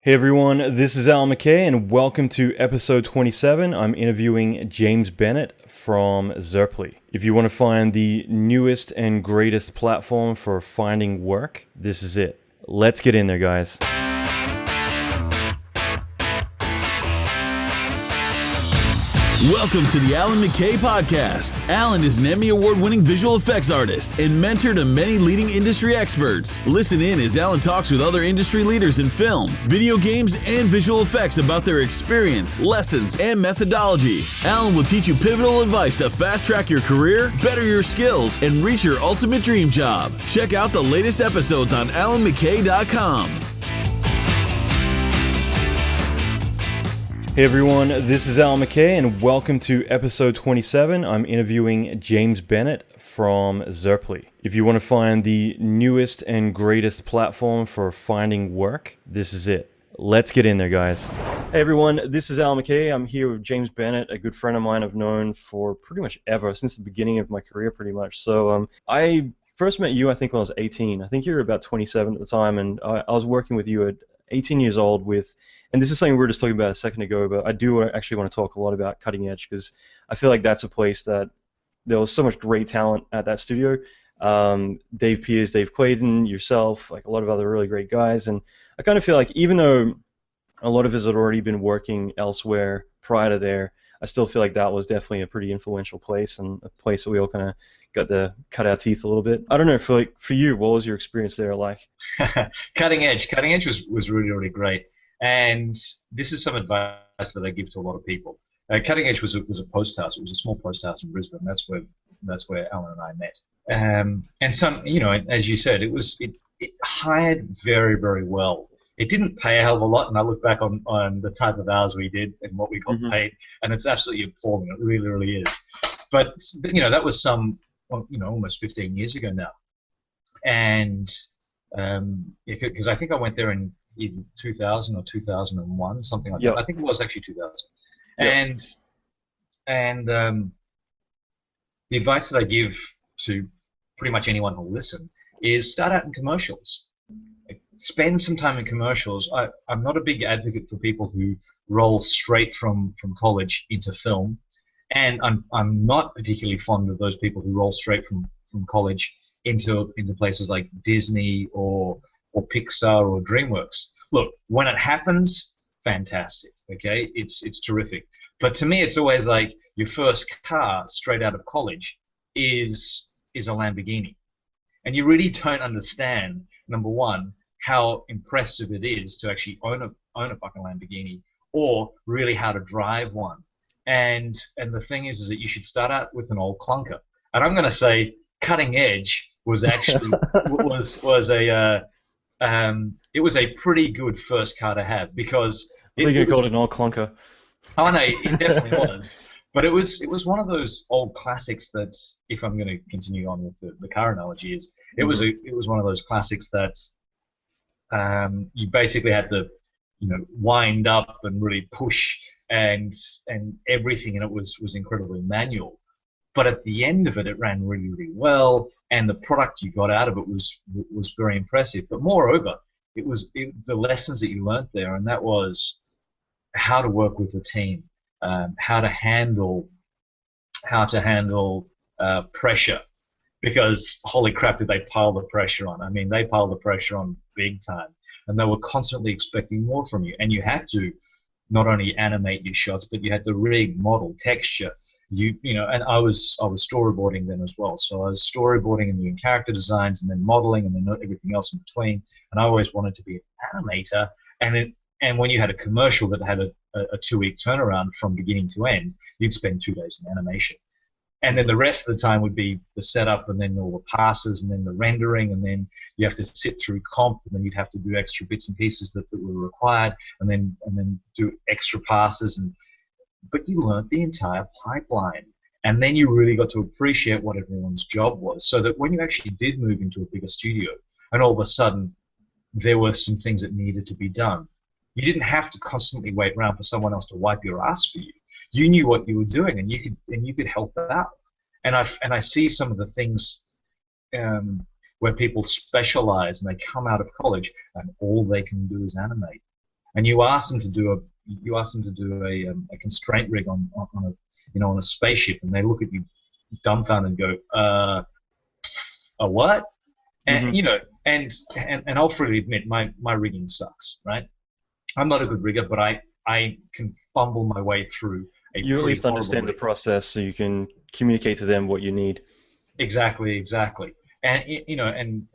Hey everyone, this is Allan McKay and welcome to episode 27. I'm interviewing James Bennett from Zerply. If you want to find the newest and greatest platform for finding work, this is it. Let's get in there, guys. Welcome to the Allan McKay podcast. Allan is an Emmy Award-winning visual effects artist and mentor to many leading industry experts. Listen in as Allan talks with other industry leaders in film, video games, and visual effects about their experience, lessons, and methodology. Allan will teach you pivotal advice to fast-track your career, better your skills, and reach your ultimate dream job. Check out the latest episodes on allanmckay.com. Hey everyone, this is Allan McKay and welcome to episode 27. I'm interviewing James Bennett from Zerply. If you want to find the newest and greatest platform for finding work, this is it. Let's get in there, guys. Hey everyone, this is Allan McKay. I'm here with James Bennett, a good friend of mine I've known for pretty much ever, since the beginning of my career pretty much. So I first met you, I think, when I was 18. I think you were about 27 at the time, and I was working with you at 18 years old with, and this is something we were just talking about a second ago, but I do actually want to talk a lot about Cutting Edge because I feel like that's a place that there was so much great talent at that studio. Dave Pierce, Dave Clayton, yourself, like a lot of other really great guys, and I kind of feel like even though a lot of us had already been working elsewhere prior to there, I still feel like that was definitely a pretty influential place and a place that we all kind of got to cut our teeth a little bit. I don't know, for you, what was your experience there like? Cutting Edge was really, really great. And this is some advice that I give to a lot of people. Cutting Edge was a post house. It was a small post house in Brisbane. That's where Allan and I met. And some, as you said, it hired very, very well. It didn't pay a hell of a lot, and I look back on the type of hours we did and what we got paid, and it's absolutely appalling. It really, really is. But that was almost 15 years ago now. And because I think I went there in either 2000 or 2001, something like that. I think it was actually 2000. Yep. And the advice that I give to pretty much anyone who'll listen is start out in commercials. Spend some time in commercials. I'm not a big advocate for people who roll straight from college into film, and I'm not particularly fond of those people who roll straight from college into places like Disney or Pixar or DreamWorks. Look, when it happens, fantastic. Okay, it's terrific. But to me, it's always like your first car straight out of college is a Lamborghini, and you really don't understand, number one, how impressive it is to actually own a fucking Lamborghini, or really how to drive one. And the thing is that you should start out with an old clunker. And I'm going to say Cutting Edge was actually it was a pretty good first car to have, because I think you called it an old clunker. Oh no, it definitely was. But it was one of those old classics that, if I'm going to continue on with the car analogy, it was one of those classics that you basically had to wind up and really push, and everything in it was incredibly manual. But at the end of it, it ran really, really well, and the product you got out of it was very impressive. But moreover, it was the lessons that you learned there, and that was how to work with a team, how to handle pressure, because holy crap, did they pile the pressure on. I mean, they piled the pressure on big time, and they were constantly expecting more from you, and you had to not only animate your shots, but you had to rig, model, texture. And I was storyboarding then as well. So I was storyboarding and doing character designs, and then modeling, and then everything else in between. And I always wanted to be an animator. And when you had a commercial that had a 2-week turnaround from beginning to end, you'd spend 2 days in animation. And then the rest of the time would be the setup, and then all the passes, and then the rendering, and then you have to sit through comp, and then you'd have to do extra bits and pieces that were required, and then do extra passes. But you learned the entire pipeline, and then you really got to appreciate what everyone's job was, so that when you actually did move into a bigger studio, and all of a sudden there were some things that needed to be done, you didn't have to constantly wait around for someone else to wipe your ass for you. You knew what you were doing, and you could help out. And I see some of the things where people specialize and they come out of college and all they can do is animate. and you ask them to do a constraint rig on on a spaceship, and they look at you dumbfounded and go, a what? And and I'll freely admit my rigging sucks, right? I'm not a good rigger, but I can fumble my way through a You at least understand the process, so you can communicate to them what you need. Exactly. And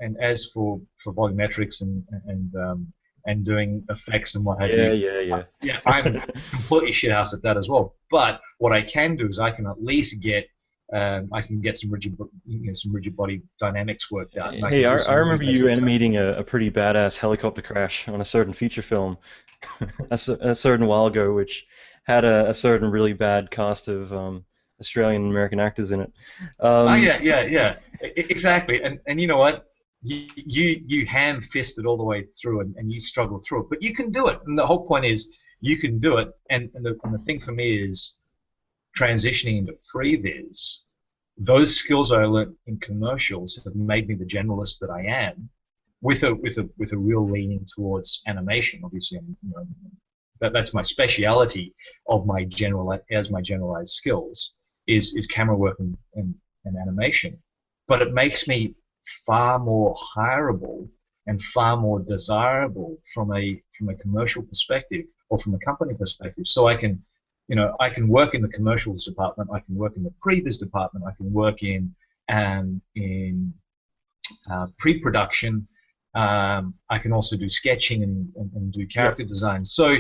and as for volumetrics and doing effects and what have you, yeah, I'm completely shithouse at that as well. But what I can do is I can at least get some rigid body dynamics worked out. Hey, I remember you animating a pretty badass helicopter crash on a certain feature film a certain while ago, which had a certain really bad cast of Australian and American actors in it. Yeah, exactly. And you know what? You ham-fisted all the way through and you struggle through it, but you can do it. And the whole point is you can do it. And the thing for me is transitioning into previs. Those skills I learned in commercials have made me the generalist that I am, with a real leaning towards animation. Obviously, that's my speciality of my generalized skills is camera work and animation. But it makes me far more hireable and far more desirable from a commercial perspective or from a company perspective. So I can work in the commercials department, I can work in the previs department, I can work in pre-production. I can also do sketching and do character design. So,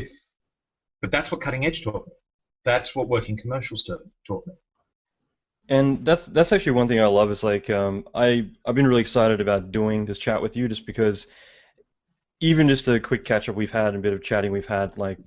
but that's what cutting edge taught me. That's what working commercials taught me. And that's actually one thing I love is like I've been really excited about doing this chat with you just because even just a quick catch up we've had and a bit of chatting we've had, like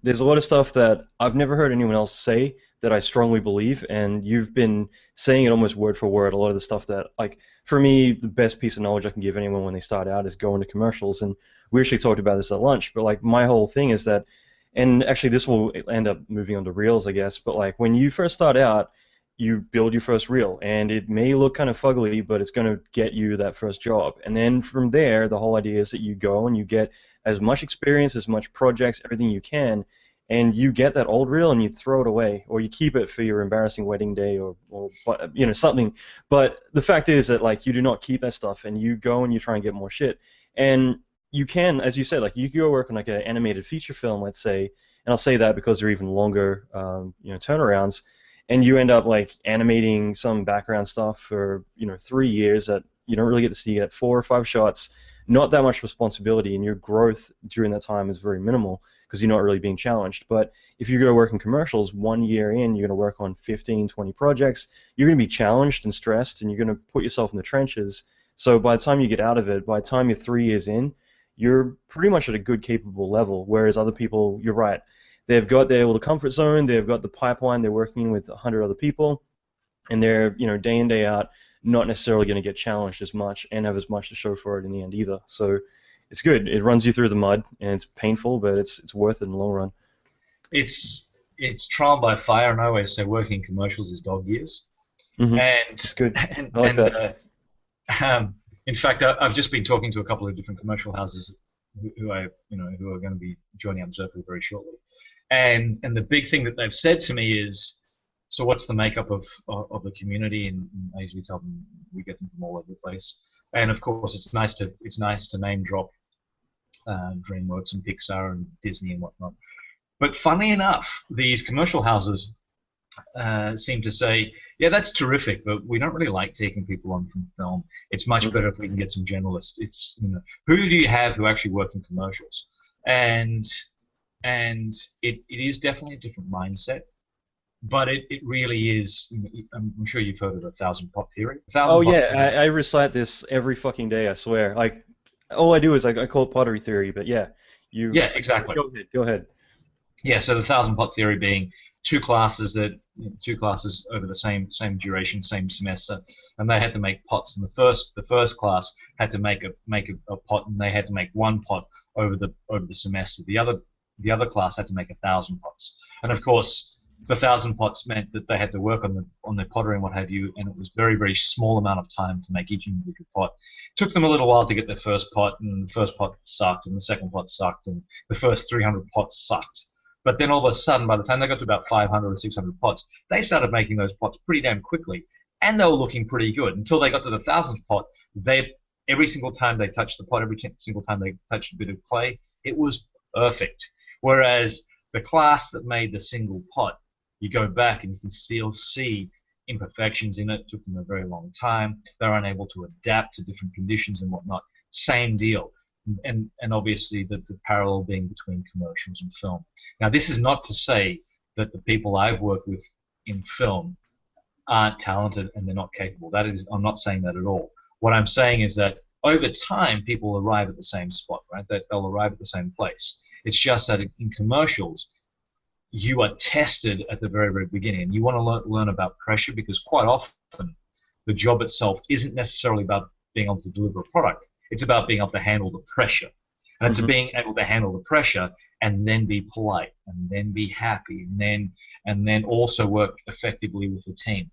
there's a lot of stuff that I've never heard anyone else say that I strongly believe, and you've been saying it almost word for word. A lot of the stuff that, like, for me, the best piece of knowledge I can give anyone when they start out is go into commercials, and we actually talked about this at lunch, but like my whole thing is that, and actually this will end up moving on to reels, I guess, but like when you first start out, you build your first reel, and it may look kind of fugly, but it's going to get you that first job. And then from there, the whole idea is that you go and you get as much experience, as much projects, everything you can, and you get that old reel and you throw it away, or you keep it for your embarrassing wedding day, or something. But the fact is that like you do not keep that stuff, and you go and you try and get more shit. And you can, as you said, like you can go work on like an animated feature film, let's say, and I'll say that because they're even longer, turnarounds. And you end up like animating some background stuff for 3 years that you don't really get to see at 4 or 5 shots, not that much responsibility, and your growth during that time is very minimal because you're not really being challenged. But if you go to work in commercials, 1 year in, you're going to work on 15, 20 projects, you're going to be challenged and stressed, and you're going to put yourself in the trenches. So by the time you get out of it, by the time you're 3 years in, you're pretty much at a good, capable level, whereas other people, you're right, they've got their little comfort zone, they've got the pipeline, they're working with 100 other people, and they're, day in, day out, not necessarily going to get challenged as much and have as much to show for it in the end either. So it's good. It runs you through the mud, and it's painful, but it's worth it in the long run. It's trial by fire, and I always say working commercials is dog years. Mm-hmm. And it's good. I like that. In fact, I've just been talking to a couple of different commercial houses who are going to be joining up Zerply very shortly. And the big thing that they've said to me is, so what's the makeup of the community? And I usually tell them we get them from all over the place. And of course, it's nice to name drop DreamWorks and Pixar and Disney and whatnot. But funnily enough, these commercial houses seem to say, yeah, that's terrific, but we don't really like taking people on from film. It's much better if we can get some generalists. It's who do you have who actually work in commercials? And it is definitely a different mindset. But it really is. I'm sure you've heard of the 1,000-pot theory. I recite this every fucking day. I swear. Like, all I do is I call it pottery theory. But yeah, you. Yeah, exactly. Go ahead. Yeah. So the 1,000-pot theory being two classes over the same duration, same semester, and they had to make pots. And the first class had to make a pot, and they had to make 1 pot over the semester. The other class had to make 1,000 pots. And of course, The 1,000 pots meant that they had to work on their pottery and what have you, and it was very, very small amount of time to make each individual pot. It took them a little while to get their first pot, and the first pot sucked, and the second pot sucked, and the first 300 pots sucked. But then all of a sudden, by the time they got to about 500 or 600 pots, they started making those pots pretty damn quickly, and they were looking pretty good until they got to the 1,000th pot. Every single time they touched the pot, every single time they touched a bit of clay, it was perfect. Whereas the class that made the single pot, you go back and you can still see imperfections in it. It took them a very long time. They're unable to adapt to different conditions and whatnot. Same deal. And obviously the parallel being between commercials and film. Now, this is not to say that the people I've worked with in film aren't talented and they're not capable. I'm not saying that at all. What I'm saying is that over time, people arrive at the same spot, right? They'll arrive at the same place. It's just that in commercials, you are tested at the very, very beginning. And you want to learn about pressure because quite often the job itself isn't necessarily about being able to deliver a product. It's about being able to handle the pressure. And it's being able to handle the pressure and then be polite and then be happy and then also work effectively with the team.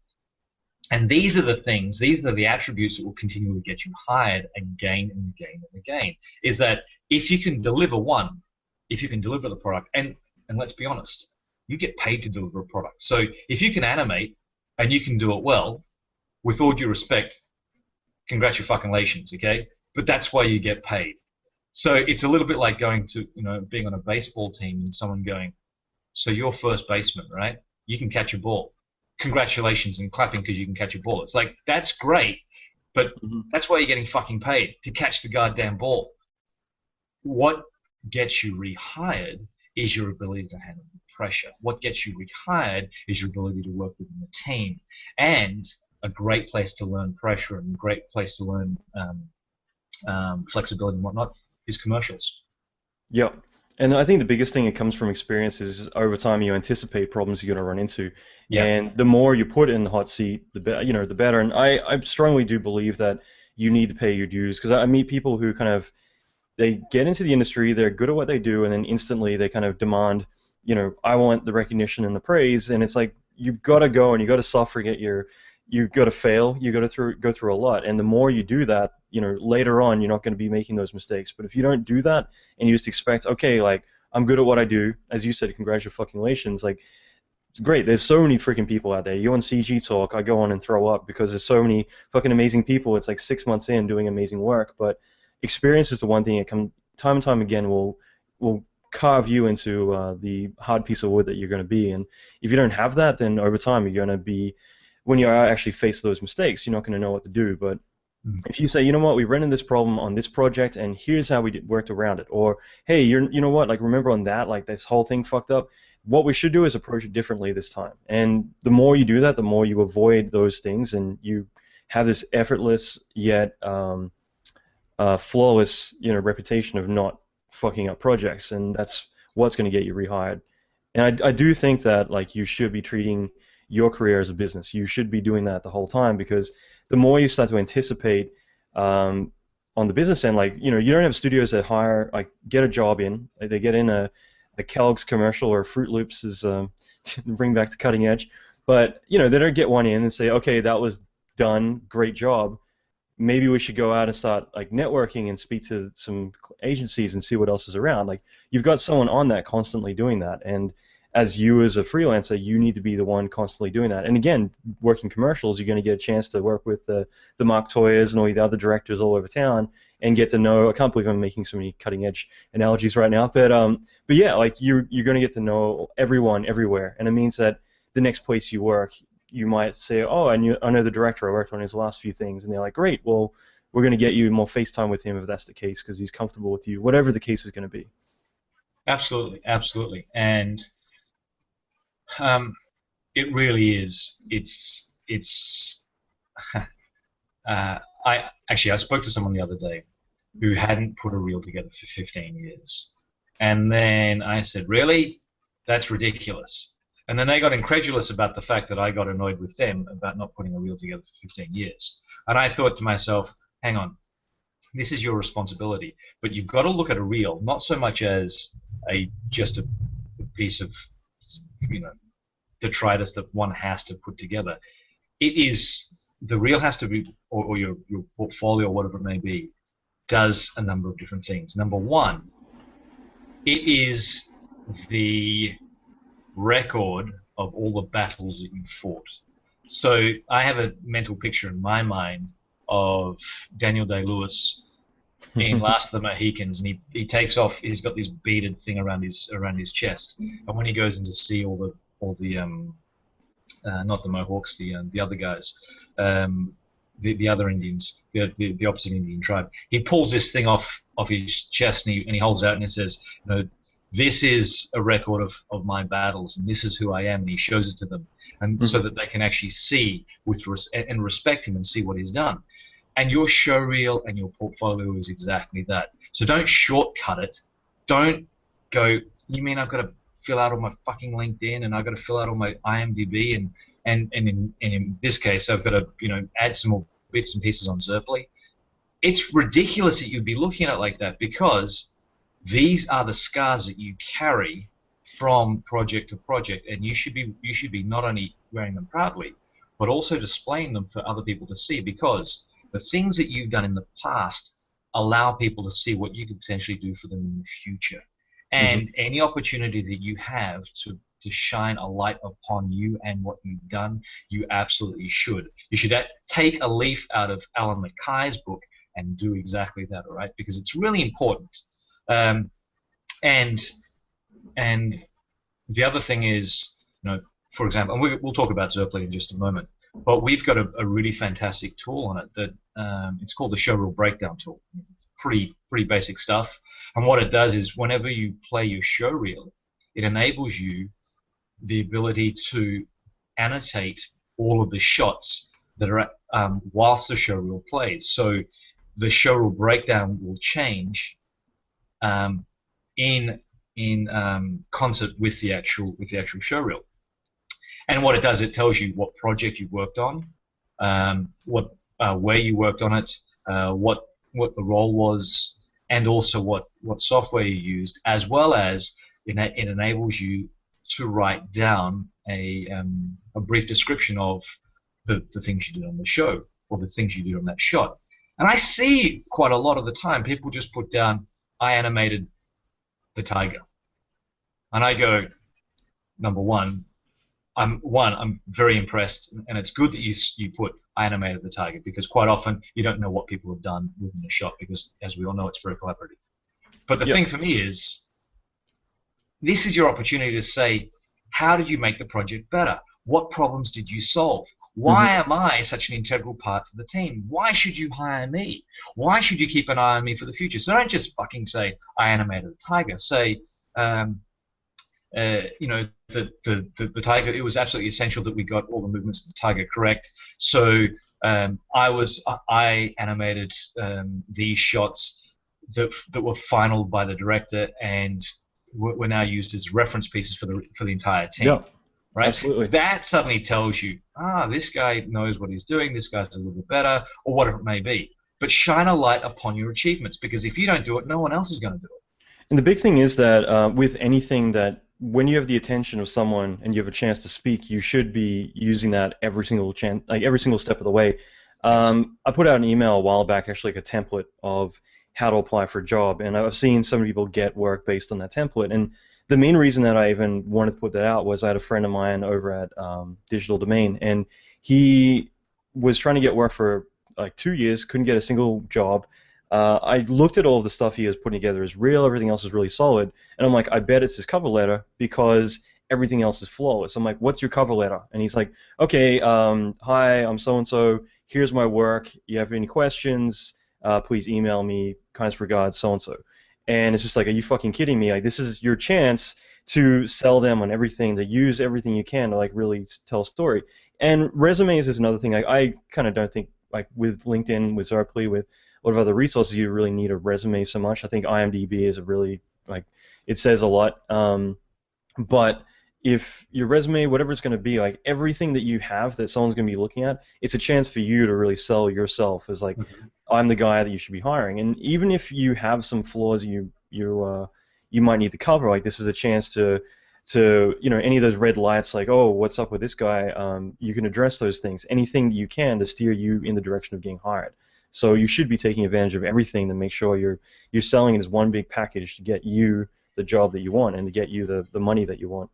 And these are the attributes that will continually get you hired again and again and again. Is that if you can deliver the product, and let's be honest, you get paid to deliver a product. So if you can animate and you can do it well, with all due respect, congratulations, okay? But that's why you get paid. So it's a little bit like going to, being on a baseball team and someone going, so you're first baseman, right? You can catch a ball. Congratulations, and clapping because you can catch a ball. It's like, that's great, but that's why you're getting fucking paid, to catch the goddamn ball. What gets you rehired is your ability to handle the pressure. What gets you rehired is your ability to work within the team. And a great place to learn pressure and a great place to learn flexibility and whatnot is commercials. Yep. And I think the biggest thing that comes from experience is over time you anticipate problems you're going to run into. Yeah. And the more you put in the hot seat, the better. And I strongly do believe that you need to pay your dues, because I meet people who they get into the industry, they're good at what they do, and then instantly they kind of demand, I want the recognition and the praise, and it's like, you've got to go and you've got to suffer, you've got to fail, you've got to go through a lot, and the more you do that, later on you're not going to be making those mistakes. But if you don't do that and you just expect, okay, like, I'm good at what I do, as you said, congratulations, like, it's great. There's so many freaking people out there. You on CG Talk, I go on and throw up because there's so many fucking amazing people. It's like 6 months in doing amazing work, but experience is the one thing that time and time again will carve you into the hard piece of wood that you're going to be. And if you don't have that, then over time you're going to be, when you actually face those mistakes, you're not going to know what to do. But if you say, you know what, we ran into this problem on this project, and here's how we worked around it, or hey, you know what, like, remember on that, like, this whole thing fucked up. What we should do is approach it differently this time. And the more you do that, the more you avoid those things, and you have this effortless yet flawless, reputation of not fucking up projects, and that's what's going to get you rehired. And I do think that, like, you should be treating your career as a business. You should be doing that the whole time, because the more you start to anticipate on the business end, like, you don't have studios that hire, like, get a job in, like, they get in a Kellogg's commercial or Fruit Loops is bring back to cutting edge, but they don't get one in and say, okay, that was done, great job. Maybe we should go out and start, like, networking and speak to some agencies and see what else is around. Like, you've got someone on that constantly doing that, and as you as a freelancer, you need to be the one constantly doing that. And again, working commercials, you're going to get a chance to work with the Mark Toyers and all the other directors all over town and get to know. I can't believe I'm making so many cutting edge analogies right now, but yeah, like, you're going to get to know everyone everywhere, and it means that the next place you work, you might say, oh, I know the director, I worked on his last few things, and they're like, great, well, we're going to get you more FaceTime with him if that's the case, because he's comfortable with you, whatever the case is going to be. Absolutely, absolutely. And it really is. I spoke to someone the other day who hadn't put a reel together for 15 years, and then I said, really? That's ridiculous. And then they got incredulous about the fact that I got annoyed with them about not putting a reel together for 15 years. And I thought to myself, hang on, this is your responsibility, but you've got to look at a reel not so much as just a piece of detritus that one has to put together. It is the reel has to be, or your portfolio, or whatever it may be, does a number of different things. Number one, it is the record of all the battles that you fought. So I have a mental picture in my mind of Daniel Day-Lewis in Last of the Mohicans, and he takes off. He's got this beaded thing around his chest, and when he goes in to see all the not the Mohawks, the other guys, the other Indians, the opposite Indian tribe, he pulls this thing off his chest, and he holds it out and he says, this is a record of my battles, and this is who I am, and he shows it to them, and so that they can actually see and respect him and see what he's done. And your show reel and your portfolio is exactly that. So don't shortcut it. Don't go, you mean I've got to fill out all my fucking LinkedIn, and I've got to fill out all my IMDb, and in this case I've got to add some more bits and pieces on Zerply. It's ridiculous that you'd be looking at it like that, because these are the scars that you carry from project to project, and you should be not only wearing them proudly, but also displaying them for other people to see, because the things that you've done in the past allow people to see what you could potentially do for them in the future. And any opportunity that you have to shine a light upon you and what you've done, you absolutely should. You should take a leaf out of Allan McKay's book and do exactly that, all right? Because it's really important. And the other thing is, for example, and we'll talk about Zerply in just a moment, but we've got a really fantastic tool on it that it's called the Show Reel Breakdown tool. Pretty basic stuff. And what it does is, whenever you play your show reel, it enables you the ability to annotate all of the shots that are whilst the show reel plays. So the show reel breakdown will change in concert with the actual show reel. And what it does, it tells you what project you worked on, where you worked on it, what the role was, and also what software you used, as well as it enables you to write down a brief description of the things you did on the show, or the things you did on that shot. And I see quite a lot of the time people just put down, I animated the tiger. And I go, number one, I'm very impressed, and it's good that you put I animated the tiger, because quite often you don't know what people have done within a shot, because as we all know, it's very collaborative. But the thing for me is, this is your opportunity to say, how did you make the project better? What problems did you solve? Why am I such an integral part to the team? Why should you hire me? Why should you keep an eye on me for the future? So don't just fucking say, I animated the tiger. Say, the tiger, it was absolutely essential that we got all the movements of the tiger correct. So I animated these shots that were final by the director, and were now used as reference pieces for the entire team. Yeah, right? Absolutely. That suddenly tells you, this guy knows what he's doing, this guy's a little bit better, or whatever it may be. But shine a light upon your achievements, because if you don't do it, no one else is going to do it. And the big thing is that with anything, that when you have the attention of someone and you have a chance to speak, you should be using that every single step of the way. I put out an email a while back, actually, like a template of how to apply for a job, and I've seen some people get work based on that template. And the main reason that I even wanted to put that out was I had a friend of mine over at Digital Domain, and he was trying to get work for like 2 years, couldn't get a single job. I looked at all of the stuff he was putting together as real, everything else is really solid, and I'm like, I bet it's his cover letter, because everything else is flawless. I'm like, what's your cover letter? And he's like, okay, hi, I'm so-and-so, here's my work, you have any questions, please email me, kindest regards, so-and-so. And it's just like, are you fucking kidding me? Like, this is your chance to sell them on everything, to use everything you can to like really tell a story. And resumes is another thing. I kind of don't think, like with LinkedIn, with Zerply, with a lot of other resources, you really need a resume so much. I think IMDb is a really, like, it says a lot. But if your resume, whatever it's going to be, like everything that you have that someone's going to be looking at, it's a chance for you to really sell yourself as like, I'm the guy that you should be hiring. And even if you have some flaws you might need to cover, like this is a chance to to, any of those red lights, like, oh, what's up with this guy? You can address those things. Anything that you can to steer you in the direction of getting hired. So you should be taking advantage of everything to make sure you're selling it as one big package to get you the job that you want and to get you the money that you want.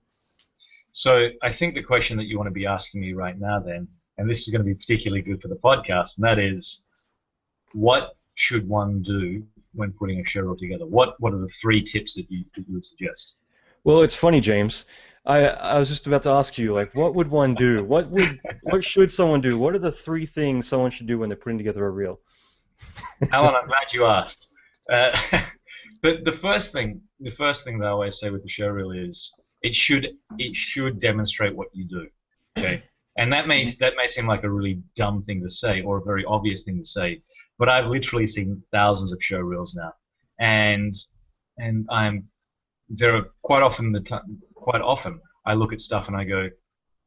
So I think the question that you want to be asking me right now then, and this is going to be particularly good for the podcast, and that is, what should one do when putting a show reel together? What are the 3 tips that you would suggest? Well, it's funny, James. I was just about to ask you, like, what would one do? What should someone do? What are the 3 things someone should do when they're putting together a reel? Alan, I'm glad you asked. The first thing that I always say with the show reel is it should demonstrate what you do. Okay, and that may seem like a really dumb thing to say or a very obvious thing to say, but I've literally seen thousands of show reels now, and there are quite often I look at stuff and I go,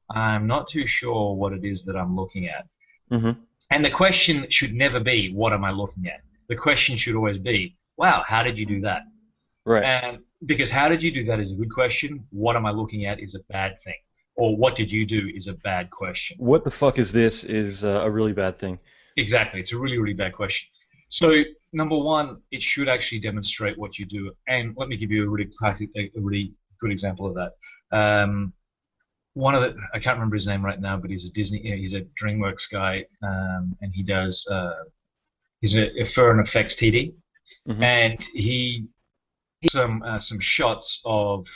I'm not too sure what it is that I'm looking at. Mm-hmm. And the question should never be, what am I looking at? The question should always be, wow, how did you do that? Right. And because how did you do that is a good question. What am I looking at is a bad thing. Or what did you do is a bad question. What the fuck is this is a really bad thing. Exactly. It's a really, really bad question. So, number one, it should actually demonstrate what you do. And let me give you a really good example of that. I can't remember his name right now, but he's a DreamWorks guy, and he's a for an effects TD, Mm-hmm. and he some shots of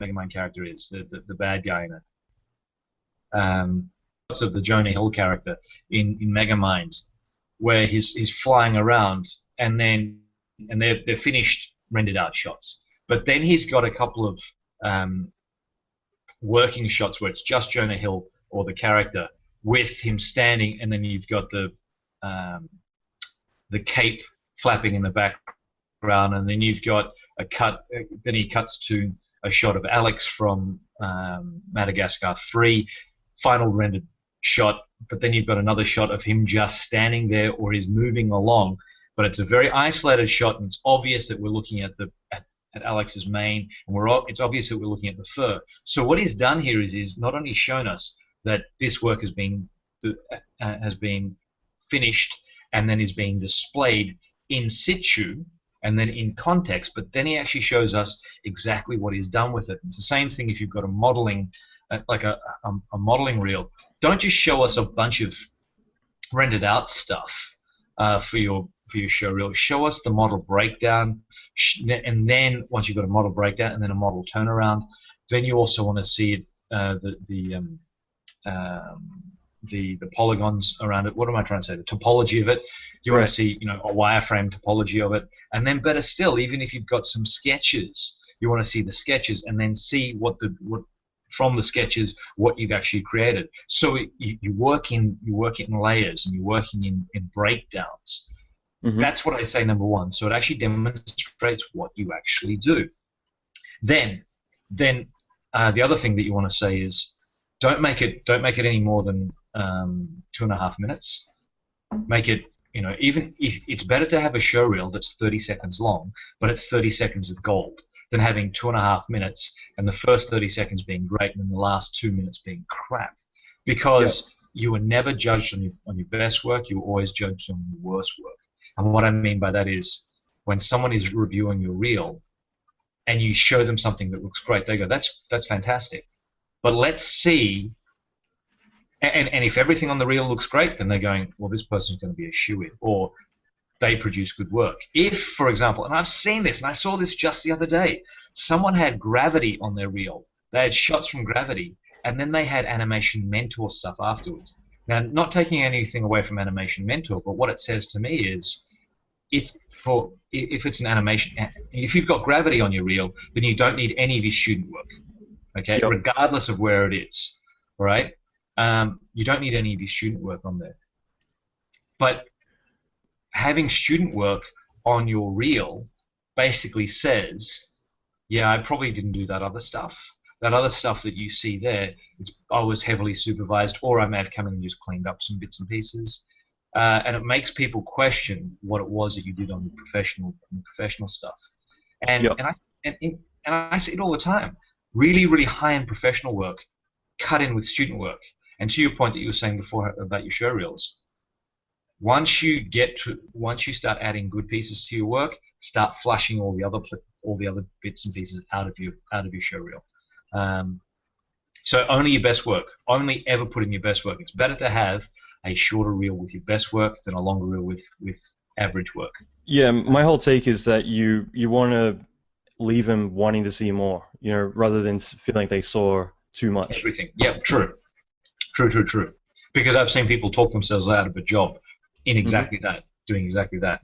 Megamind character is the bad guy in it. Shots of the Jonah Hill character in Megamind, where he's flying around, and they're finished rendered out shots, but then he's got a couple of working shots where it's just Jonah Hill or the character with him standing, and then you've got the cape flapping in the background, and then you've got a cut. Then he cuts to a shot of Alex from Madagascar 3, final rendered shot. But then you've got another shot of him just standing there, or he's moving along. But it's a very isolated shot, and it's obvious that we're looking at Alex's mane, and it's obvious that we're looking at the fur. So what he's done here is he's not only shown us that this work has been finished and then is being displayed in situ and then in context, but then he actually shows us exactly what he's done with it. It's the same thing if you've got a modeling, like a modeling reel. Don't just show us a bunch of rendered out stuff for your show reel. Show us the model breakdown, and then once you've got a model breakdown and then a model turnaround, then you also want to see it, the polygons around it. What am I trying to say? The topology of it. You want to see, a wireframe topology of it, and then better still, even if you've got some sketches, you want to see the sketches and then see what from the sketches what you've actually created. So you work in layers, and you're working in breakdowns. Mm-hmm. That's what I say, number one. So it actually demonstrates what you actually do. Then the other thing that you want to say is don't make it any more than 2.5 minutes. Make it, even if it's better to have a show reel that's 30 seconds long, but it's 30 seconds of gold, than having 2.5 minutes and the first 30 seconds being great and then the last 2 minutes being crap. Because you were never judged on your best work, you were always judged on your worst work. And what I mean by that is when someone is reviewing your reel and you show them something that looks great, they go, that's fantastic. But let's see, and if everything on the reel looks great, then they're going, well, this person's going to be a shoo-in, or they produce good work. If, for example, and I've seen this, and I saw this just the other day, someone had Gravity on their reel. They had shots from Gravity, and then they had Animation Mentor stuff afterwards. Now, not taking anything away from Animation Mentor, but what it says to me is, if it's an animation, if you've got Gravity on your reel, then you don't need any of your student work. Okay, regardless of where it is, all right? You don't need any of your student work on there. But having student work on your reel basically says, yeah, I probably didn't do that other stuff. That other stuff that you see there, I was heavily supervised, or I may have come in and just cleaned up some bits and pieces. And it makes people question what it was that you did on the professional stuff. And I see it all the time. really, really high-end professional work cut in with student work. And to your point that you were saying before about your show reels, once you start adding good pieces to your work, start flushing all the other bits and pieces out of your show reel. So only your best work. Only ever put in your best work. It's better to have a shorter reel with your best work than a longer reel with average work. Yeah, my whole take is that you want to leave them wanting to see more, rather than feeling like they saw too much. Everything. Yeah, true. Because I've seen people talk themselves out of a job in exactly that, doing exactly that.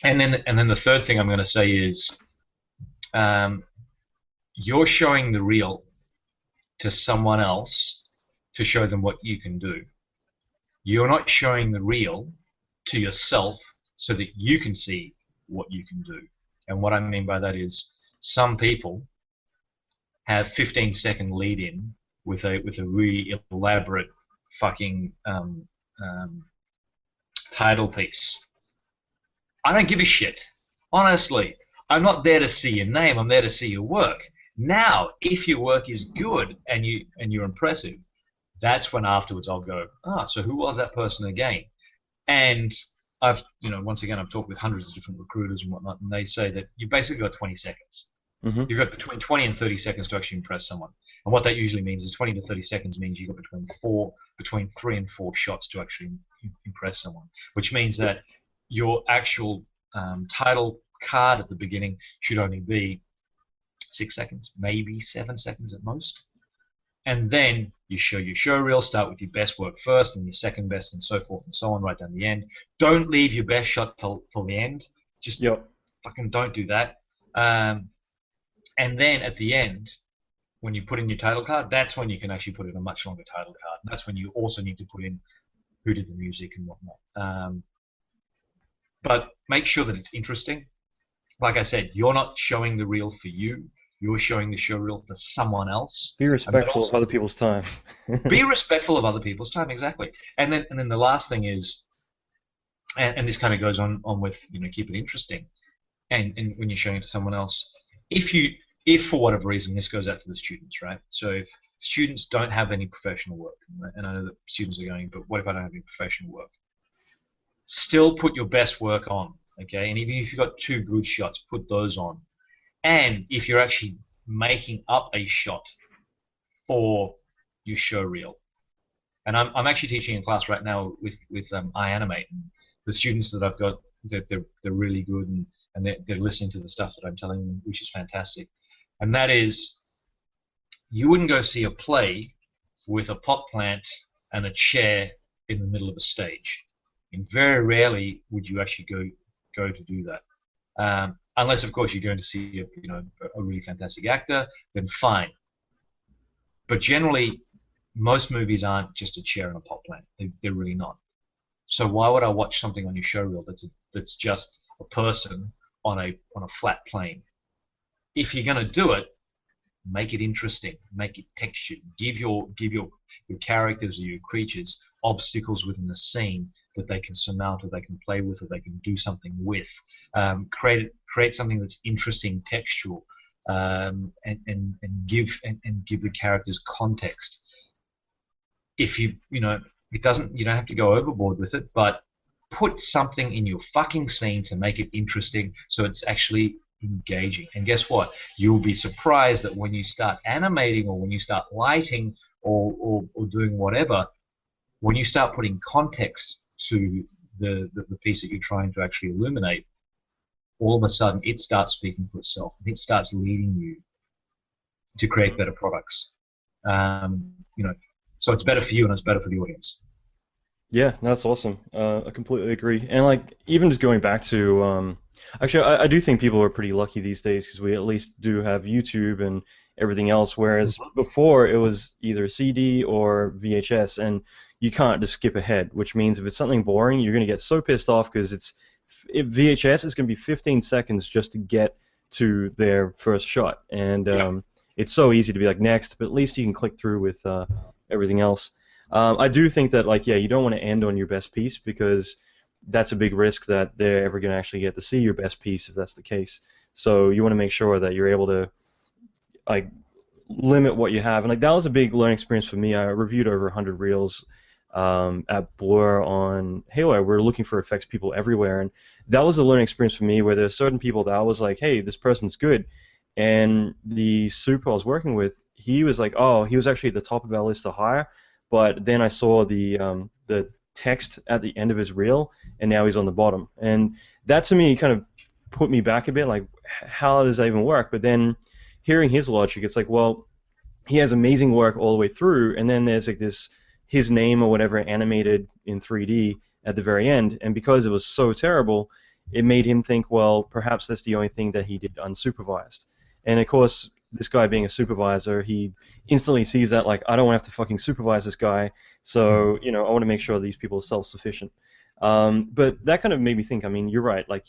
And then the third thing I'm going to say is, you're showing the reel to someone else to show them what you can do. You're not showing the reel to yourself so that you can see what you can do. And what I mean by that is, some people have 15-second lead-in with a really elaborate fucking title piece. I don't give a shit. Honestly, I'm not there to see your name. I'm there to see your work. Now, if your work is good and you're impressive, that's when afterwards I'll go, so who was that person again? And once again, I've talked with hundreds of different recruiters and whatnot, and they say that you basically got 20 seconds. You've got between 20 and 30 seconds to actually impress someone. And what that usually means is 20 to 30 seconds means you've got between 3 and 4 shots to actually impress someone, which means that your actual title card at the beginning should only be 6 seconds, maybe 7 seconds at most. And then you show your show reel, start with your best work first, and your second best, and so forth and so on, right down the end. Don't leave your best shot till the end. Just fucking don't do that. And then at the end, when you put in your title card, that's when you can actually put in a much longer title card. And that's when you also need to put in who did the music and whatnot. But make sure that it's interesting. Like I said, you're not showing the reel for you. You're showing the show reel for someone else. Be respectful of other people's time. Be respectful of other people's time, exactly. And then the last thing is, and this kind of goes on with, keep it interesting. And when you're showing it to someone else, if for whatever reason, this goes out to the students, right? So if students don't have any professional work, and I know that students are going, but what if I don't have any professional work? Still put your best work on, okay? And even if you've got 2 good shots, put those on. And if you're actually making up a shot for your show reel, and I'm actually teaching a class right now with iAnimate. The students that I've got, they're really good, and they're listening to the stuff that I'm telling them, which is fantastic. And that is, you wouldn't go see a play with a pot plant and a chair in the middle of a stage. And very rarely would you actually go to do that. Unless, of course, you're going to see a really fantastic actor, then fine. But generally, most movies aren't just a chair and a pot plant. They're really not. So why would I watch something on your show reel that's just a person on a flat plane? If you're going to do it, make it interesting, make it textured, give your characters or your creatures obstacles within the scene that they can surmount, or they can play with, or they can do something with. Create something that's interesting, textual, and give the characters context. If you don't have to go overboard with it, but put something in your fucking scene to make it interesting, so it's actually engaging. And guess what? You'll be surprised that when you start animating, or when you start lighting, or doing whatever, when you start putting context to the piece that you're trying to actually illuminate, all of a sudden it starts speaking for itself. It starts leading you to create better products. So it's better for you and it's better for the audience. Yeah, that's awesome. I completely agree. And even just going back to, actually, I do think people are pretty lucky these days, because we at least do have YouTube and everything else, whereas before it was either CD or VHS, and you can't just skip ahead, which means if it's something boring, you're going to get so pissed off, because if VHS is going to be 15 seconds just to get to their first shot, and it's so easy to be like, next, but at least you can click through with everything else. I do think that, you don't want to end on your best piece, because that's a big risk that they're ever going to actually get to see your best piece if that's the case. So you want to make sure that you're able to limit what you have. And like that was a big learning experience for me. I reviewed over 100 reels at Blur on Halo. We're looking for effects people everywhere, and that was a learning experience for me where there's certain people that I was like, hey, this person's good. And the super I was working with, he was like, oh, he was actually at the top of our list to hire, but then I saw the text at the end of his reel, and now he's on the bottom. And that to me kind of put me back a bit, like, how does that even work? But then hearing his logic, it's like, well, he has amazing work all the way through, and then there's like this, his name or whatever animated in 3D at the very end, and because it was so terrible, it made him think, well, perhaps that's the only thing that he did unsupervised. And of course, this guy being a supervisor, he instantly sees that, like, I don't want to have to fucking supervise this guy, so, you know, I want to make sure these people are self-sufficient. But that kind of made me think, I mean, you're right, like,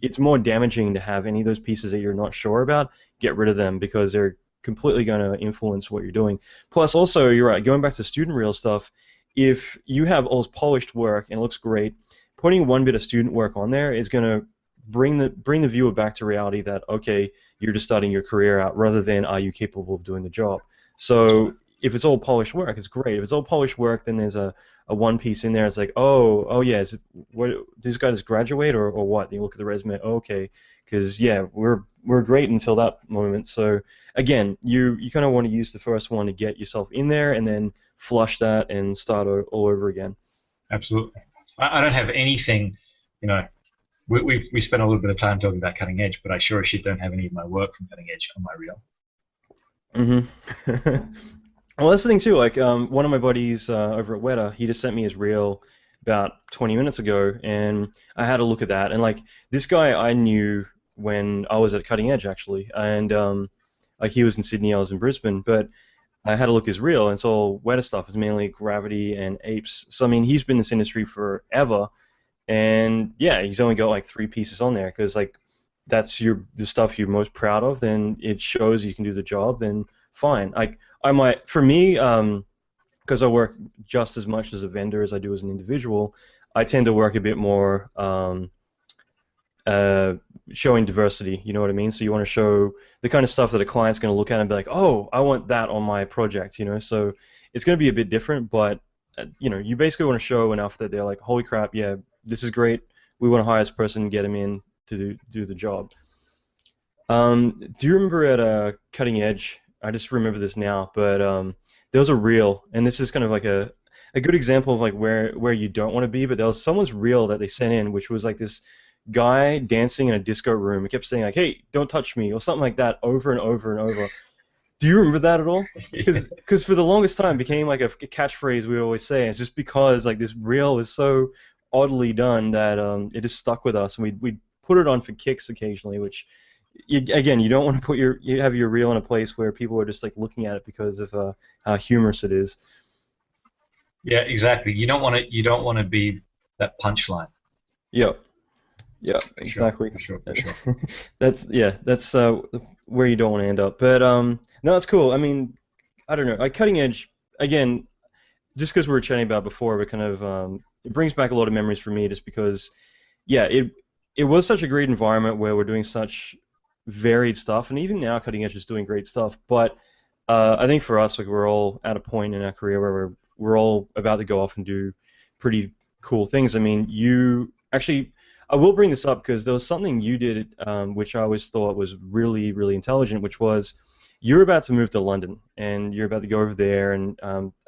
it's more damaging to have any of those pieces that you're not sure about, get rid of them, because they're completely going to influence what you're doing. Plus, also, you're right, going back to student reel stuff, if you have all this polished work and it looks great, putting one bit of student work on there is going to bring the viewer back to reality that, okay, you're just starting your career out, rather than are you capable of doing the job. So if it's all polished work, it's great. If it's all polished work, then there's a one piece in there. It's like, oh yeah, is it, what, this guy just graduate or what? You look at the resume, okay, because yeah, we're great until that moment. So again, you kind of want to use the first one to get yourself in there, and then flush that and start all over again. Absolutely. I don't have anything, you know. We spent a little bit of time talking about cutting edge, but I sure as shit don't have any of my work from cutting edge on my reel. Mm-hmm. Well, that's the thing too. Like, one of my buddies over at Weta, he just sent me his reel about 20 minutes ago, and I had a look at that. And like, this guy I knew when I was at Cutting Edge actually, and like he was in Sydney, I was in Brisbane, but I had a look at his reel, and it's all Weta stuff. It's mainly Gravity and Apes. So I mean, he's been in this industry forever. And yeah, he's only got like 3 pieces on there, because like that's the stuff you're most proud of. Then it shows you can do the job. Then fine. I might, for me, because I work just as much as a vendor as I do as an individual, I tend to work a bit more showing diversity. You know what I mean? So you want to show the kind of stuff that a client's going to look at and be like, oh, I want that on my project. You know, so it's going to be a bit different, but you know, you basically want to show enough that they're like, holy crap, yeah, this is great. We want to hire this person and get him in to do the job. Do you remember at Cutting Edge? I just remember this now, but there was a reel, and this is kind of like a good example of like where you don't want to be. But there was someone's reel that they sent in, which was like this guy dancing in a disco room. He kept saying like, "Hey, don't touch me," or something like that, over and over and over. Do you remember that at all? Because for the longest time, it became like a catchphrase we would always say. And it's just because like this reel was so oddly done that it just stuck with us, and we'd put it on for kicks occasionally, which again, you don't want to have your reel in a place where people are just like looking at it because of how humorous it is. Yeah, exactly. You don't want to be that punchline. Yep. Yeah, exactly. For sure. That's where you don't want to end up. But no, it's cool. I mean, I don't know. Like Cutting Edge, again, just because we were chatting about before, but kind of it brings back a lot of memories for me, just because, yeah, it was such a great environment where we're doing such varied stuff, and even now Cutting Edge is doing great stuff. But I think for us, like, we're all at a point in our career where we're all about to go off and do pretty cool things. I mean, I will bring this up because there was something you did which I always thought was really, really intelligent, which was you're about to move to London, and you're about to go over there, and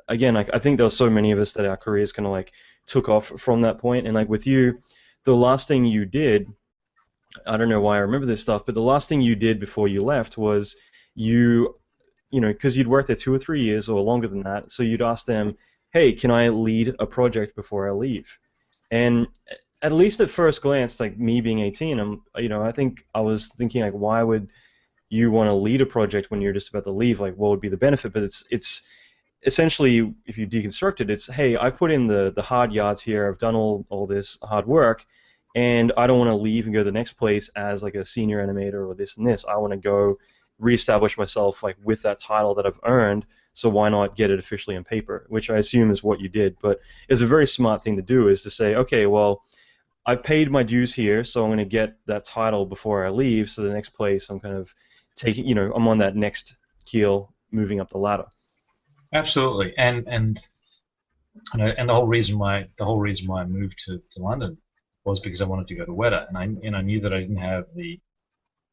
again, like, I think there were so many of us that our careers kind of like took off from that point, and like with you, the last thing you did, I don't know why I remember this stuff, but the last thing you did before you left was you know, because you'd worked there 2 or 3 years or longer than that, so you'd ask them, hey, can I lead a project before I leave? And at least at first glance, like me being 18, I think I was thinking like, why would you want to lead a project when you're just about to leave? Like, what would be the benefit? But it's essentially, if you deconstruct it, it's, hey, I put in the hard yards here. I've done all this hard work, and I don't want to leave and go to the next place as like a senior animator or this and this. I want to go reestablish myself like with that title that I've earned. So why not get it officially on paper? Which I assume is what you did. But it's a very smart thing to do, is to say, okay, well, I've paid my dues here, so I'm going to get that title before I leave. So the next place, I'm kind of taking, I'm on that next keel moving up the ladder. Absolutely, and the whole reason why I moved to London was because I wanted to go to Weta, and I knew that I didn't have the,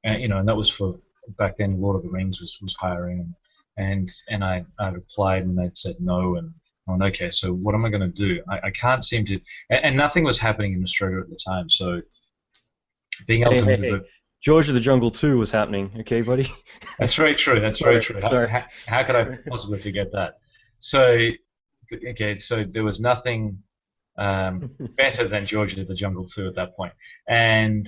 and that was for back then. Lord of the Rings was hiring, and I'd applied and they'd said no, and I went, okay, so what am I going to do? I can't seem to, and nothing was happening in Australia at the time, so being able to move. George of the Jungle 2 was happening, okay, buddy? That's very true. That's very true. Sorry. How could I possibly forget that? So, okay, so there was nothing better than George of the Jungle 2 at that point, and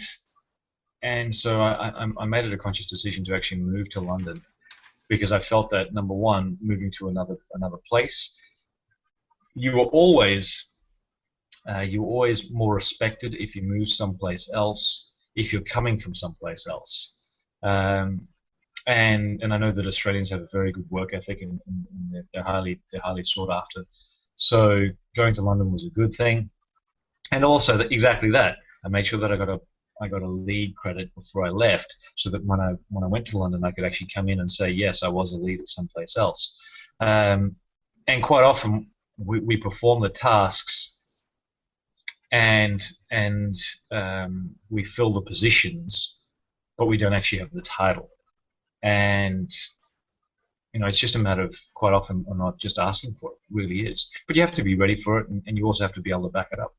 so I made it a conscious decision to actually move to London because I felt that, number one, moving to another place, you were always more respected if you move someplace else, if you're coming from someplace else. And I know that Australians have a very good work ethic, and they're highly sought after. So going to London was a good thing, and also exactly that. I made sure that I got a lead credit before I left, so that when I went to London, I could actually come in and say, yes, I was a lead at someplace else. And quite often we perform the tasks and we fill the positions, but we don't actually have the title. And it's just a matter of quite often not just asking for it. It really is. But you have to be ready for it, and you also have to be able to back it up.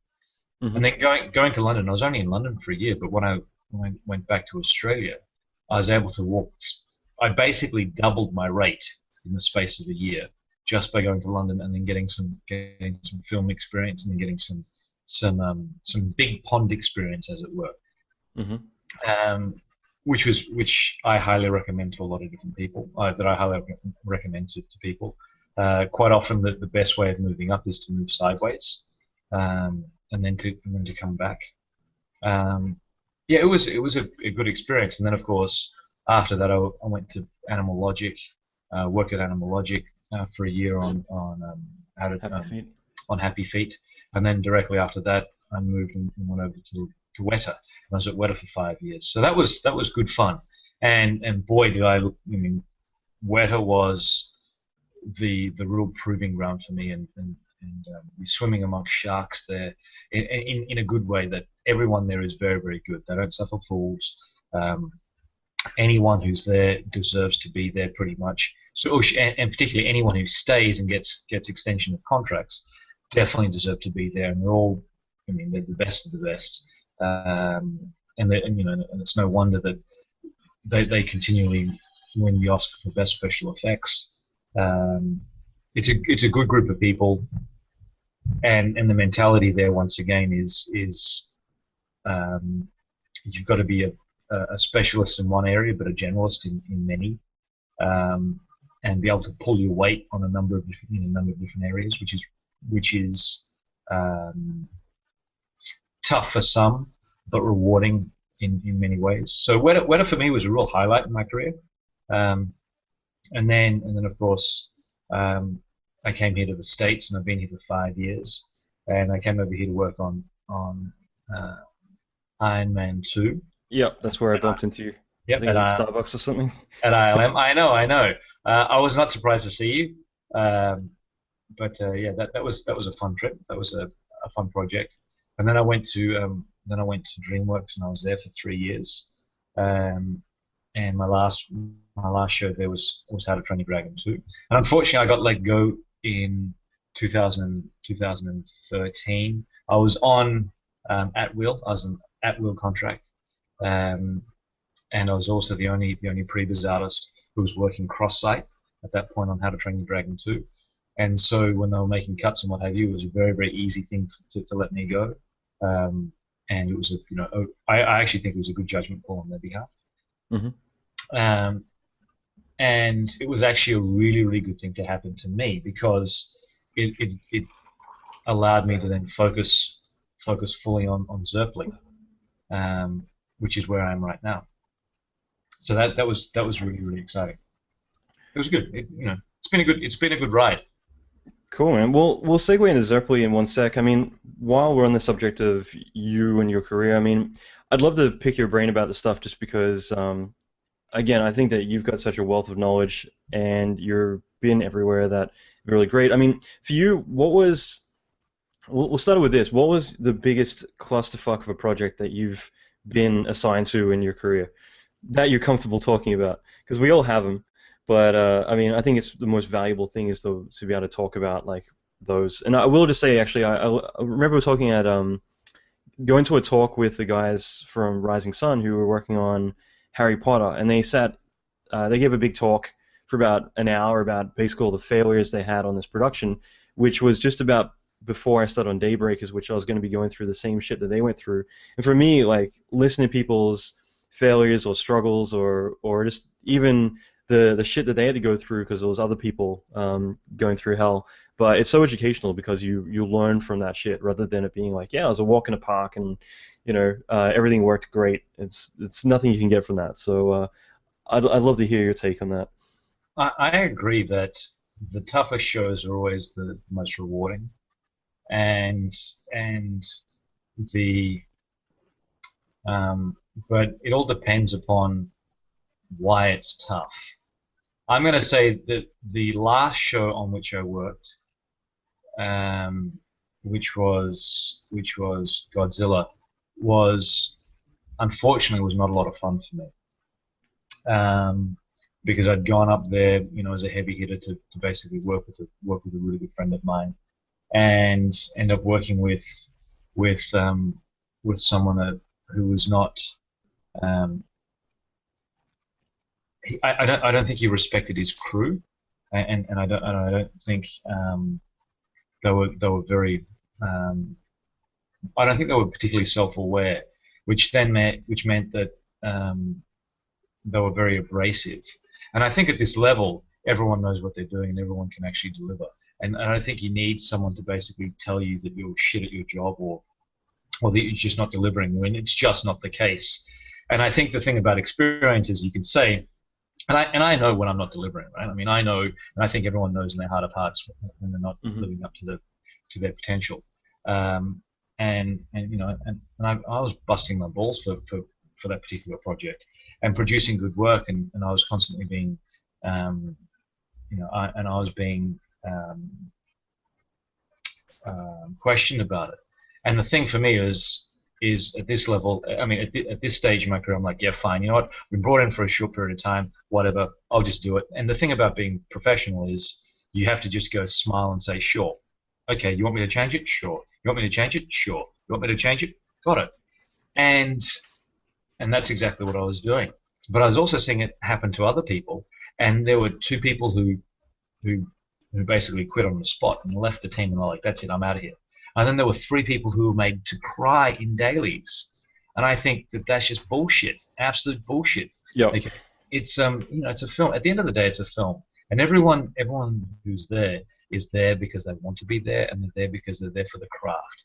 Mm-hmm. And then going to London, I was only in London for a year, but when I went back to Australia, I was able to walk. I basically doubled my rate in the space of a year just by going to London and then getting some film experience and then getting some big pond experience, as it were. Mm-hmm. Which I highly recommend to a lot of different people. That I highly recommend to people. Quite often, the best way of moving up is to move sideways, and then to come back. It was a good experience. And then, of course, after that, I went to Animal Logic, worked at Animal Logic for a year on Happy Feet, and then directly after that, I moved and went over to Weta. I was at Weta for 5 years, so that was good fun. And boy, did I mean, Weta was the real proving ground for me, and swimming amongst sharks there in a good way. That everyone there is very, very good. They don't suffer fools. Anyone who's there deserves to be there, pretty much. So, and particularly anyone who stays and gets extension of contracts definitely deserve to be there. And they're all, they're the best of the best. And it's no wonder that they continually win the Oscar for best special effects. It's a good group of people, and the mentality there once again is you've got to be a specialist in one area but a generalist in many, and be able to pull your weight on a number of different areas, which is tough for some but rewarding in many ways. So Weta for me was a real highlight in my career, and then of course I came here to the States, and I've been here for 5 years, and I came over here to work on Iron Man 2. Yep, that's where I bumped into you. Yep, at Starbucks or something. At ILM, I know. I was not surprised to see you, but that was a fun trip. That was a fun project. And then I went to DreamWorks, and I was there for 3 years. And my last show there was How to Train Your Dragon 2. And unfortunately, I got let go in 2013. I was on at will. I was an at will contract, and I was also the only previs artist who was working cross-site at that point on How to Train Your Dragon 2. And so when they were making cuts and what have you, it was a very, very easy thing to let me go. And it was I actually think it was a good judgment call on their behalf. Mm-hmm. And it was actually a really, really good thing to happen to me, because it allowed me to then focus fully on Zerply, which is where I am right now. So that was really, really exciting. It was good. It's been a good ride. Cool, man. We'll segue into Zerply in one sec. While we're on the subject of you and your career, I'd love to pick your brain about the stuff, just because again, I think that you've got such a wealth of knowledge, and you've been everywhere that really great. I mean, for you, what was we'll start with this. What was the biggest clusterfuck of a project that you've been assigned to in your career that you're comfortable talking about? Because we all have them, but I mean, I think it's the most valuable thing is to be able to talk about like those. And I will just say, actually, I remember talking at going to a talk with the guys from Rising Sun who were working on Harry Potter, and they gave a big talk for about an hour about basically all the failures they had on this production, which was just about before I started on Daybreakers, which I was going to be going through the same shit that they went through. And for me, like, listening to people's failures or struggles or just even the shit that they had to go through because there was other people going through hell. But it's so educational because you learn from that shit rather than it being like, yeah, it was a walk in the park and everything worked great. It's nothing you can get from that. So I'd love to hear your take on that. I agree that the toughest shows are always the most rewarding, and the but it all depends upon why it's tough. I'm going to say that the last show on which I worked, which was Godzilla, was unfortunately not a lot of fun for me. Because I'd gone up there, as a heavy hitter to basically work with a really good friend of mine, and end up working with someone who was not. I don't think he respected his crew, and I don't think they were very. I don't think they were particularly self-aware, which meant that they were very abrasive. And I think at this level, everyone knows what they're doing and everyone can actually deliver. And I don't think you need someone to basically tell you that you're shit at your job or that you're just not delivering when it's just not the case. And I think the thing about experience is you can say, and I know when I'm not delivering, right? I mean, I know, and I think everyone knows in their heart of hearts when they're not living up to their potential. And I was busting my balls for that particular project and producing good work, and I was constantly being, I was being questioned about it. And the thing for me is at this level, I mean, at this stage in my career, I'm like, yeah, fine, you know what, we brought in for a short period of time, whatever, I'll just do it. And the thing about being professional is you have to just go smile and say, sure. Okay, you want me to change it? Sure. You want me to change it? Sure. You want me to change it? Got it. And that's exactly what I was doing. But I was also seeing it happen to other people, and there were two people who basically quit on the spot and left the team and were like, that's it, I'm out of here. And then there were three people who were made to cry in dailies. And I think that that's just bullshit, absolute bullshit. Yeah. Like, it's it's a film. At the end of the day, it's a film. And everyone who's there is there because they want to be there, and they're there because they're there for the craft.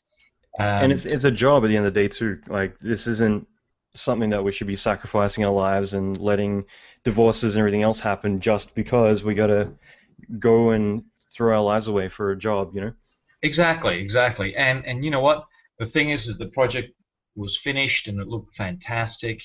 And it's a job at the end of the day too. Like, this isn't something that we should be sacrificing our lives and letting divorces and everything else happen just because we got to go and throw our lives away for a job, Exactly. And you know what? The thing is the project was finished and it looked fantastic.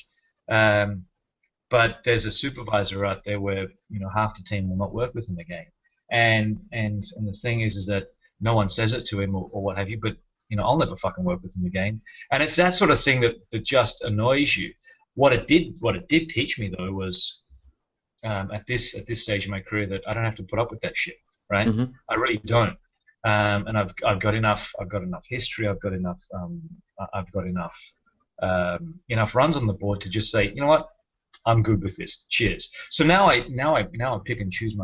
But there's a supervisor out there where half the team will not work with him again, and the thing is that no one says it to him or what have you, but I'll never fucking work with him again, and it's that sort of thing that just annoys you. What it did teach me though was at this stage in my career that I don't have to put up with that shit, right? Mm-hmm. I really don't, and I've got enough history, I've got enough runs on the board to just say, you know what, I'm good with this. Cheers. So now I pick and choose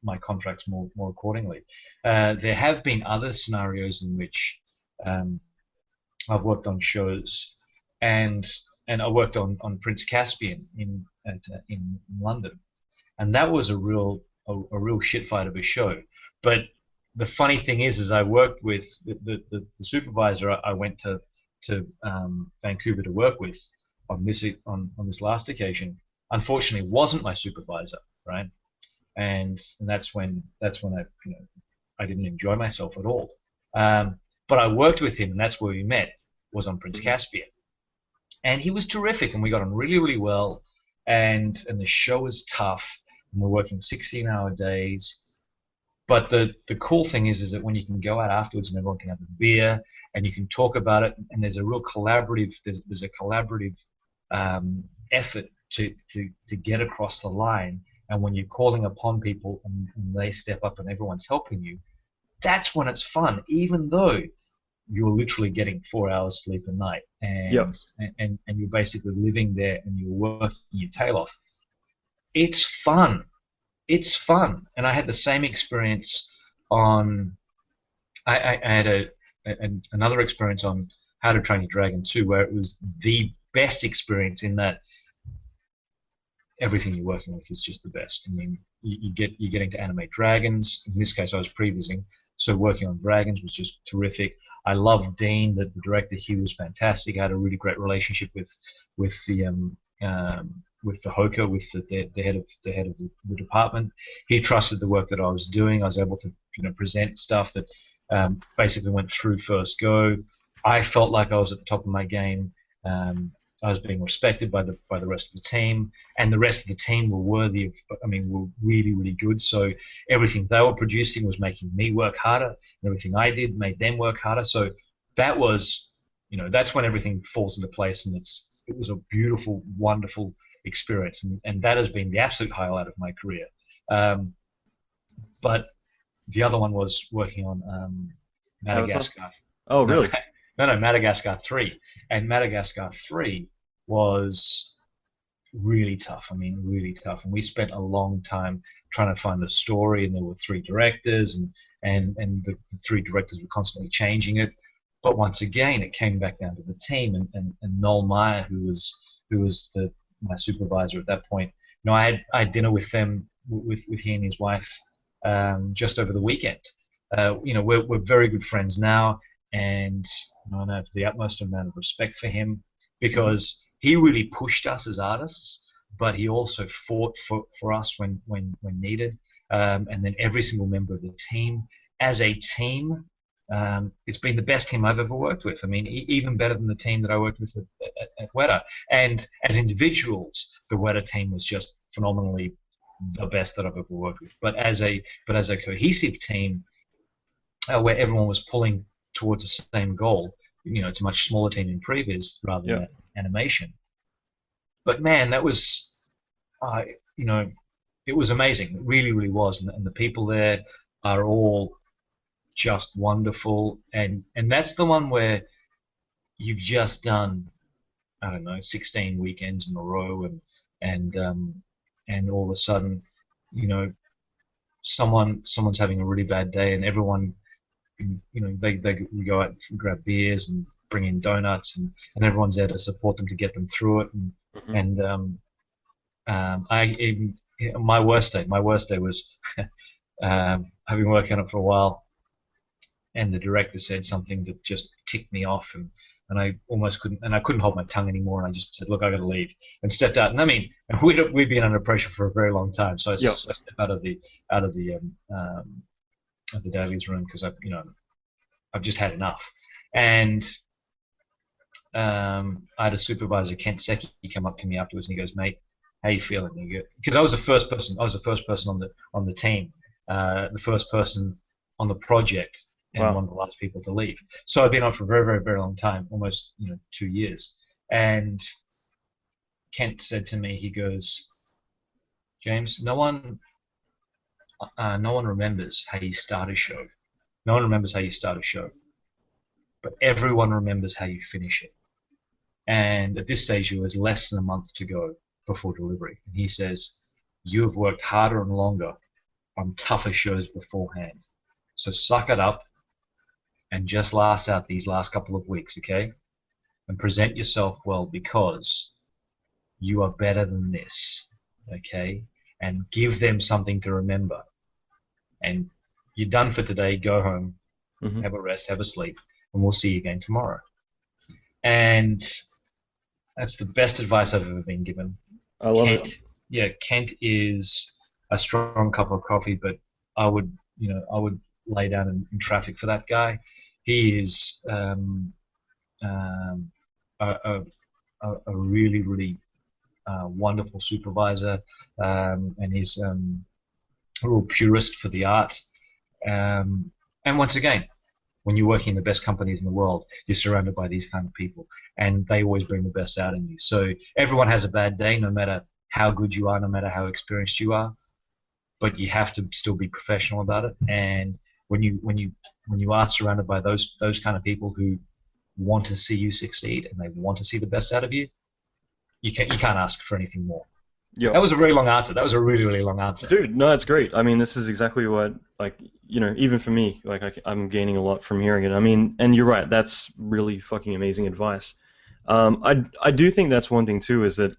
my contracts more accordingly. There have been other scenarios in which I've worked on shows, and I worked on Prince Caspian in London, and that was a real shit fight of a show. But the funny thing is I worked with the supervisor I went to Vancouver to work with on this last occasion. Unfortunately, wasn't my supervisor, right? And that's when I didn't enjoy myself at all. But I worked with him, and that's where we met, was on Prince Caspian. And he was terrific, and we got on really, really well. and the show is tough, and we're working 16-hour days. But the cool thing is that when you can go out afterwards and everyone can have a beer and you can talk about it, and there's a real collaborative effort to get across the line. And when you're calling upon people and they step up and everyone's helping you, that's when it's fun, even though you're literally getting 4 hours sleep a night, and you're basically living there and you're working your tail off. It's fun. It's fun. And I had the same experience on. I had another experience on How to Train Your Dragon 2, where it was the best experience in that everything you're working with is just the best. I mean, you're getting to animate dragons. In this case, I was previewing, so working on dragons was just terrific. I loved Dean, the director. He was fantastic. I had a really great relationship with the Hoka, with the head of the department. He trusted the work that I was doing. I was able to present stuff that basically went through first go. I felt like I was at the top of my game. I was being respected by the rest of the team, and the rest of the team were worthy of. Were really, really good. So everything they were producing was making me work harder, and everything I did made them work harder. So that was, that's when everything falls into place, and it was a beautiful, wonderful experience, and that has been the absolute highlight of my career. But the other one was working on Madagascar. Oh, really? No, Madagascar 3. And Madagascar 3 was really tough. Really tough. And we spent a long time trying to find the story, and there were 3 directors, and the 3 directors were constantly changing it. But once again, it came back down to the team, and Noel Meyer, who was my supervisor at that point. I had dinner with them, with he and his wife, just over the weekend. We're very good friends now. And I have the utmost amount of respect for him, because he really pushed us as artists, but he also fought for us when needed. And then every single member of the team, as a team, it's been the best team I've ever worked with. Even better than the team that I worked with at Weta. And as individuals, the Weta team was just phenomenally the best that I've ever worked with. But as a cohesive team, where everyone was pulling towards the same goal. It's a much smaller team in previs rather than animation. But man, that was, it was amazing. It really, really was. And the people there are all just wonderful. And that's the one where you've just done, 16 weekends in a row, and all of a sudden, someone's having a really bad day, and everyone. We go out and grab beers and bring in donuts, and everyone's there to support them to get them through it. My worst day was I've been working on it for a while, and the director said something that just ticked me off, and I almost couldn't hold my tongue anymore, and I just said, look, I got to leave, and stepped out. And we'd been under pressure for a very long time, so I stepped out of the dailies room, because I've just had enough. And I had a supervisor, Kent Secchi, come up to me afterwards, and he goes, "Mate, how you feeling?" Because I was the first person on the team, the first person on the project, and one of the last people to leave. So I've been on for a very, very, very long time, almost 2 years. And Kent said to me, he goes, "James, no one remembers how you start a show. No one remembers how you start a show, but everyone remembers how you finish it. And at this stage, there was less than a month to go before delivery." And he says, "You have worked harder and longer on tougher shows beforehand. So suck it up and just last out these last couple of weeks, okay? And present yourself well, because you are better than this, okay? And give them something to remember. And you're done for today. Go home, have a rest, have a sleep, and we'll see you again tomorrow." And that's the best advice I've ever been given. I love it. Yeah, Kent is a strong cup of coffee, but I would lay down in traffic for that guy. He is a really, really wonderful supervisor, and he's a real purist for the art. And once again, when you're working in the best companies in the world, you're surrounded by these kind of people, and they always bring the best out in you. So everyone has a bad day, no matter how good you are, no matter how experienced you are, but you have to still be professional about it. And when you are surrounded by those kind of people who want to see you succeed and they want to see the best out of you, you can't ask for anything more. Yeah. That was a very long answer. That was a really, really long answer. Dude, no, it's great. I mean, this is exactly what, like, you know, even for me, like, I'm gaining a lot from hearing it. I mean, and you're right, that's really fucking amazing advice. I do think that's one thing, too, is that,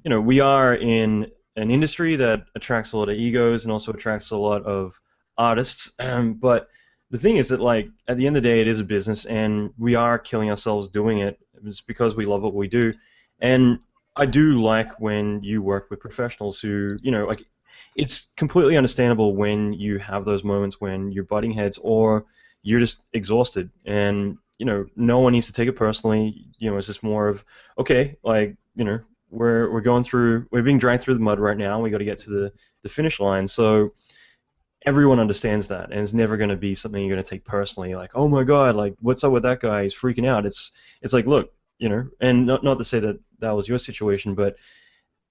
you know, we are in an industry that attracts a lot of egos and also attracts a lot of artists. But the thing is that, like, at the end of the day, it is a business, and we are killing ourselves doing it. It's because we love what we do. And I do like when you work with professionals who, you know, like, it's completely understandable when you have those moments when you're butting heads or you're just exhausted, and, you know, no one needs to take it personally. You know, it's just more of, okay, like, you know, we're being dragged through the mud right now, and we got to get to the finish line. So everyone understands that, and it's never going to be something you're going to take personally, like, oh my god, like, what's up with that guy? He's freaking out. It's like, look, you know, and not to say that was your situation, but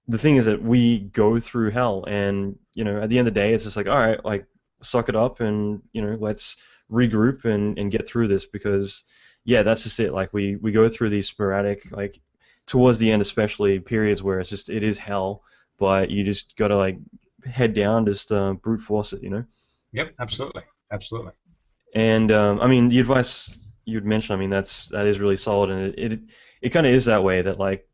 the thing is that we go through hell, and, you know, at the end of the day, it's just like, all right, like, suck it up, and, you know, let's regroup and get through this, because, yeah, that's just it. Like, we go through these sporadic, like, towards the end especially, periods where it is hell, but you just got to, like, head down, just brute force it, you know? Yep, absolutely. And, I mean, the advice you'd mentioned, I mean, that is really solid, and it kind of is that way, that, like,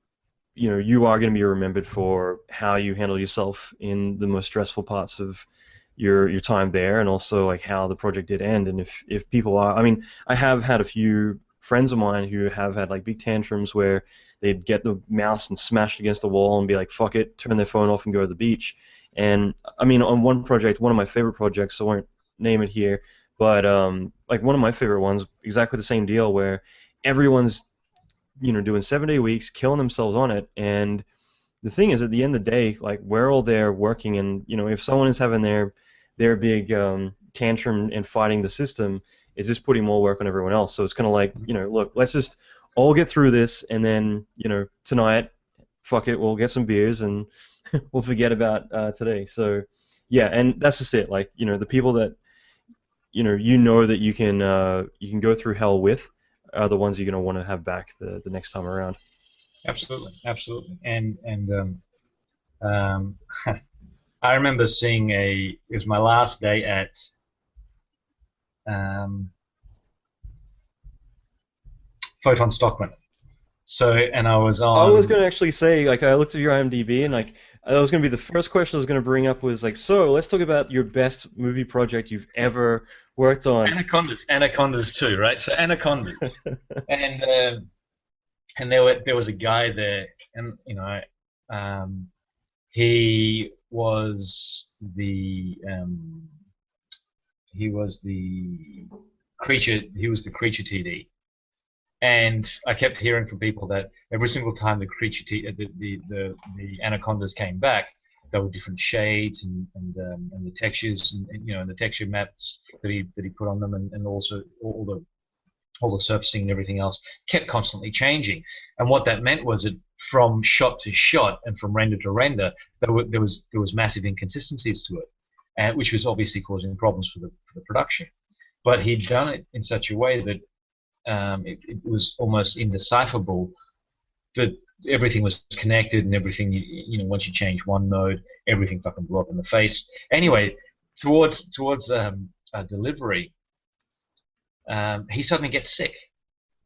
you know, you are going to be remembered for how you handle yourself in the most stressful parts of your time there, and also, like, how the project did end. And if people are, I mean, I have had a few friends of mine who have had, like, big tantrums where they'd get the mouse and smash it against the wall and be like, fuck it, turn their phone off and go to the beach. And, I mean, on one project, one of my favorite projects, I won't name it here, but, like, one of my favorite ones, exactly the same deal, where everyone's, you know, doing 7-day weeks, killing themselves on it. And the thing is, at the end of the day, like, we're all there working, and, you know, if someone is having their big tantrum and fighting the system, it's just putting more work on everyone else. So it's kind of like, you know, look, let's just all get through this, and then, you know, tonight, fuck it, we'll get some beers and we'll forget about today. So yeah, and that's just it. Like, you know, the people that you know that you can go through hell with are the ones you're going to want to have back the next time around. Absolutely. And I remember seeing it was my last day at Photon Stockman. So, and I was on. I was going to actually say, like, I looked at your IMDb, and, like, that was going to be the first question I was going to bring up was, like, so let's talk about your best movie project you've ever worked on. Anacondas too, right? So Anacondas, and there was a guy there, and, you know, he was the creature TD. And I kept hearing from people that every single time the the anacondas came back, there were different shades and the textures and you know, and the texture maps that he put on them, and also all the surfacing and everything else kept constantly changing. And what that meant was that from shot to shot and from render to render, there was massive inconsistencies to it, which was obviously causing problems for the production. But he'd done it in such a way that it was almost indecipherable, that everything was connected and everything, you know, once you change one node, everything fucking blew up in the face. Anyway, towards delivery, he suddenly gets sick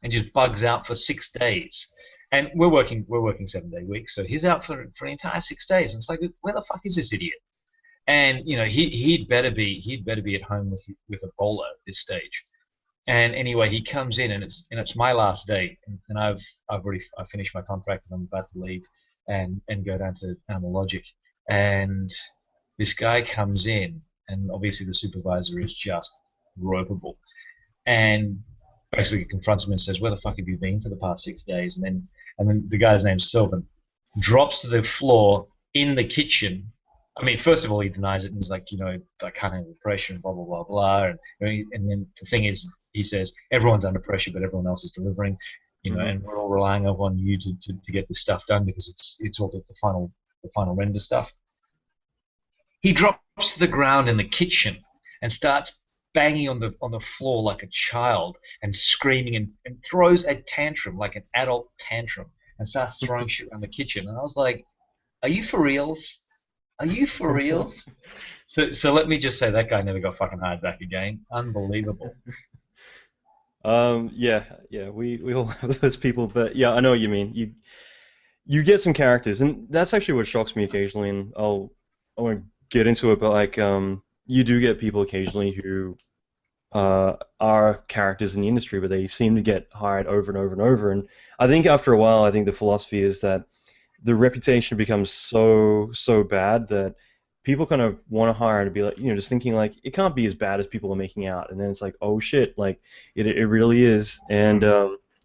and just bugs out for 6 days. And we're working 7-day weeks, so he's out for the entire 6 days. And it's like, where the fuck is this idiot? And, you know, he'd better be at home with Ebola at this stage. And anyway, he comes in, and it's my last day, and I've finished my contract, and I'm about to leave and go down to Animal Logic. And this guy comes in, and obviously the supervisor is just ropeable, and basically confronts him and says, "Where the fuck have you been for the past 6 days?" And then the guy's name's Sylvan, drops to the floor in the kitchen. I mean, first of all, he denies it and he's like, I can't handle the pressure and blah, blah, blah, blah. And then the thing is, he says, everyone's under pressure, but everyone else is delivering, and we're all relying upon you to get this stuff done because it's all the final render stuff. He drops to the ground in the kitchen and starts banging on the floor like a child and screaming and throws a tantrum like an adult tantrum and starts throwing shit around the kitchen. And I was like, are you for reals? Are you for reals? So let me just say that guy never got fucking hired back again. Unbelievable. Yeah, we all have those people, but yeah, I know what you mean. You get some characters, and that's actually what shocks me occasionally, and I won't get into it, but like you do get people occasionally who are characters in the industry, but they seem to get hired over and over and over. And I think after a while, I think the philosophy is that the reputation becomes so bad that people kind of want to hire and be like, just thinking like it can't be as bad as people are making out, and then it's like, oh shit, like it really is. And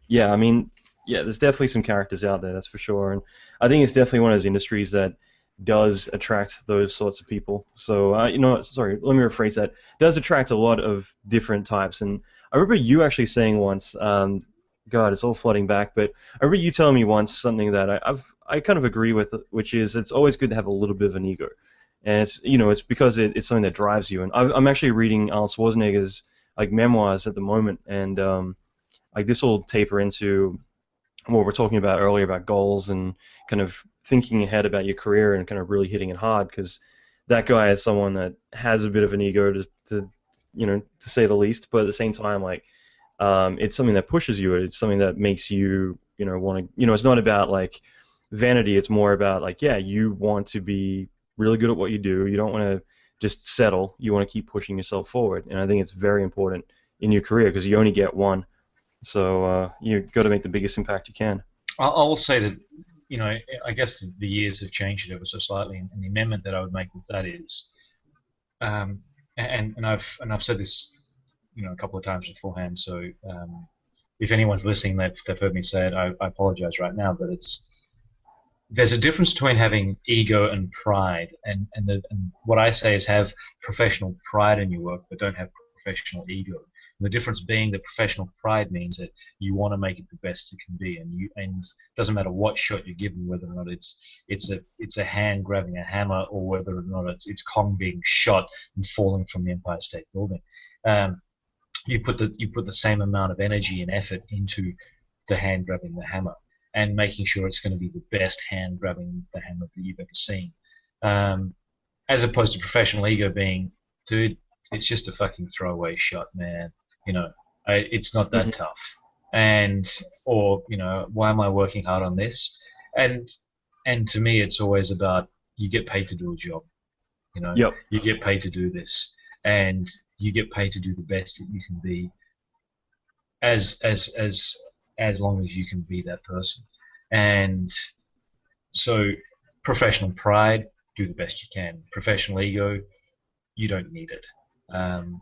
yeah, I mean, yeah, there's definitely some characters out there, that's for sure. And I think it's definitely one of those industries that does attract those sorts of people. So, sorry, let me rephrase that. Does attract a lot of different types. And I remember you actually saying once, God, it's all flooding back, but I remember you telling me once something that I kind of agree with, which is it's always good to have a little bit of an ego. And it's because it's something that drives you. And I'm actually reading Arnold Schwarzenegger's like memoirs at the moment, and like this will taper into what we're talking about earlier about goals and kind of thinking ahead about your career and kind of really hitting it hard, because that guy is someone that has a bit of an ego to say the least, but at the same time, like it's something that pushes you. It's something that makes you want to, it's not about like vanity. It's more about like, yeah, you want to be really good at what you do. You don't want to just settle. You want to keep pushing yourself forward, and I think it's very important in your career because you only get one. So you've got to make the biggest impact you can. I'll say that, I guess the years have changed it ever so slightly, and the amendment that I would make with that is, and I've said this, a couple of times beforehand. So if anyone's listening, they've heard me say it. I apologize right now, but there's a difference between having ego and pride, and what I say is have professional pride in your work, but don't have professional ego. And the difference being that professional pride means that you want to make it the best it can be, and it doesn't matter what shot you're given, whether or not it's a hand grabbing a hammer or whether or not it's Kong being shot and falling from the Empire State Building. You put the same amount of energy and effort into the hand grabbing the hammer and making sure it's going to be the best hand grabbing the hammer that you've ever seen, as opposed to professional ego being, dude, it's just a fucking throwaway shot, man. It's not that tough. Or why am I working hard on this? And to me, it's always about you get paid to do a job. Yep. You get paid to do this, and you get paid to do the best that you can be, as long as you can be that person. And so, professional pride, do the best you can. Professional ego, you don't need it. I'm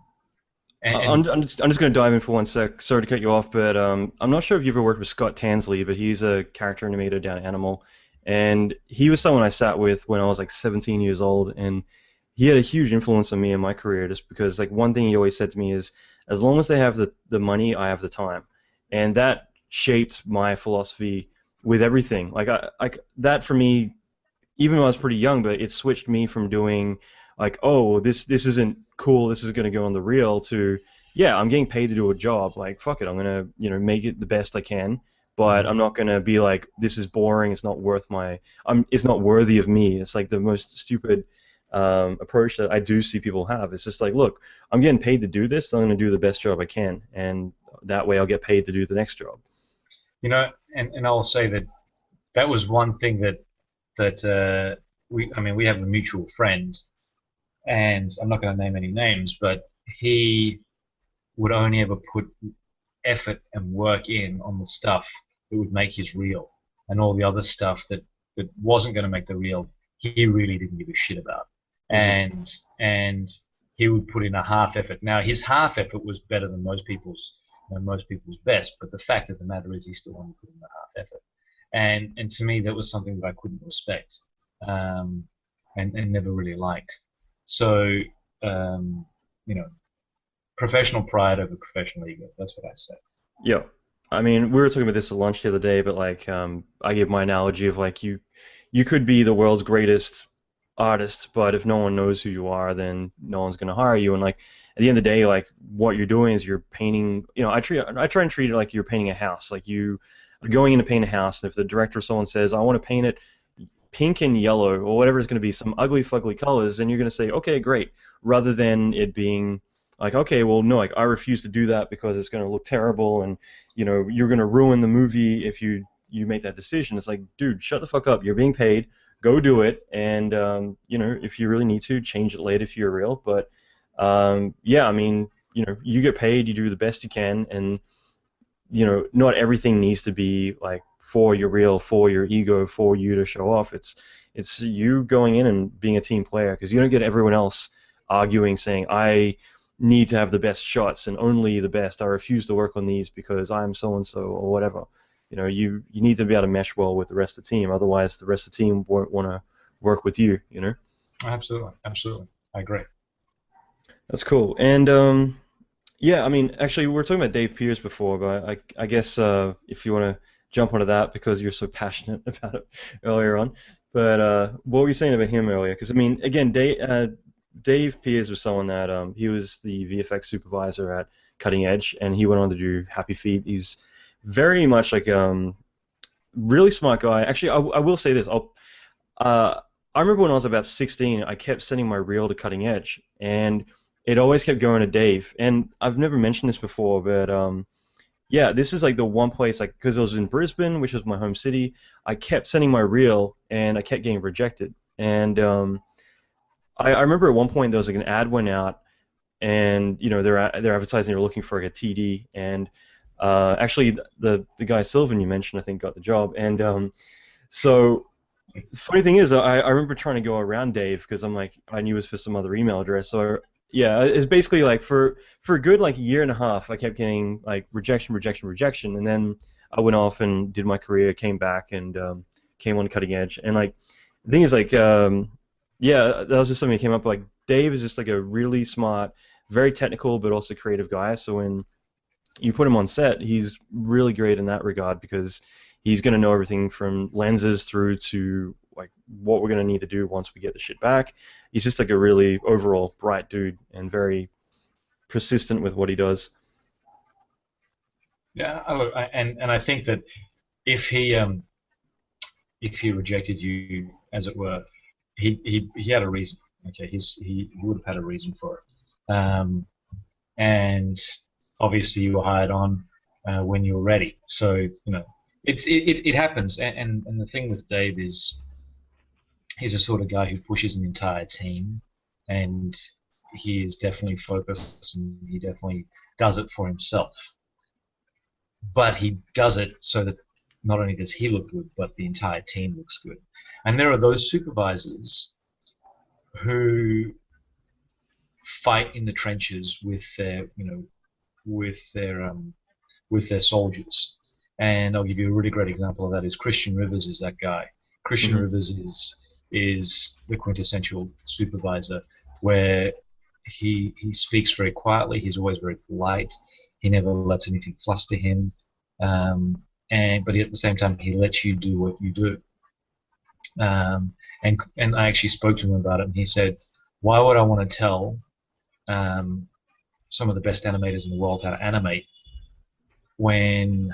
just going to dive in for 1 sec. Sorry to cut you off, but I'm not sure if you've ever worked with Scott Tansley, but he's a character animator down at Animal, and he was someone I sat with when I was like 17 years old, and he had a huge influence on me in my career just because like one thing he always said to me is, as long as they have the money, I have the time, and that shaped my philosophy with everything. Like that for me, even when I was pretty young, but it switched me from doing like, oh, this isn't cool, this is going to go on the reel, to, yeah, I'm getting paid to do a job, like, fuck it, I'm going to, make it the best I can, but I'm not going to be like, this is boring, it's not worth it's not worthy of me. It's like the most stupid approach that I do see people have. It's just like, look, I'm getting paid to do this, I'm going to do the best job I can, and that way I'll get paid to do the next job. And I'll say that was one thing that we have a mutual friend, and I'm not going to name any names, but he would only ever put effort and work in on the stuff that would make his reel, and all the other stuff that wasn't going to make the reel, he really didn't give a shit about. And he would put in a half effort. Now his half effort was better than most people's best, but the fact of the matter is he still wanted to put in the half effort. and to me that was something that I couldn't respect, and never really liked. So you know, professional pride over professional ego. That's what I say. Yeah. I mean, we were talking about this at lunch the other day, but like, I gave my analogy of like you could be the world's greatest artist, but if no one knows who you are, then no one's gonna hire you. And like at the end of the day, like what you're doing is you're painting. You know, I try and treat it like you're painting a house. Like you are going in to paint a house, and if the director or someone says, "I want to paint it pink and yellow," or whatever it's going to be, some ugly, fugly colors, then you're going to say, "Okay, great," rather than it being like, "Okay, well, no, like I refuse to do that because it's going to look terrible, and you know, you're going to ruin the movie if you make that decision." It's like, dude, shut the fuck up. You're being paid. Go do it, and you know, if you really need to, change it later if you're real. But yeah, I mean, you know, you get paid, you do the best you can, and you know, not everything needs to be like for your real, for your ego, for you to show off. It's you going in and being a team player, because you don't get everyone else arguing, saying, "I need to have the best shots and only the best. I refuse to work on these because I'm so and so," or whatever. You know, you need to be able to mesh well with the rest of the team. Otherwise, the rest of the team won't want to work with you. You know. Absolutely, absolutely, I agree. That's cool. And yeah, I mean, actually, we were talking about Dave Pierce before, but I guess if you want to jump onto that because you're so passionate about it earlier on. But what were you saying about him earlier? Because I mean, again, Dave Pierce was someone that he was the VFX supervisor at Cutting Edge, and he went on to do Happy Feet. He's very much like really smart guy. Actually, I will say this. I remember when I was about 16, I kept sending my reel to Cutting Edge, and it always kept going to Dave. And I've never mentioned this before, but yeah, this is like the one place, like, because it was in Brisbane, which was my home city. I kept sending my reel, and I kept getting rejected. And I remember at one point there was like an ad went out, and you know they're advertising, they're looking for like a TD, and actually the guy Sylvan you mentioned, I think, got the job. And so the funny thing is, I remember trying to go around Dave because I'm like, I knew it was for some other email address. So yeah, it's basically like for a good like year and a half, I kept getting like rejection, and then I went off and did my career, came back, and came on Cutting Edge. And like the thing is, like, yeah, that was just something that came up. Like Dave is just like a really smart, very technical, but also creative guy. So when you put him on set, he's really great in that regard because he's going to know everything from lenses through to like what we're going to need to do once we get the shit back. He's just like a really overall bright dude and very persistent with what he does. Yeah, and I think that if he rejected you, as it were, he had a reason. Okay, he would have had a reason for it. And obviously you were hired on when you were ready. So you know, it happens. And the thing with Dave is, he's the sort of guy who pushes an entire team, and he is definitely focused, and he definitely does it for himself. But he does it so that not only does he look good, but the entire team looks good. And there are those supervisors who fight in the trenches with their, you know, with their soldiers. And I'll give you a really great example of that. Is Christian Rivers is that guy. Christian Rivers is the quintessential supervisor, where he speaks very quietly. He's always very polite. He never lets anything fluster him. But at the same time, he lets you do what you do. And I actually spoke to him about it, and he said, "Why would I want to tell some of the best animators in the world how to animate when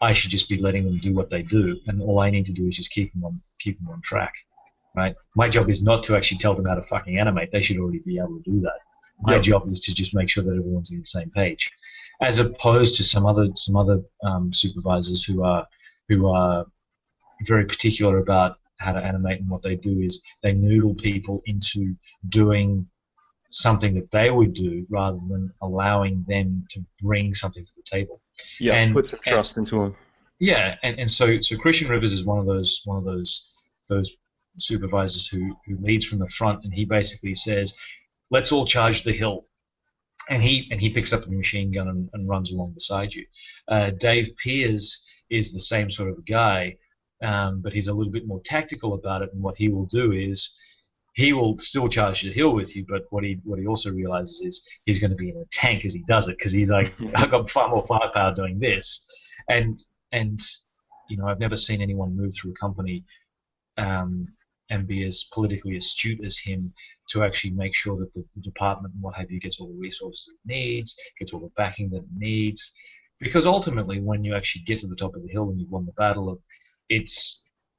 I should just be letting them do what they do, and all I need to do is just keep them on track, right? My job is not to actually tell them how to fucking animate. They should already be able to do that. My job is to just make sure that everyone's on the same page, as opposed to some other supervisors who are very particular about how to animate, and what they do is they noodle people into doing something that they would do rather than allowing them to bring something to the table." Yeah, and put some trust into them. Yeah, and so Christian Rivers is one of those supervisors who leads from the front, and he basically says, "Let's all charge the hill." and he picks up a machine gun and runs along beside you. Dave Pearce is the same sort of guy, but he's a little bit more tactical about it. And what he will do is he will still charge the hill with you, but what he also realizes is he's going to be in a tank as he does it, because he's like, I've got far more firepower doing this. And I've never seen anyone move through a company and be as politically astute as him to actually make sure that the department and what have you gets all the resources it needs, gets all the backing that it needs. Because ultimately, when you actually get to the top of the hill and you've won the battle,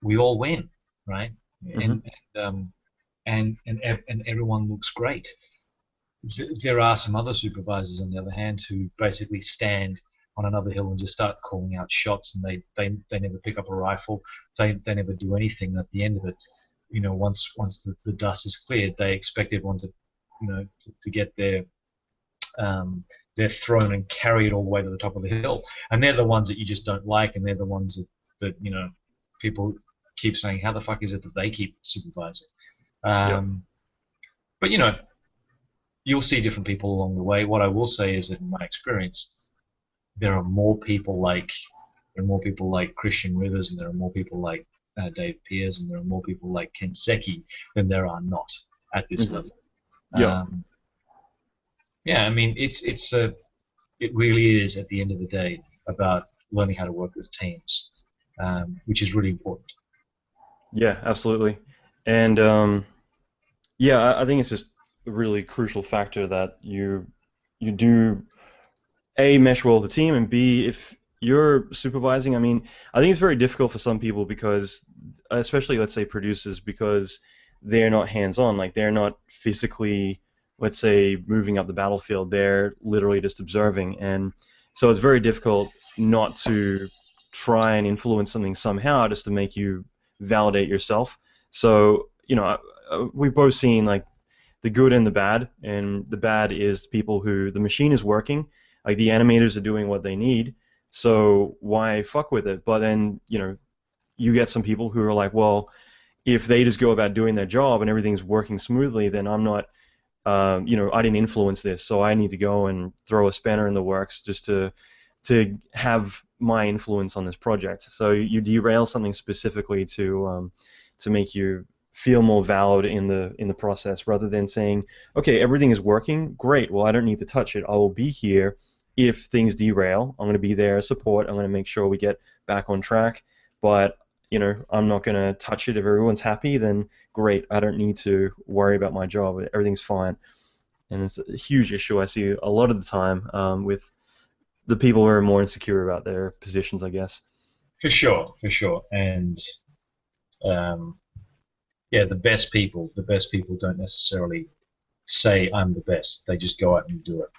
we all win, right? Mm-hmm. And everyone looks great. There are some other supervisors, on the other hand, who basically stand on another hill and just start calling out shots, and they never pick up a rifle. They never do anything. At the end of it, once the dust is cleared, they expect everyone to get their throne and carry it all the way to the top of the hill. And they're the ones that you just don't like, and they're the ones that people keep saying, how the fuck is it that they keep supervising? But you'll see different people along the way. What I will say is that in my experience, there are more people like Christian Rivers, and there are more people like Dave Pearce, and there are more people like Ken Seki than there are not at this level. I mean, it really is, at the end of the day, about learning how to work with teams, which is really important. Yeah, absolutely. And I think it's just a really crucial factor that you do A, mesh well with the team, and B, if you're supervising, I mean, I think it's very difficult for some people because, especially let's say producers, because they're not hands-on, like they're not physically, let's say, moving up the battlefield, they're literally just observing, and so it's very difficult not to try and influence something somehow just to make you validate yourself. So, we've both seen like the good and the bad, and the bad is people who the machine is working, like the animators are doing what they need, so why fuck with it? But then, you get some people who are like, well, if they just go about doing their job and everything's working smoothly, then I'm not, I didn't influence this, so I need to go and throw a spanner in the works just to have my influence on this project. So you derail something specifically to make you feel more valid in the process, rather than saying, okay, everything is working, great, well, I don't need to touch it, I will be here. If things derail, I'm going to be there as support. I'm going to make sure we get back on track. But, I'm not going to touch it. If everyone's happy, then great. I don't need to worry about my job. Everything's fine. And it's a huge issue I see a lot of the time with the people who are more insecure about their positions, I guess. For sure. And, the best people don't necessarily say I'm the best. They just go out and do it.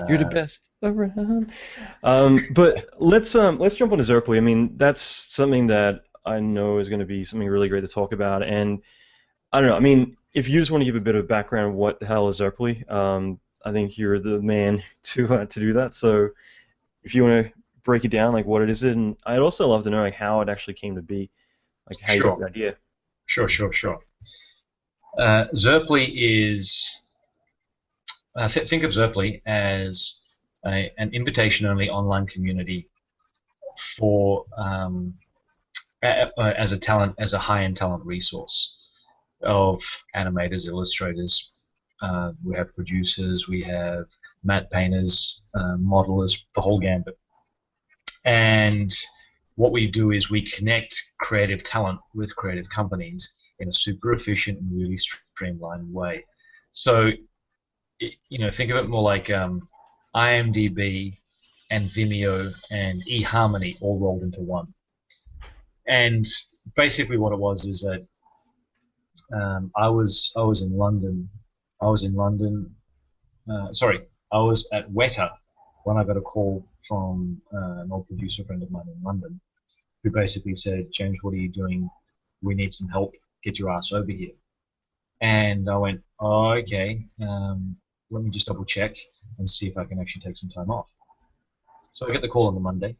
You're the best around. But let's jump onto Zerply. I mean, that's something that I know is going to be something really great to talk about. And I don't know. I mean, if you just want to give a bit of background of what the hell is Zerply, I think you're the man to do that. So if you want to break it down, like what it is, and I'd also love to know like how it actually came to be, like how you got the idea. Sure. Zerply is. Think of Zerply as an invitation-only online community for as a high-end talent resource of animators, illustrators. We have producers, we have matte painters, modelers, the whole gambit. And what we do is we connect creative talent with creative companies in a super efficient and really streamlined way. So, think of it more like IMDb and Vimeo and eHarmony all rolled into one. And basically, what it was is that I was in London. I was at Weta when I got a call from an old producer friend of mine in London, who basically said, "James, what are you doing? We need some help. Get your ass over here." And I went, "Oh, okay. Let me just double check and see if I can actually take some time off." So I get the call on the Monday,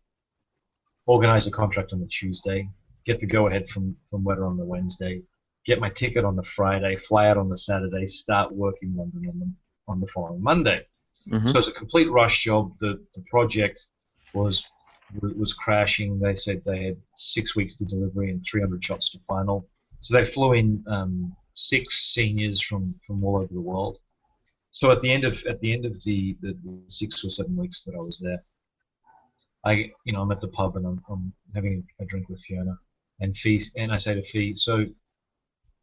organize the contract on the Tuesday, get the go-ahead from Weta on the Wednesday, get my ticket on the Friday, fly out on the Saturday, start working London on the following Monday. Mm-hmm. So it's a complete rush job. The project was crashing. They said they had 6 weeks to delivery and 300 shots to final. So they flew in 6 seniors from all over the world. So at the end of the 6 or 7 weeks that I was there, I'm at the pub and I'm having a drink with Fiona and I say to Fee, so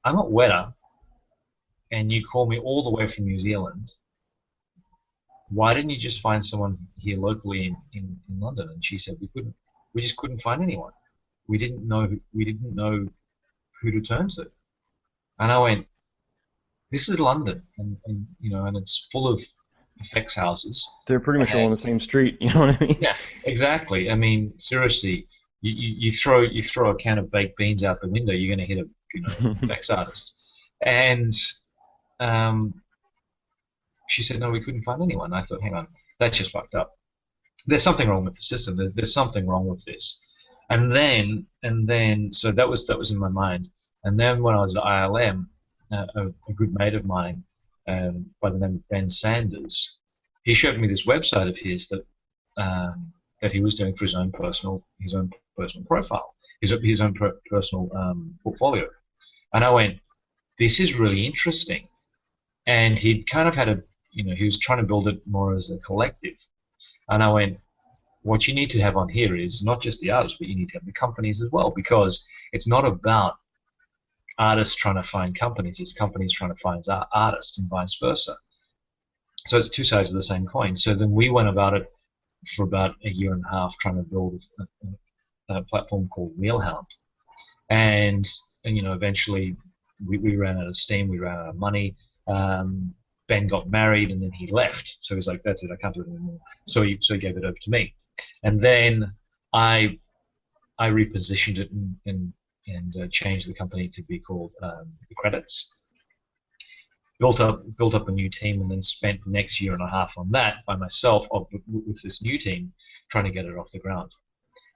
I'm at Weta and you call me all the way from New Zealand. Why didn't you just find someone here locally in London? And she said we just couldn't find anyone. We didn't know who to turn to. And I went, this is London, and it's full of effects houses. They're pretty much all on the same street, you know what I mean? Yeah, exactly. I mean, seriously, you throw a can of baked beans out the window, you're going to hit a effects artist. And she said, no, we couldn't find anyone. I thought, hang on, that's just fucked up. There's something wrong with the system. There's something wrong with this. And then, so that was in my mind. And then when I was at ILM, a good mate of mine by the name of Ben Sanders, he showed me this website of his that he was doing for his own personal profile, his own personal portfolio. And I went, this is really interesting. And he'd kind of had he was trying to build it more as a collective. And I went, what you need to have on here is not just the artists, but you need to have the companies as well, because it's not about artists trying to find companies, it's companies trying to find artists and vice versa. So it's two sides of the same coin. So then we went about it for about a year and a half trying to build a platform called Wheelhound. And eventually we ran out of steam, we ran out of money. Ben got married and then he left. So he was like, that's it, I can't do it anymore. So he gave it over to me. And then I repositioned it and changed the company to be called The Credits. Built up a new team and then spent the next year and a half on that by myself with this new team trying to get it off the ground.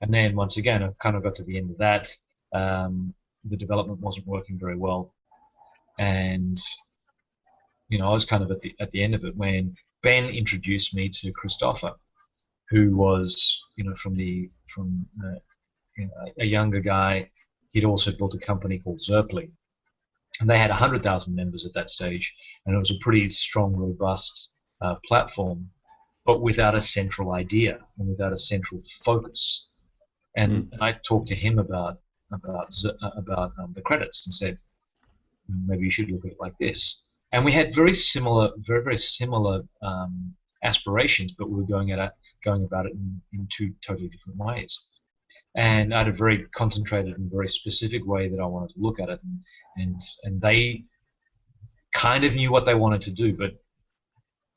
And then once again, I kind of got to the end of that. The development wasn't working very well. And I was kind of at the end of it when Ben introduced me to Christopher, who was from a younger guy. He'd also built a company called Zerply, and they had 100,000 members at that stage, and it was a pretty strong, robust platform, but without a central idea and without a central focus. And I talked to him about the credits and said, maybe you should look at it like this. And we had very similar aspirations, but we were going about it in two totally different ways. And I had a very concentrated and very specific way that I wanted to look at it, and they kind of knew what they wanted to do, but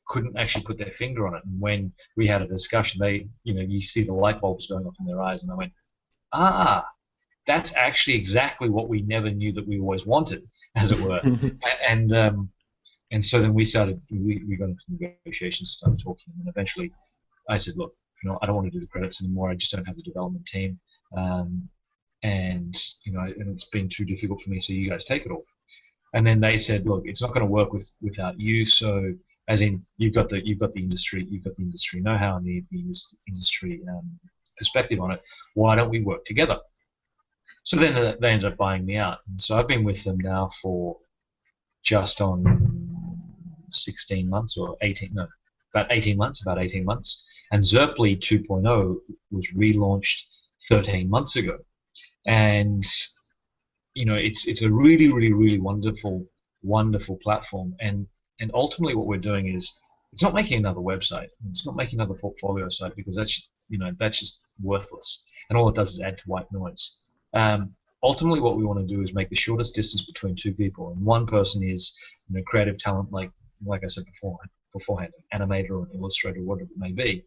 couldn't actually put their finger on it. And when we had a discussion, you see the light bulbs going off in their eyes, and I went, that's actually exactly what we never knew that we always wanted, as it were. And so then we got into negotiations, started talking, and eventually I said, look, I don't want to do the credits anymore. I just don't have the development team, and it's been too difficult for me. So you guys take it all. And then they said, look, it's not going to work without you. So as in, you've got the industry know-how and the industry perspective on it. Why don't we work together? So then they ended up buying me out. And so I've been with them now for just on 16 months or 18, no, about 18 months. And Zerply 2.0 was relaunched 13 months ago. And, it's a really, really, really wonderful, wonderful platform. And ultimately what we're doing is, it's not making another website. It's not making another portfolio site, because that's just worthless. And all it does is add to white noise. Ultimately what we want to do is make the shortest distance between two people. And one person is creative talent, like I said beforehand, an animator or an illustrator, whatever it may be.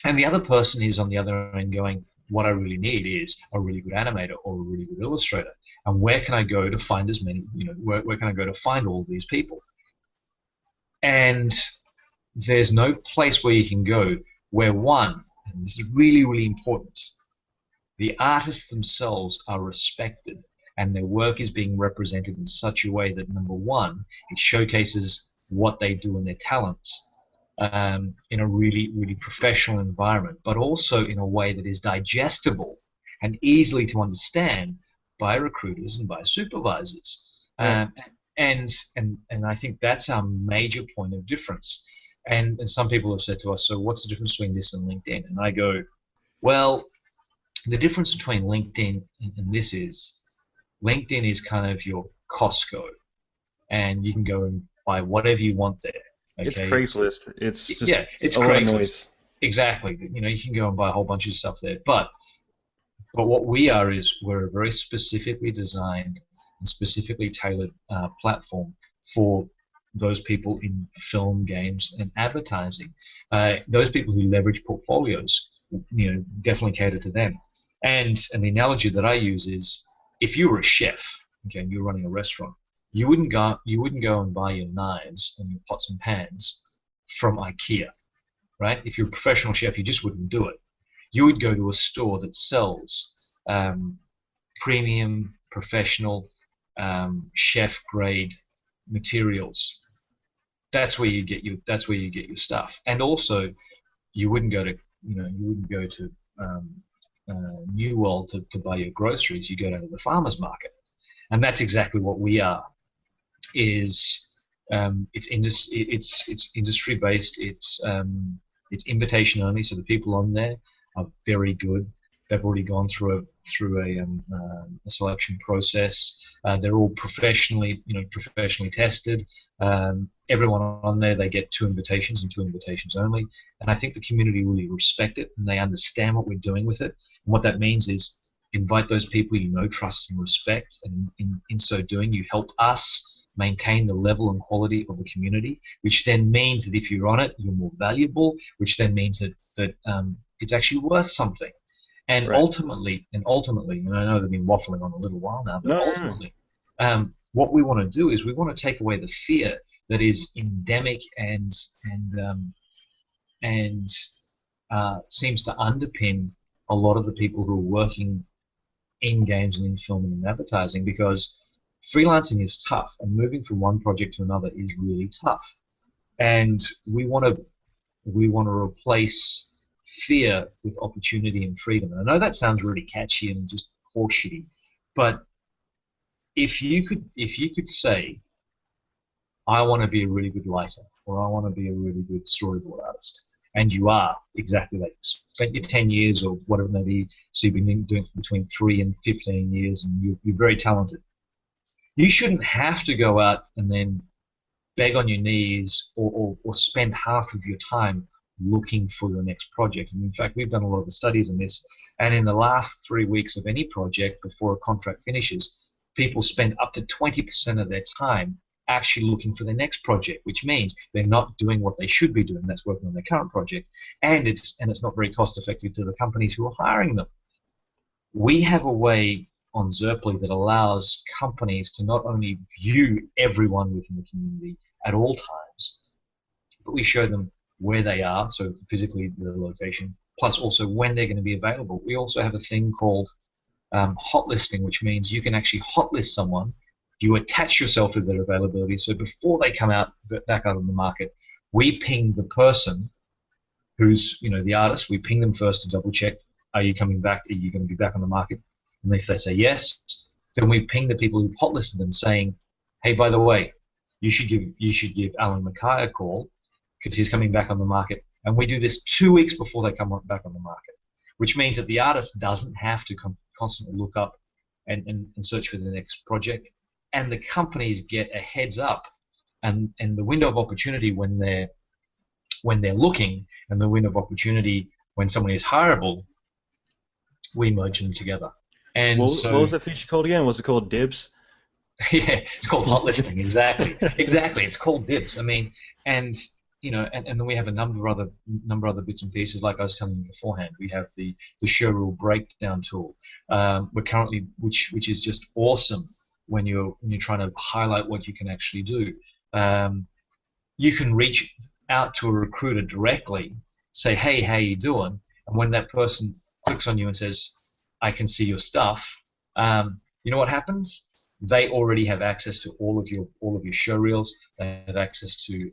And the other person is on the other end going, what I really need is a really good animator or a really good illustrator. And where can I go to find as many, where can I go to find all of these people? And there's no place where you can go where one, and this is really, really important, the artists themselves are respected and their work is being represented in such a way that, number one, it showcases what they do and their talents, in a really, really professional environment, but also in a way that is digestible and easily to understand by recruiters and by supervisors. Right. And I think that's our major point of difference. And some people have said to us, so what's the difference between this and LinkedIn? And I go, well, the difference between LinkedIn and this is LinkedIn is kind of your Costco, and you can go and buy whatever you want there. It's Okay, Craigslist. It's just yeah, it's a lot of Craigslist. noise. Exactly. You can go and buy a whole bunch of stuff there. But what we are is we're a very specifically designed and specifically tailored platform for those people in film, games, and advertising. Those people who leverage portfolios, definitely cater to them. And the analogy that I use is, if you were a chef, okay, and you're running a restaurant, you wouldn't go and buy your knives and your pots and pans from IKEA, right? If you're a professional chef, you just wouldn't do it. You would go to a store that sells premium, professional, chef grade materials. That's where you get your stuff. And also, you wouldn't go to New World to buy your groceries. You go down to the farmers market, and that's exactly what we are. Is it's industry based. It's invitation only, so the people on there are very good. They've already gone through a selection process. They're all professionally tested. Everyone on there, they get 2 invitations and 2 invitations only. And I think the community really respect it, and they understand what we're doing with it. And what that means is invite those people you know, trust, and respect. And in so doing, you help us maintain the level and quality of the community, which then means that if you're on it, you're more valuable, which then means that it's actually worth something. And Right. ultimately, and I know they've been waffling on a little while now, but No, no, no. ultimately, what we want to do is we want to take away the fear that is endemic and seems to underpin a lot of the people who are working in games and in film and in advertising, because freelancing is tough, and moving from one project to another is really tough. And we want to replace fear with opportunity and freedom. And I know that sounds really catchy and just horseshitty, but if you could say, I want to be a really good writer, or I want to be a really good storyboard artist, and you are exactly that. You spent your 10 years or whatever it may be, so you've been doing it between 3 and 15 years, and you're very talented. You shouldn't have to go out and then beg on your knees or spend half of your time looking for your next project. And in fact, we've done a lot of the studies on this, and in the last 3 weeks of any project before a contract finishes, people spend up to 20% of their time actually looking for the next project, which means they're not doing what they should be doing, that's working on their current project, and it's not very cost effective to the companies who are hiring them. We have a way on Zerply that allows companies to not only view everyone within the community at all times, but we show them where they are, so physically the location, plus also when they're going to be available. We also have a thing called hot listing, which means you can actually hot list someone. You attach yourself to their availability, so before they come back out on the market, we ping the person who's the artist. We ping them first to double check: are you coming back? Are you going to be back on the market? And if they say yes, then we ping the people who've hot listed them, saying, hey, by the way, you should give Allan McKay a call, because he's coming back on the market. And we do this 2 weeks before they come back on the market, which means that the artist doesn't have to constantly look up and search for the next project, and the companies get a heads up, and the window of opportunity when they're looking, and the window of opportunity when someone is hireable, we merge them together. And What was that feature called again? Was it called Dibs? Yeah, it's called hot listing. Exactly. It's called dibs. I mean, and then we have a number of other bits and pieces. Like I was telling you beforehand, we have the show rule breakdown tool. We're currently, which is just awesome when you're trying to highlight what you can actually do. You can reach out to a recruiter directly, say, hey, how you doing? And when that person clicks on you and says, I can see your stuff, you know what happens? They already have access to all of your show reels. They have access to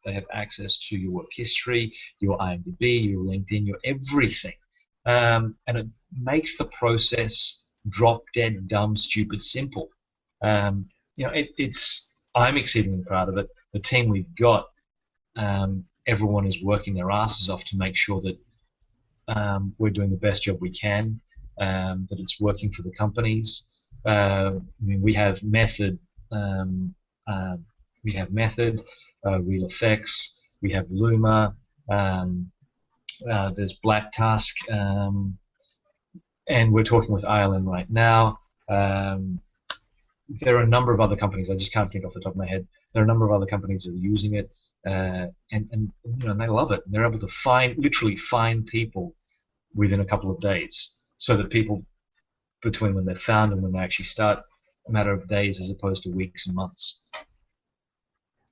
They have access to your work history, your IMDb, your LinkedIn, your everything. And it makes the process drop dead, dumb, stupid, simple. I'm exceedingly proud of it. The team we've got, everyone is working their asses off to make sure that we're doing the best job we can, that it's working for the companies. We have Method, Real Effects, we have Luma, there's Black Tusk, and we're talking with Allan right now. There are a number of other companies. I just can't think off the top of my head. There are a number of other companies that are using it, and they love it. They're able to literally find people within a couple of days, so that people, between when they're found and when they actually start, a matter of days as opposed to weeks and months.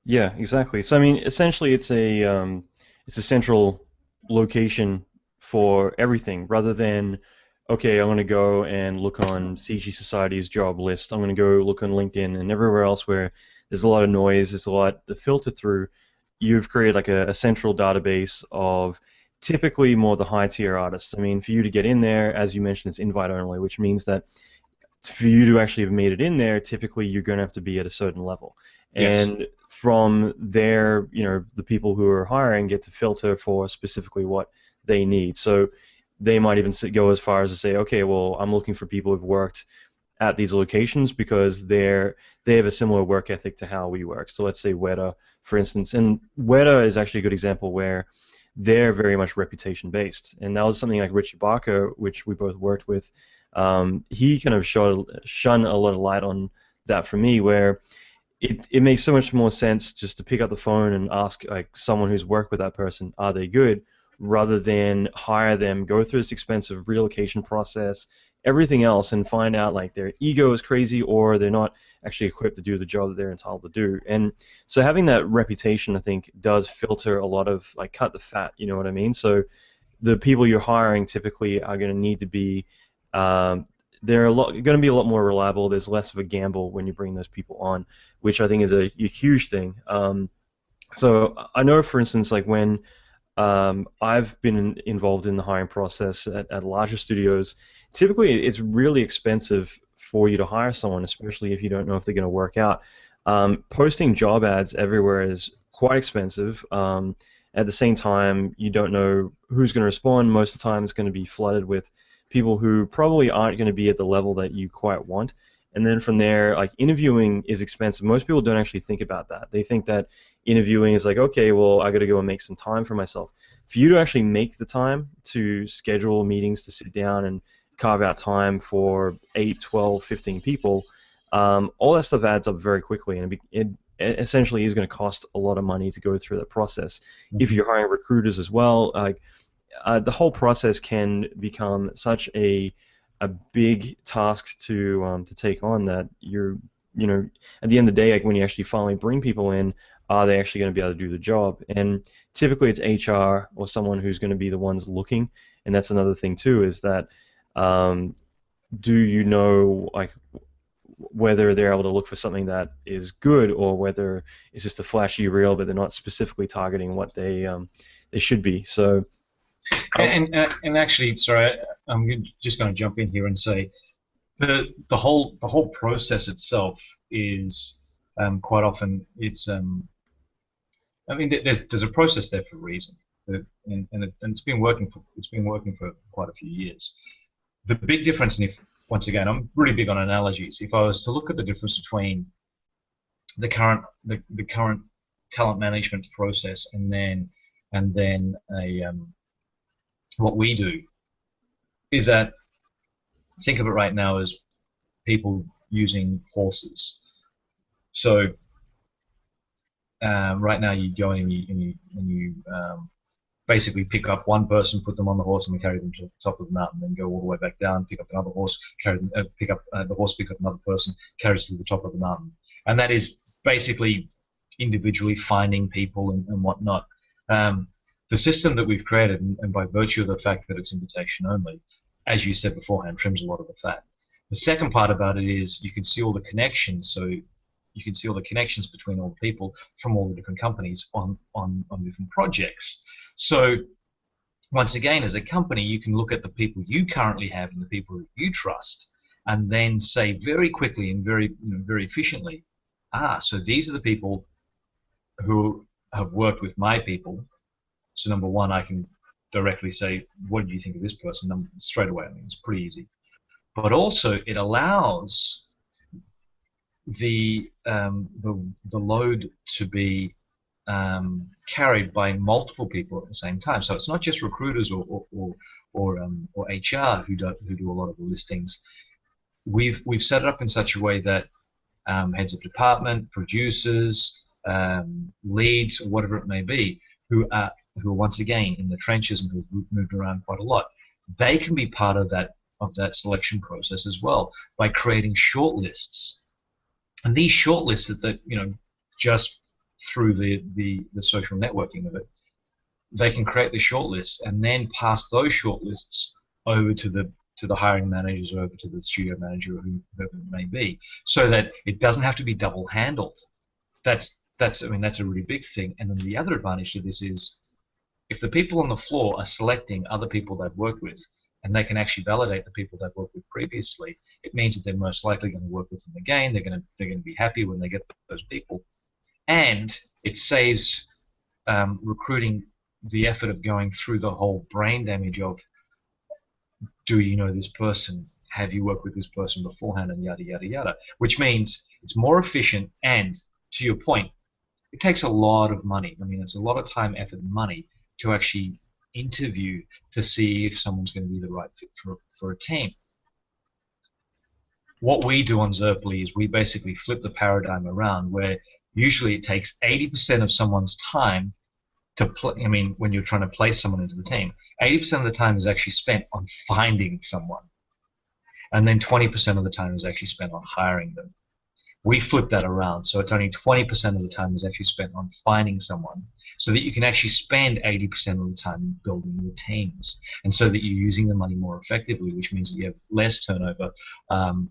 Yeah, exactly. So I mean, essentially, it's a central location for everything, rather than, okay, I'm going to go and look on CG Society's job list. I'm going to go look on LinkedIn and everywhere else where there's a lot of noise, there's a lot to filter through. You've created like a central database of typically more the high-tier artists. I mean, for you to get in there, as you mentioned, it's invite only, which means that for you to actually have made it in there, typically you're going to have to be at a certain level. Yes. And from there, the people who are hiring get to filter for specifically what they need. So they might even go as far as to say, okay, well, I'm looking for people who've worked at these locations because they have a similar work ethic to how we work. So let's say Weta, for instance. And Weta is actually a good example where they're very much reputation-based. And that was something like Richard Barker, which we both worked with. He kind of shone a lot of light on that for me, where it makes so much more sense just to pick up the phone and ask like someone who's worked with that person, are they good, rather than hire them, go through this expensive relocation process, everything else, and find out like their ego is crazy or they're not actually equipped to do the job that they're entitled to do. And so having that reputation, I think, does filter a lot of, like, cut the fat, you know what I mean? So the people you're hiring typically are going to need to be, they're going to be a lot more reliable. There's less of a gamble when you bring those people on, which I think is a huge thing. So I know, for instance, like when I've been involved in the hiring process at larger studios, typically it's really expensive for you to hire someone, especially if you don't know if they're going to work out. Posting job ads everywhere is quite expensive. At the same time, you don't know who's going to respond. Most of the time it's going to be flooded with people who probably aren't going to be at the level that you quite want. And then from there, like, interviewing is expensive. Most people don't actually think about that. They think that interviewing is like, okay, well, I got to go and make some time for myself. For you to actually make the time to schedule meetings, to sit down and carve out time for 8, 12, 15 people, all that stuff adds up very quickly, and it essentially is going to cost a lot of money to go through that process. Mm-hmm. If you're hiring recruiters as well, the whole process can become such a big task to take on that at the end of the day, like, when you actually finally bring people in, are they actually going to be able to do the job? And typically it's HR or someone who's going to be the ones looking, and that's another thing too, is that do you know, like, whether they're able to look for something that is good or whether it's just a flashy reel but they're not specifically targeting what they should be. So and actually, sorry, I'm just going to jump in here and say the whole process itself is quite often it's I mean, there's a process there for a reason, and it's been working for quite a few years. The big difference, and once again, I'm really big on analogies. If I was to look at the difference between the current talent management process and then what we do, is that, think of it right now as people using horses. So right now you go in and you basically pick up one person, put them on the horse, and we carry them to the top of the mountain, then go all the way back down, pick up another horse, the horse picks up another person, carries to the top of the mountain, and that is basically individually finding people and whatnot. The system that we've created, and by virtue of the fact that it's invitation only, as you said beforehand, trims a lot of the fat. The second part about it is you can see all the connections. So you can see all the connections between all the people from all the different companies on different projects. So once again, as a company, you can look at the people you currently have and the people that you trust, and then say very quickly and very efficiently, so these are the people who have worked with my people. So number one, I can directly say, what do you think of this person? Straight away, I mean, it's pretty easy. But also, it allows the load to be carried by multiple people at the same time. So it's not just recruiters or HR who do a lot of the listings. We've set it up in such a way that heads of department, producers, leads, or whatever it may be, who are once again in the trenches and who've moved around quite a lot, they can be part of that selection process as well by creating shortlists. And these shortlists that just through the social networking of it, they can create the shortlists and then pass those shortlists over to the hiring managers, or over to the studio manager, or whoever it may be, so that it doesn't have to be double handled. That's a really big thing. And then the other advantage to this is, if the people on the floor are selecting other people they've worked with, and they can actually validate the people they've worked with previously, it means that they're most likely going to work with them again. They're going to be happy when they get those people, and it saves recruiting the effort of going through the whole brain damage of, do you know this person? Have you worked with this person beforehand? And yada yada yada. Which means it's more efficient, and to your point, it takes a lot of money. I mean, it's a lot of time, effort, and money to actually interview to see if someone's going to be the right fit for a team. What we do on Zerply is we basically flip the paradigm around, where usually it takes 80% of someone's time to play. I mean, when you're trying to place someone into the team, 80% of the time is actually spent on finding someone, and then 20% of the time is actually spent on hiring them. We flip that around, so it's only 20% of the time is actually spent on finding someone, so that you can actually spend 80% of the time building your teams, and so that you're using the money more effectively, which means that you have less turnover.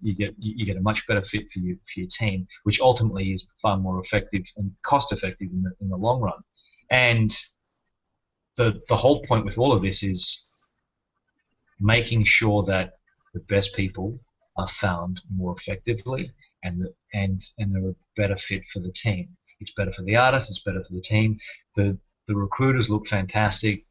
You get a much better fit for your team, which ultimately is far more effective and cost effective in the long run. And the whole point with all of this is making sure that the best people are found more effectively, and they're a better fit for the team. It's better for the artist, it's better for the team. The recruiters look fantastic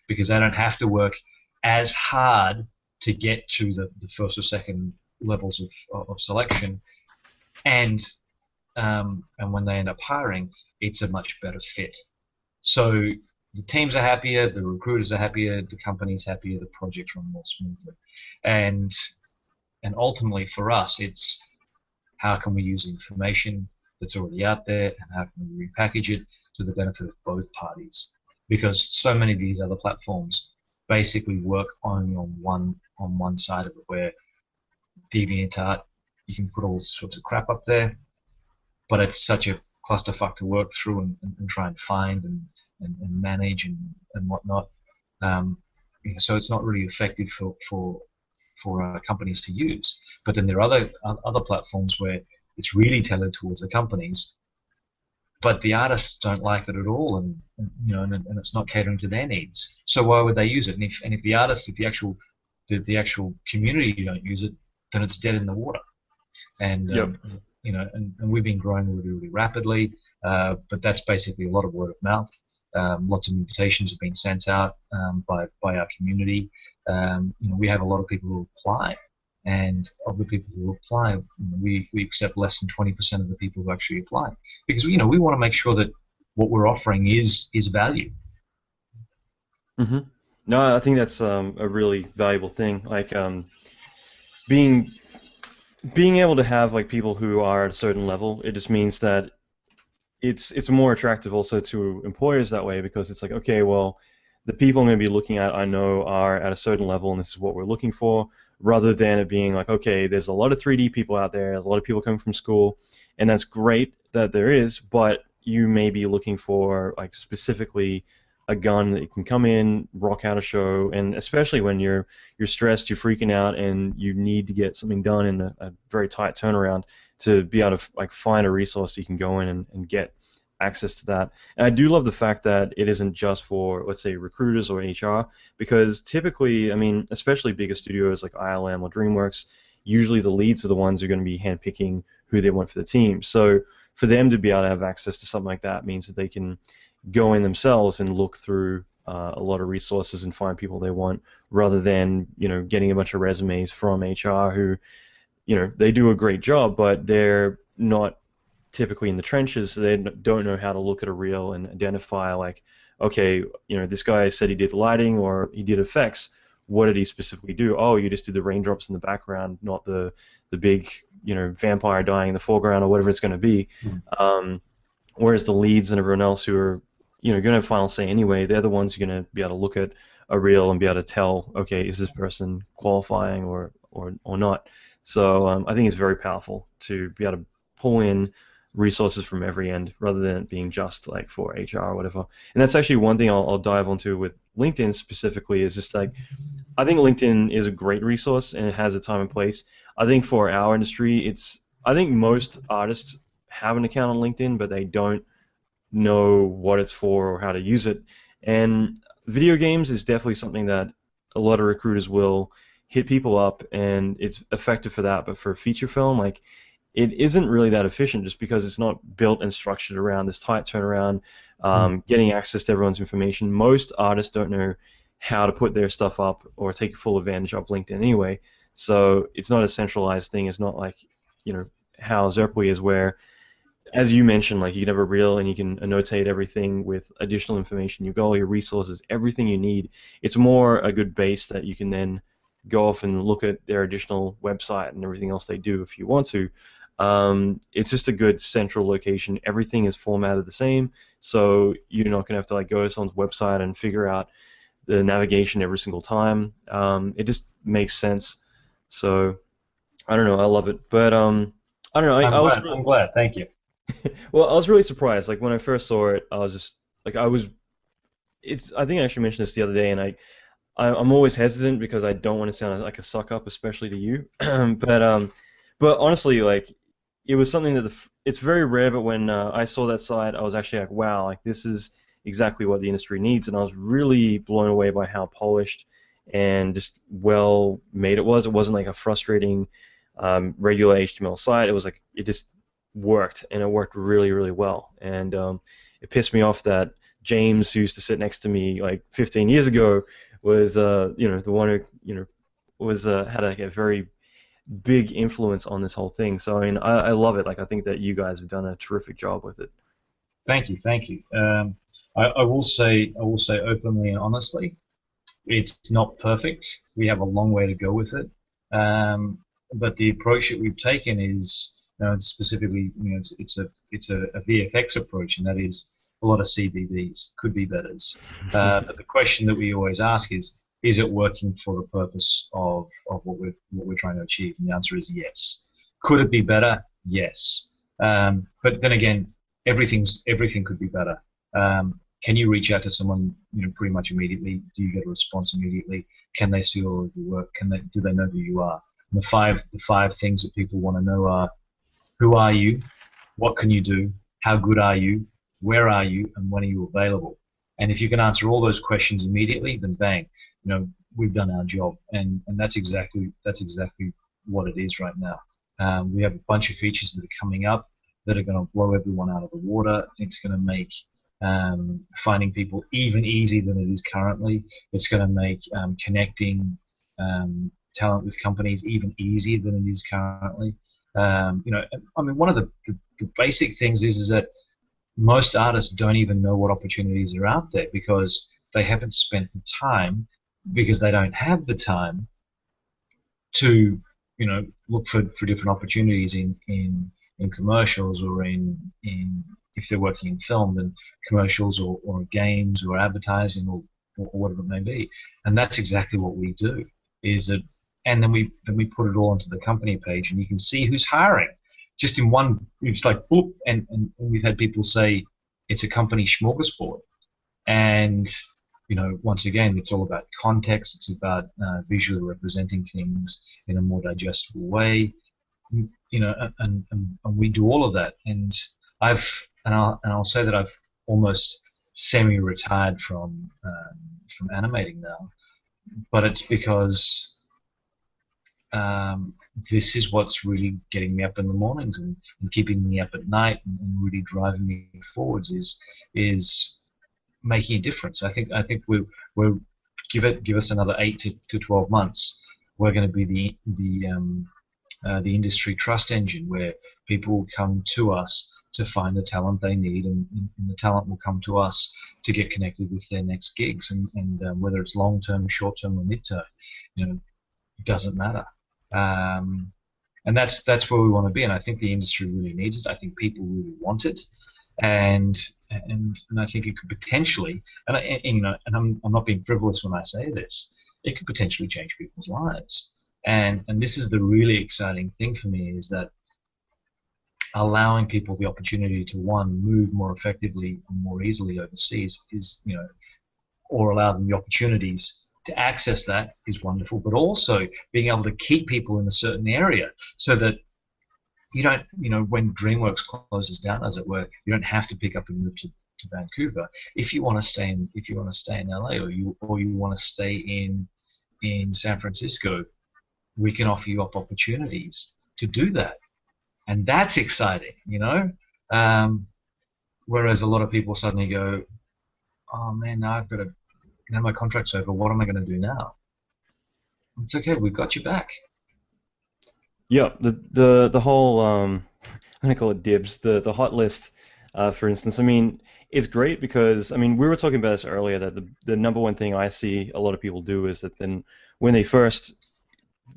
because they don't have to work as hard to get to the first or second levels of selection, and when they end up hiring, it's a much better fit. So the teams are happier, the recruiters are happier, the company's happier, the projects run more smoothly. And ultimately for us, it's how can we use information that's already out there, and how can we repackage it to the benefit of both parties? Because so many of these other platforms basically work only on one side of it, where DeviantArt, you can put all sorts of crap up there, but it's such a clusterfuck to work through and try and find and manage and whatnot. So it's not really effective for companies to use. But then there are other platforms where it's really tailored towards the companies, but the artists don't like it at all, and it's not catering to their needs. So why would they use it? And if the artists, if the actual community don't use it, then it's dead in the water. And Yep. And we've been growing really, really rapidly, but that's basically a lot of word of mouth. Lots of invitations have been sent out by our community. We have a lot of people who apply, and of the people who apply, we accept less than 20% of the people who actually apply, because we want to make sure that what we're offering is value. Mm-hmm. No, I think that's a really valuable thing. Like being able to have like people who are at a certain level, it just means that it's more attractive also to employers that way, because it's like, okay, well, the people I'm going to be looking at, I know, are at a certain level, and this is what we're looking for, rather than it being like, okay, there's a lot of 3D people out there, there's a lot of people coming from school, and that's great that there is, but you may be looking for like specifically a gun that you can come in, rock out a show, and especially when you're stressed, you're freaking out, and you need to get something done in a very tight turnaround, to be able to like find a resource you can go in and get access to that. And I do love the fact that it isn't just for, let's say, recruiters or HR, because typically, I mean, especially bigger studios like ILM or DreamWorks, usually the leads are the ones who are going to be handpicking who they want for the team. So for them to be able to have access to something like that means that they can go in themselves and look through a lot of resources and find people they want, rather than getting a bunch of resumes from HR who they do a great job, but they're not typically in the trenches, so they don't know how to look at a reel and identify, like, okay, this guy said he did lighting or he did effects. What did he specifically do? Oh, you just did the raindrops in the background, not the big vampire dying in the foreground or whatever it's going to be. Whereas the leads and everyone else who are going to have final say anyway, they're the ones who are going to be able to look at a reel and be able to tell, okay, is this person qualifying or not? So I think it's very powerful to be able to pull in resources from every end, rather than it being just like for HR or whatever. And that's actually one thing I'll dive onto with LinkedIn specifically, is just like, I think LinkedIn is a great resource and it has a time and place. I think for our industry, I think most artists have an account on LinkedIn, but they don't know what it's for or how to use it. And video games is definitely something that a lot of recruiters will hit people up, and it's effective for that. But for feature film, like, it isn't really that efficient, just because it's not built and structured around this tight turnaround, getting access to everyone's information. Most artists don't know how to put their stuff up or take full advantage of LinkedIn anyway. So it's not a centralized thing. It's not like how Zerply is, where, as you mentioned, like, you can have a reel and you can annotate everything with additional information. You've got all your resources, everything you need. It's more a good base that you can then go off and look at their additional website and everything else they do if you want to. It's just a good central location. Everything is formatted the same, so you're not going to have to like go to someone's website and figure out the navigation every single time. It just makes sense. So I don't know, I love it. But I don't know. I'm glad. Thank you. Well, I was really surprised. Like, when I first saw it, I was just like, I think I actually mentioned this the other day, and I'm always hesitant because I don't want to sound like a suck up, especially to you. But honestly, like, it was something that it's very rare. But when I saw that site, I was actually like, wow, like, this is exactly what the industry needs. And I was really blown away by how polished and just well made it was. It wasn't like a frustrating regular HTML site. It was like, it just worked, and it worked really, really well. And it pissed me off that James, who used to sit next to me like 15 years ago, was the one who was had like a very big influence on this whole thing. So I mean, I love it. Like, I think that you guys have done a terrific job with it. Thank you. I will say openly and honestly, it's not perfect. We have a long way to go with it. But the approach that we've taken is, specifically, it's a VFX approach, and that is a lot of CBBs, could be betters. But the question that we always ask is it working for the purpose of what we're trying to achieve? And the answer is yes. Could it be better? Yes. But then again, everything could be better. Can you reach out to someone pretty much immediately? Do you get a response immediately? Can they see all of your work? Do they know who you are? And the five things that people want to know are: who are you? What can you do? How good are you? Where are you? And when are you available? And if you can answer all those questions immediately, then bang, we've done our job. And that's exactly what it is right now. We have a bunch of features that are coming up that are going to blow everyone out of the water. It's going to make finding people even easier than it is currently. It's going to make connecting talent with companies even easier than it is currently. I mean, one of the basic things is that most artists don't even know what opportunities are out there because they haven't spent the time, because they don't have the time to, look for different opportunities in commercials, or in if they're working in film, then commercials or games or advertising or whatever it may be. And that's exactly what we do. And then we put it all onto the company page, and you can see who's hiring. Just in one, it's like boop, and we've had people say it's a company smorgasbord. And once again, it's all about context. It's about visually representing things in a more digestible way. And we do all of that. And I'll say that I've almost semi-retired from animating now, but it's because this is what's really getting me up in the mornings and keeping me up at night and really driving me forwards is making a difference. I think we're give us another 8 to 12 months. We're going to be the industry trust engine where people will come to us to find the talent they need, and the talent will come to us to get connected with their next gigs, and whether it's long term, short term, or mid term, it doesn't matter. And that's where we want to be, and I think the industry really needs it. I think people really want it, and I think it could potentially, and I'm not being frivolous when I say this, it could potentially change people's lives. And this is the really exciting thing for me, is that allowing people the opportunity to, one, move more effectively and more easily overseas or allow them the opportunities to access that is wonderful, but also being able to keep people in a certain area so that you don't, when DreamWorks closes down, as it were, you don't have to pick up and move to Vancouver. If you want to stay in LA, or you want to stay in San Francisco, we can offer you up opportunities to do that, and that's exciting, whereas a lot of people suddenly go, oh man, now my contract's over. What am I going to do now? It's okay. We've got you back. Yeah, the whole I'm gonna call it dibs. The hot list, for instance. I mean, it's great because we were talking about this earlier, that the number one thing I see a lot of people do is that then when they first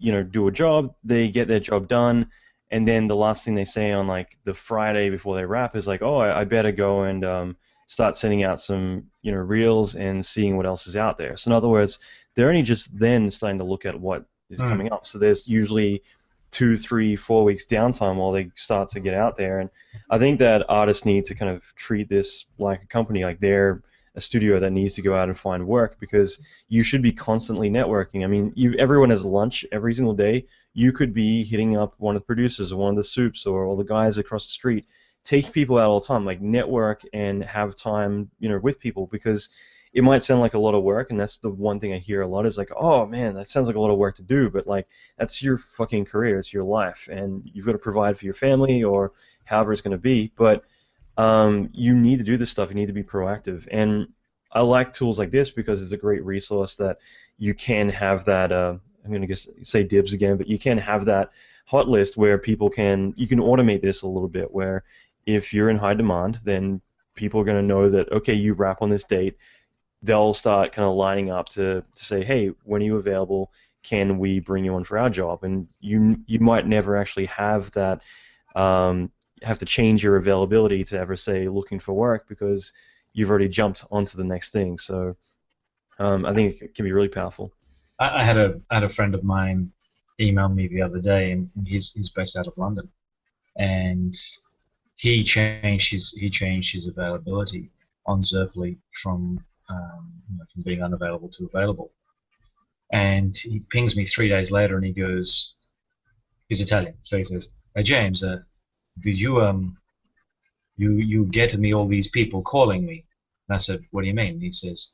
do a job, they get their job done, and then the last thing they say on like the Friday before they wrap is like, oh, I better go and start sending out some reels and seeing what else is out there. So in other words, they're only just then starting to look at what is coming up. So there's usually 2, 3, 4 weeks downtime while they start to get out there. And I think that artists need to kind of treat this like a company, like they're a studio that needs to go out and find work, because you should be constantly networking. I mean, everyone has lunch every single day. You could be hitting up one of the producers or one of the soups or all the guys across the street. Take people out all the time, like network and have time, with people, because it might sound like a lot of work, and that's the one thing I hear a lot is like, oh man, that sounds like a lot of work to do, but like that's your fucking career, it's your life, and you've got to provide for your family or however it's going to be, but you need to do this stuff, you need to be proactive, and I like tools like this because it's a great resource that you can have that, I'm going to say dibs again, but you can have that hot list where you can automate this a little bit, where if you're in high demand, then people are going to know that, okay, you wrap on this date. They'll start kind of lining up to say, hey, when are you available? Can we bring you on for our job? And you might never actually have that, have to change your availability to ever say looking for work, because you've already jumped onto the next thing. So I think it can be really powerful. I had a friend of mine email me the other day, and he's based out of London, and he changed his availability on Zerply from being unavailable to available. And he pings me 3 days later, and he goes, he's Italian, so he says, "Hey James, do you get me all these people calling me?" And I said, "What do you mean?" And he says,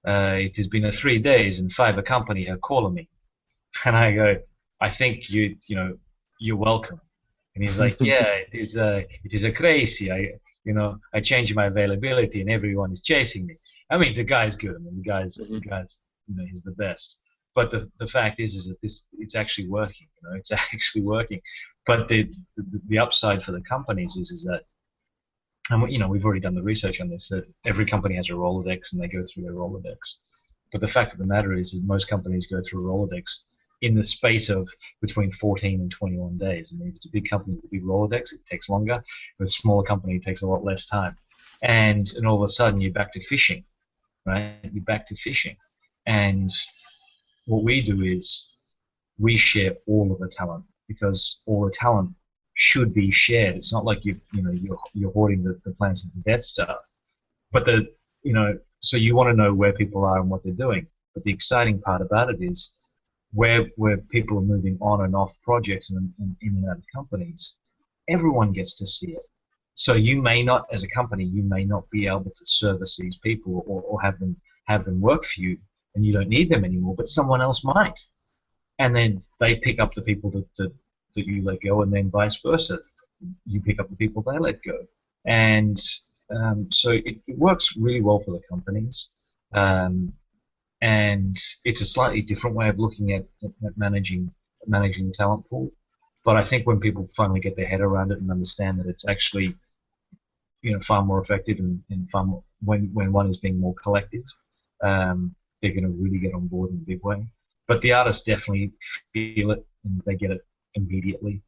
"It has been 3 days, and 5 company are calling me." And I go, "I think you're welcome." And he's like, "Yeah, it is a crazy. I change my availability, and everyone is chasing me." I mean, the guy's good. I mean, the guy's he's the best. But the fact is that it's actually working. It's actually working. But the upside for the companies is that, and we've already done the research on this, that every company has a Rolodex and they go through their Rolodex. But the fact of the matter is that most companies go through a Rolodex in the space of between 14 and 21 days. I mean, if it's a big company with a big Rolodex, it takes longer. With a smaller company, it takes a lot less time. And all of a sudden, you're back to fishing, right? You're back to fishing. And what we do is we share all of the talent, because all the talent should be shared. It's not like you're hoarding the plans of the Death Star. But So you want to know where people are and what they're doing. But the exciting part about it is where people are moving on and off projects and in and out of companies, everyone gets to see it. So you may not, as a company, you may not be able to service these people or have them work for you, and you don't need them anymore, but someone else might. And then they pick up the people that you let go, and then vice versa. You pick up the people they let go. And so it works really well for the companies. And it's a slightly different way of looking at managing the talent pool. But I think when people finally get their head around it and understand that it's actually, far more effective and far more, when one is being more collective, they're going to really get on board in a big way. But the artists definitely feel it and they get it immediately,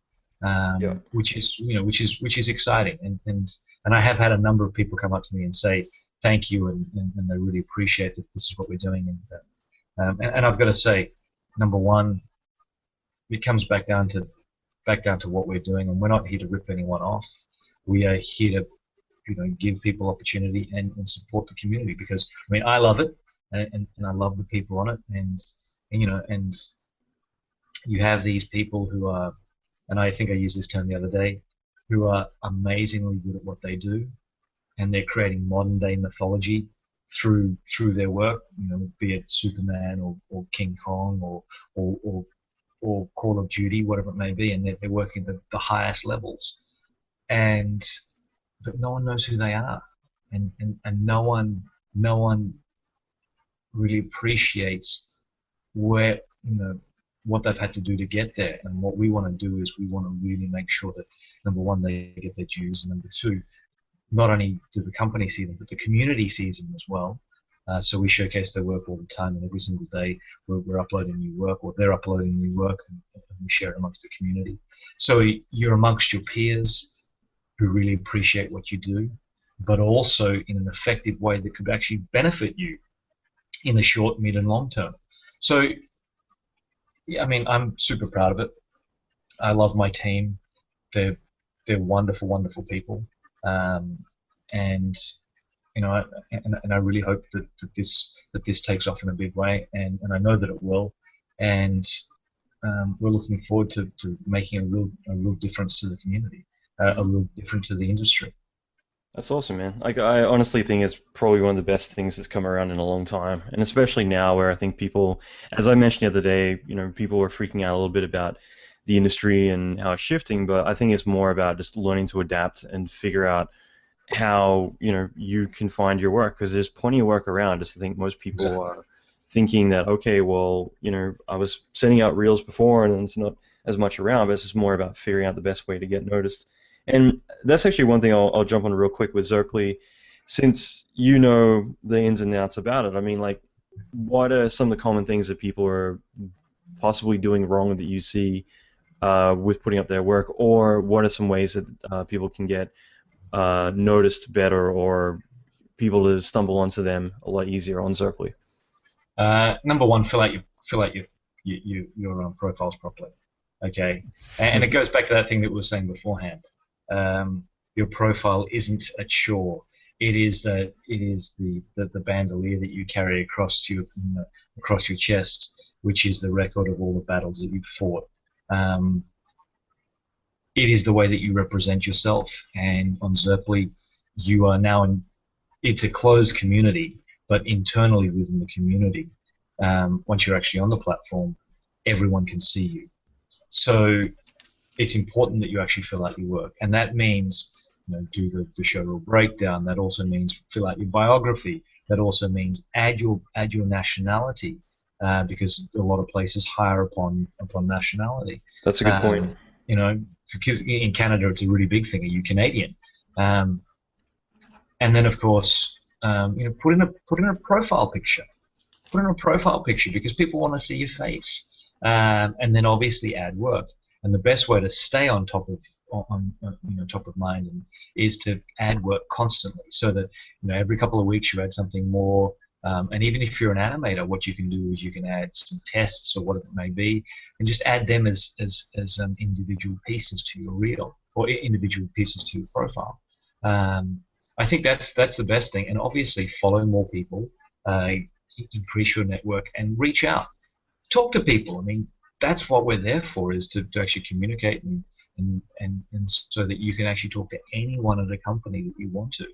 which is exciting. And I have had a number of people come up to me and say thank you, and they really appreciate that this is what we're doing. And I've got to say, number one, it comes back down to what we're doing, and we're not here to rip anyone off. We are here to give people opportunity and support the community, because I love it, and I love the people on it, and you have these people who are, and I think I used this term the other day, who are amazingly good at what they do, and they're creating modern day mythology through their work, be it Superman or King Kong or Call of Duty, whatever it may be, and they're working at the highest levels, but no one knows who they are, and no one really appreciates what they've had to do to get there. And what we want to do is we want to really make sure that, number one, they get their dues, and number two, not only do the company see them, but the community sees them as well. So we showcase their work all the time, and every single day we're uploading new work, or they're uploading new work, and we share it amongst the community. So you're amongst your peers who really appreciate what you do, but also in an effective way that could actually benefit you in the short, mid, and long term. So, yeah, I'm super proud of it. I love my team. They're wonderful, wonderful people. And I really hope that this takes off in a big way, and I know that it will. And we're looking forward to making a real difference to the community, a real difference to the industry. That's awesome, man. I honestly think it's probably one of the best things that's come around in a long time, and especially now where I think people, as I mentioned the other day, people were freaking out a little bit about the industry and how it's shifting, but I think it's more about just learning to adapt and figure out how you can find your work, because there's plenty of work around. Just I think most people are thinking that, okay, well, I was sending out reels before and it's not as much around, but it's just more about figuring out the best way to get noticed. And that's actually one thing I'll jump on real quick with Zerply, since you know the ins and outs about it. What are some of the common things that people are possibly doing wrong that you see with putting up their work, or what are some ways that people can get noticed better, or people to stumble onto them a lot easier on Zerply? Number one, fill out your profiles properly. Okay, and it goes back to that thing that we were saying beforehand. Your profile isn't a chore. It is the bandolier that you carry across your chest, which is the record of all the battles that you've fought. It is the way that you represent yourself, and on Zerply, you are now it's a closed community, but internally within the community, once you're actually on the platform, everyone can see you. So it's important that you actually fill out your work, and that means do the show reel breakdown. That also means fill out your biography. That also means add your nationality, because a lot of places hire upon nationality. That's a good point. Because in Canada it's a really big thing. Are you Canadian? And then of course, put in a profile picture. Put in a profile picture because people want to see your face. And then obviously add work. And the best way to stay on top of top of mind is to add work constantly, so that every couple of weeks you add something more. And even if you're an animator, what you can do is you can add some tests or whatever it may be, and just add them as individual pieces to your reel, or individual pieces to your profile. I I think that's the best thing. And obviously, follow more people, increase your network, and reach out. Talk to people. I mean, that's what we're there for, is to actually communicate and so that you can actually talk to anyone at a company that you want to,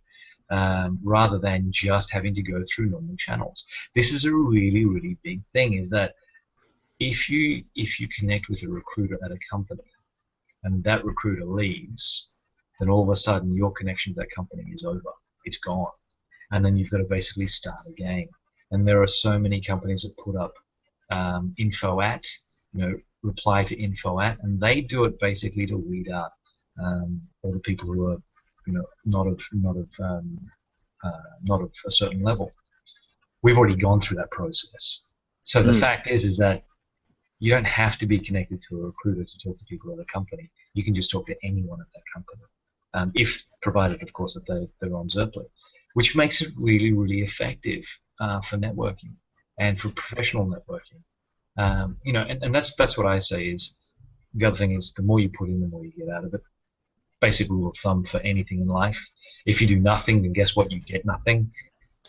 rather than just having to go through normal channels. This is a really, really big thing, is that if you connect with a recruiter at a company and that recruiter leaves, then all of a sudden your connection to that company is over. It's gone. And then you've got to basically start again. And there are so many companies that put up info at, reply to info at, and they do it basically to weed out all the people who are, not of a certain level. We've already gone through that process. So the fact is that you don't have to be connected to a recruiter to talk to people at a company. You can just talk to anyone at that company, if provided, of course, that they're on Zerply, which makes it really, really effective for networking and for professional networking. And that's what I say is, the other thing is, the more you put in, the more you get out of it. Basic rule of thumb for anything in life: if you do nothing, then guess what? You get nothing.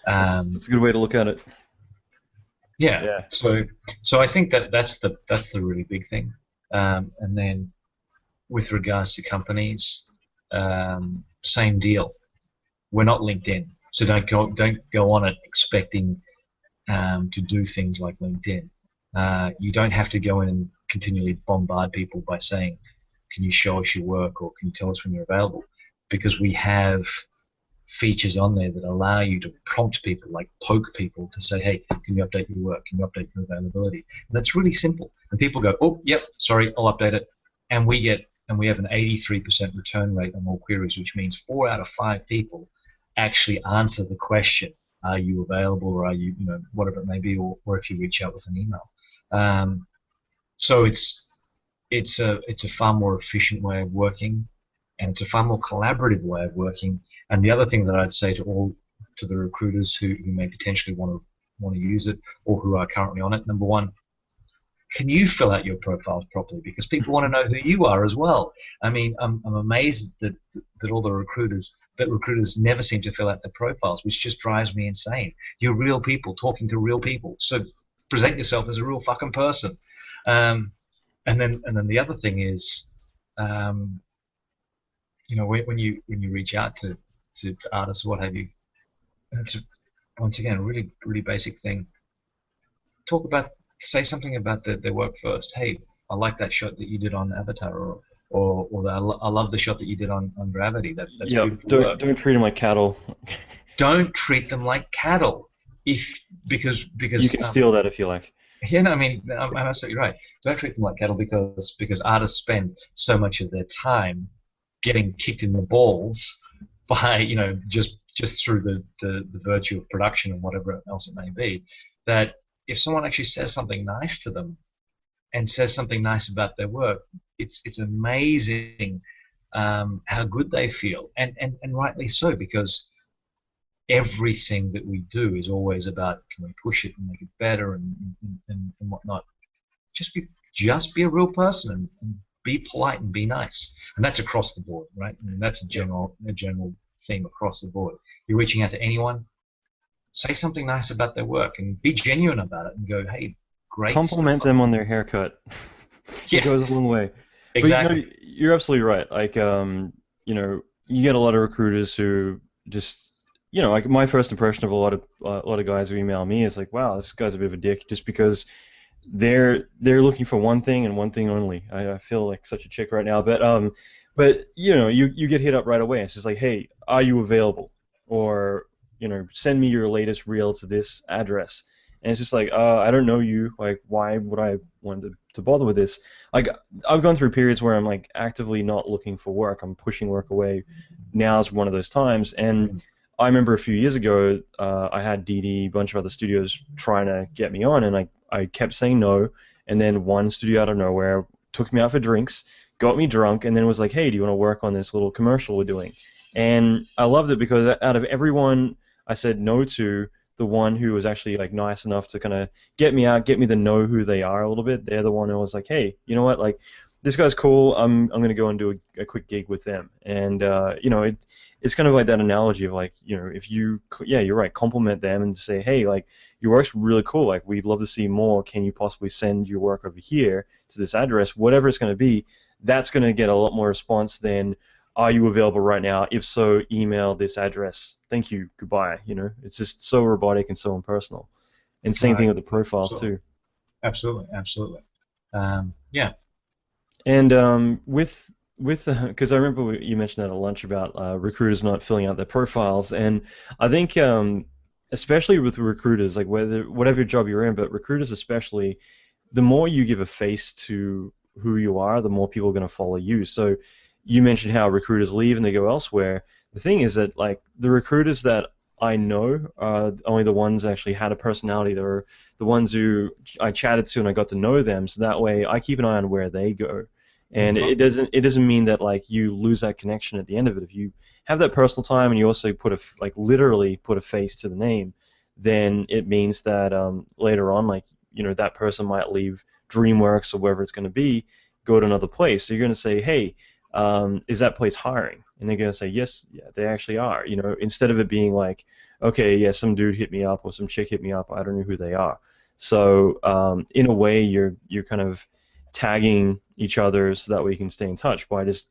That's a good way to look at it. Yeah. So I think that's the really big thing. And then with regards to companies, same deal. We're not LinkedIn, so don't go on it expecting to do things like LinkedIn. You don't have to go in and continually bombard people by saying, can you show us your work, or can you tell us when you're available? Because we have features on there that allow you to prompt people, like poke people, to say, hey, can you update your work? Can you update your availability? And that's really simple. And people go, oh, yep, sorry, I'll update it. And we have an 83% return rate on all queries, which means 4 out of 5 people actually answer the question, are you available, or are you, whatever it may be, or if you reach out with an email. So it's a far more efficient way of working, and it's a far more collaborative way of working. And the other thing that I'd say to the recruiters who may potentially want to use it, or who are currently on it, number one, can you fill out your profiles properly? Because people want to know who you are as well. I mean, I'm amazed that all the recruiters never seem to fill out their profiles, which just drives me insane. You're real people talking to real people, so present yourself as a real fucking person. And then the other thing is, when you reach out to artists or what have you, it's once again a really, really basic thing. Say something about their work first. Hey, I like that shot that you did on Avatar, or I love the shot that you did on Gravity. That's beautiful work. Don't treat them like cattle. Don't treat them like cattle, because you can steal that if you like. Yeah, no, I mean, I'm absolutely right. Don't treat them like cattle, because artists spend so much of their time getting kicked in the balls by, just through the virtue of production and whatever else it may be, that if someone actually says something nice to them and says something nice about their work, it's amazing how good they feel, and rightly so, because everything that we do is always about, can we push it and make it better and whatnot. Just be a real person and be polite and be nice, and that's across the board, right? And that's a general theme across the board. You're reaching out to anyone, say something nice about their work and be genuine about it, and go, hey, great. Compliment them on their haircut. Yeah. It goes a long way. Exactly. But, you're absolutely right. Like, you get a lot of recruiters who just, like my first impression of a lot of guys who email me is like, wow, this guy's a bit of a dick, just because they're looking for one thing and one thing only. I feel like such a chick right now, but you get hit up right away. It's just like, hey, are you available? Or send me your latest reel to this address. And it's just like, I don't know you. Like, why would I want to bother with this? Like, I've gone through periods where I'm like actively not looking for work. I'm pushing work away. Now's one of those times. And I remember a few years ago, I had DD, a bunch of other studios trying to get me on, and I kept saying no. And then one studio out of nowhere took me out for drinks, got me drunk, and then was like, hey, do you want to work on this little commercial we're doing? And I loved it, because out of everyone I said no to, the one who was actually like nice enough to kind of get me out, get me to know who they are a little bit, they're the one who was like, hey, you know what, like, this guy's cool. I'm gonna go and do a quick gig with them. And it's kind of like that analogy of like, if you, yeah, you're right, compliment them and say, hey, like your work's really cool. Like we'd love to see more. Can you possibly send your work over here to this address? Whatever it's gonna be, that's gonna get a lot more response than, are you available right now? If so, email this address. Thank you. Goodbye. It's just so robotic and so impersonal. And same thing with the profiles too. Absolutely, absolutely. Yeah. And with because I remember you mentioned at a lunch about recruiters not filling out their profiles, and I think especially with recruiters, like whatever job you're in, but recruiters especially, the more you give a face to who you are, the more people are going to follow you. So you mentioned how recruiters leave and they go elsewhere. The thing is that like the recruiters that I know are only the ones that actually had a personality. They were the ones who I chatted to and I got to know them. So that way I keep an eye on where they go. And it doesn't mean that like you lose that connection at the end of it. If you have that personal time and you also literally put a face to the name, then it means that later on, like that person might leave DreamWorks or wherever it's going to be, go to another place. So you're going to say, hey, is that place hiring? And they're going to say, yes, yeah, they actually are. Instead of it being like, okay, yeah, some dude hit me up or some chick hit me up, I don't know who they are. So in a way, you're kind of tagging each other so that way you can stay in touch by just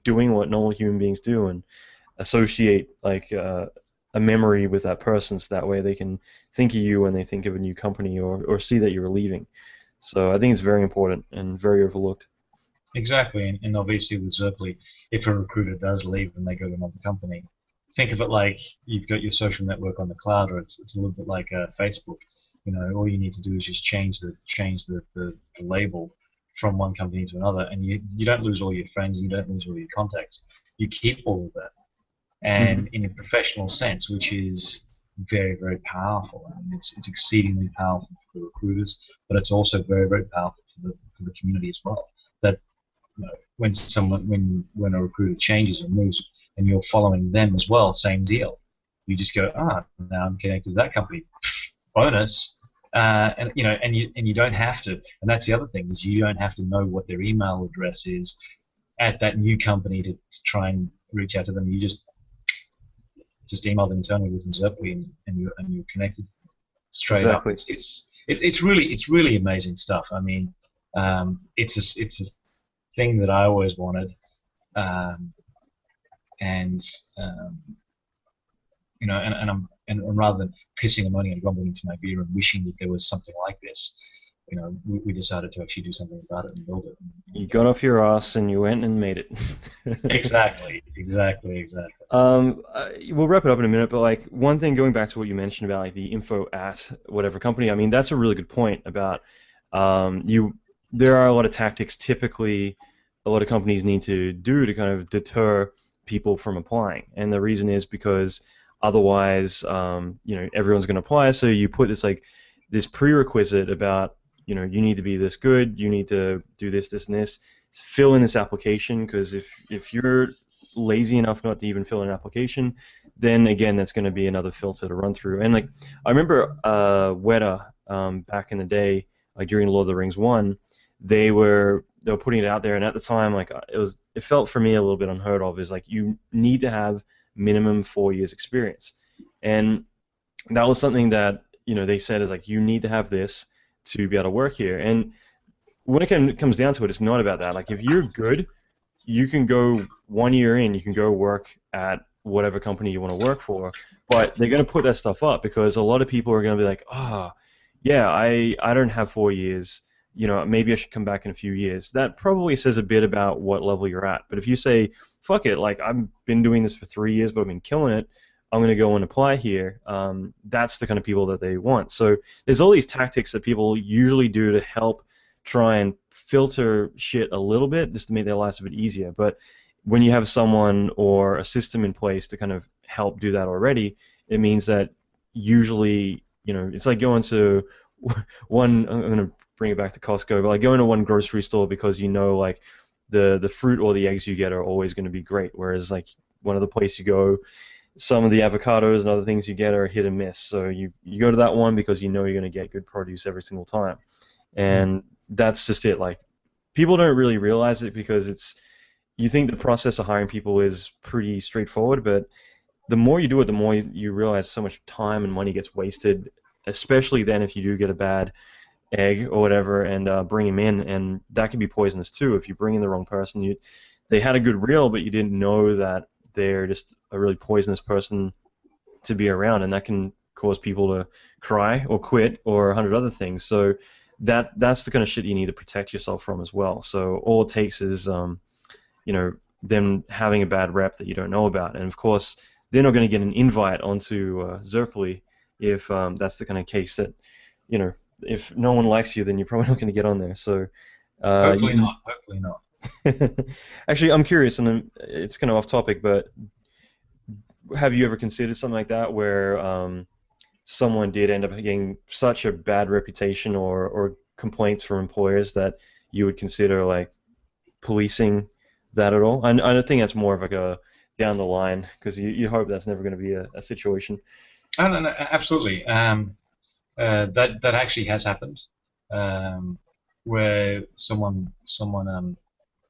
doing what normal human beings do and associate like a memory with that person, so that way they can think of you when they think of a new company or see that you're leaving. So I think it's very important and very overlooked. Exactly, and obviously with Zerply, if a recruiter does leave and they go to another company, think of it like you've got your social network on the cloud, or it's a little bit like Facebook. All you need to do is just change the label from one company to another, and you don't lose all your friends, you don't lose all your contacts. You keep all of that, and in a professional sense, which is very, very powerful. I mean, it's exceedingly powerful for the recruiters, but it's also very, very powerful for the community as well. That when a recruiter changes and moves, and you're following them as well, same deal. You just go, now I'm connected to that company. Bonus, and you don't have to. And that's the other thing, is you don't have to know what their email address is at that new company to try and reach out to them. You just email them internally within Zerply, and you're connected straight up. It's really amazing stuff. I mean, it's a thing that I always wanted, and rather than pissing and moaning and grumbling into my beer and wishing that there was something like this, we decided to actually do something about it and build it. You got off your ass and you went and made it. Exactly. We'll wrap it up in a minute, but like one thing, going back to what you mentioned about like the info at whatever company, I mean that's a really good point about there are a lot of tactics typically a lot of companies need to do to kind of deter people from applying, and the reason is because otherwise everyone's going to apply, so you put this prerequisite about you need to be this good, you need to do this, this, and this, fill in this application, because if you're lazy enough not to even fill in an application, then again that's going to be another filter to run through. And like I remember Weta back in the day, like during Lord of the Rings 1, they were putting it out there, and at the time like it felt for me a little bit unheard of, is like you need to have minimum 4 years experience, and that was something that they said is like you need to have this to be able to work here. And when it comes down to it, it's not about that. Like if you're good, you can go 1 year in, you can go work at whatever company you want to work for, but they're going to put that stuff up because a lot of people are going to be like, yeah, I don't have 4 years, maybe I should come back in a few years. That probably says a bit about what level you're at. But if you say, fuck it, like I've been doing this for 3 years, but I've been killing it, I'm going to go and apply here, that's the kind of people that they want. So there's all these tactics that people usually do to help try and filter shit a little bit just to make their lives a bit easier. But when you have someone or a system in place to kind of help do that already, it means that usually, it's like going to one, I'm going to bring it back to Costco, but like going to one grocery store because like the fruit or the eggs you get are always going to be great, whereas like one of the places you go, some of the avocados and other things you get are hit and miss. So you go to that one because you're going to get good produce every single time. And that's just it. Like people don't really realize it because you think the process of hiring people is pretty straightforward, but the more you do it, the more you realize so much time and money gets wasted, especially then if you do get a bad egg or whatever and bring him in, and that can be poisonous too. If you bring in the wrong person, they had a good reel, but you didn't know that they're just a really poisonous person to be around, and that can cause people to cry or quit or 100 other things. So that's the kind of shit you need to protect yourself from as well. So all it takes is them having a bad rep that you don't know about, and of course they're not going to get an invite onto Zerply if that's the kind of case that, if no one likes you, then you're probably not going to get on there. So hopefully not. Hopefully not. Actually, I'm curious, and it's kind of off topic, but have you ever considered something like that where someone did end up getting such a bad reputation or complaints from employers that you would consider like policing that at all? I don't think that's more of like a down the line, because you hope that's never going to be a situation. Oh, no, absolutely. That actually has happened, where someone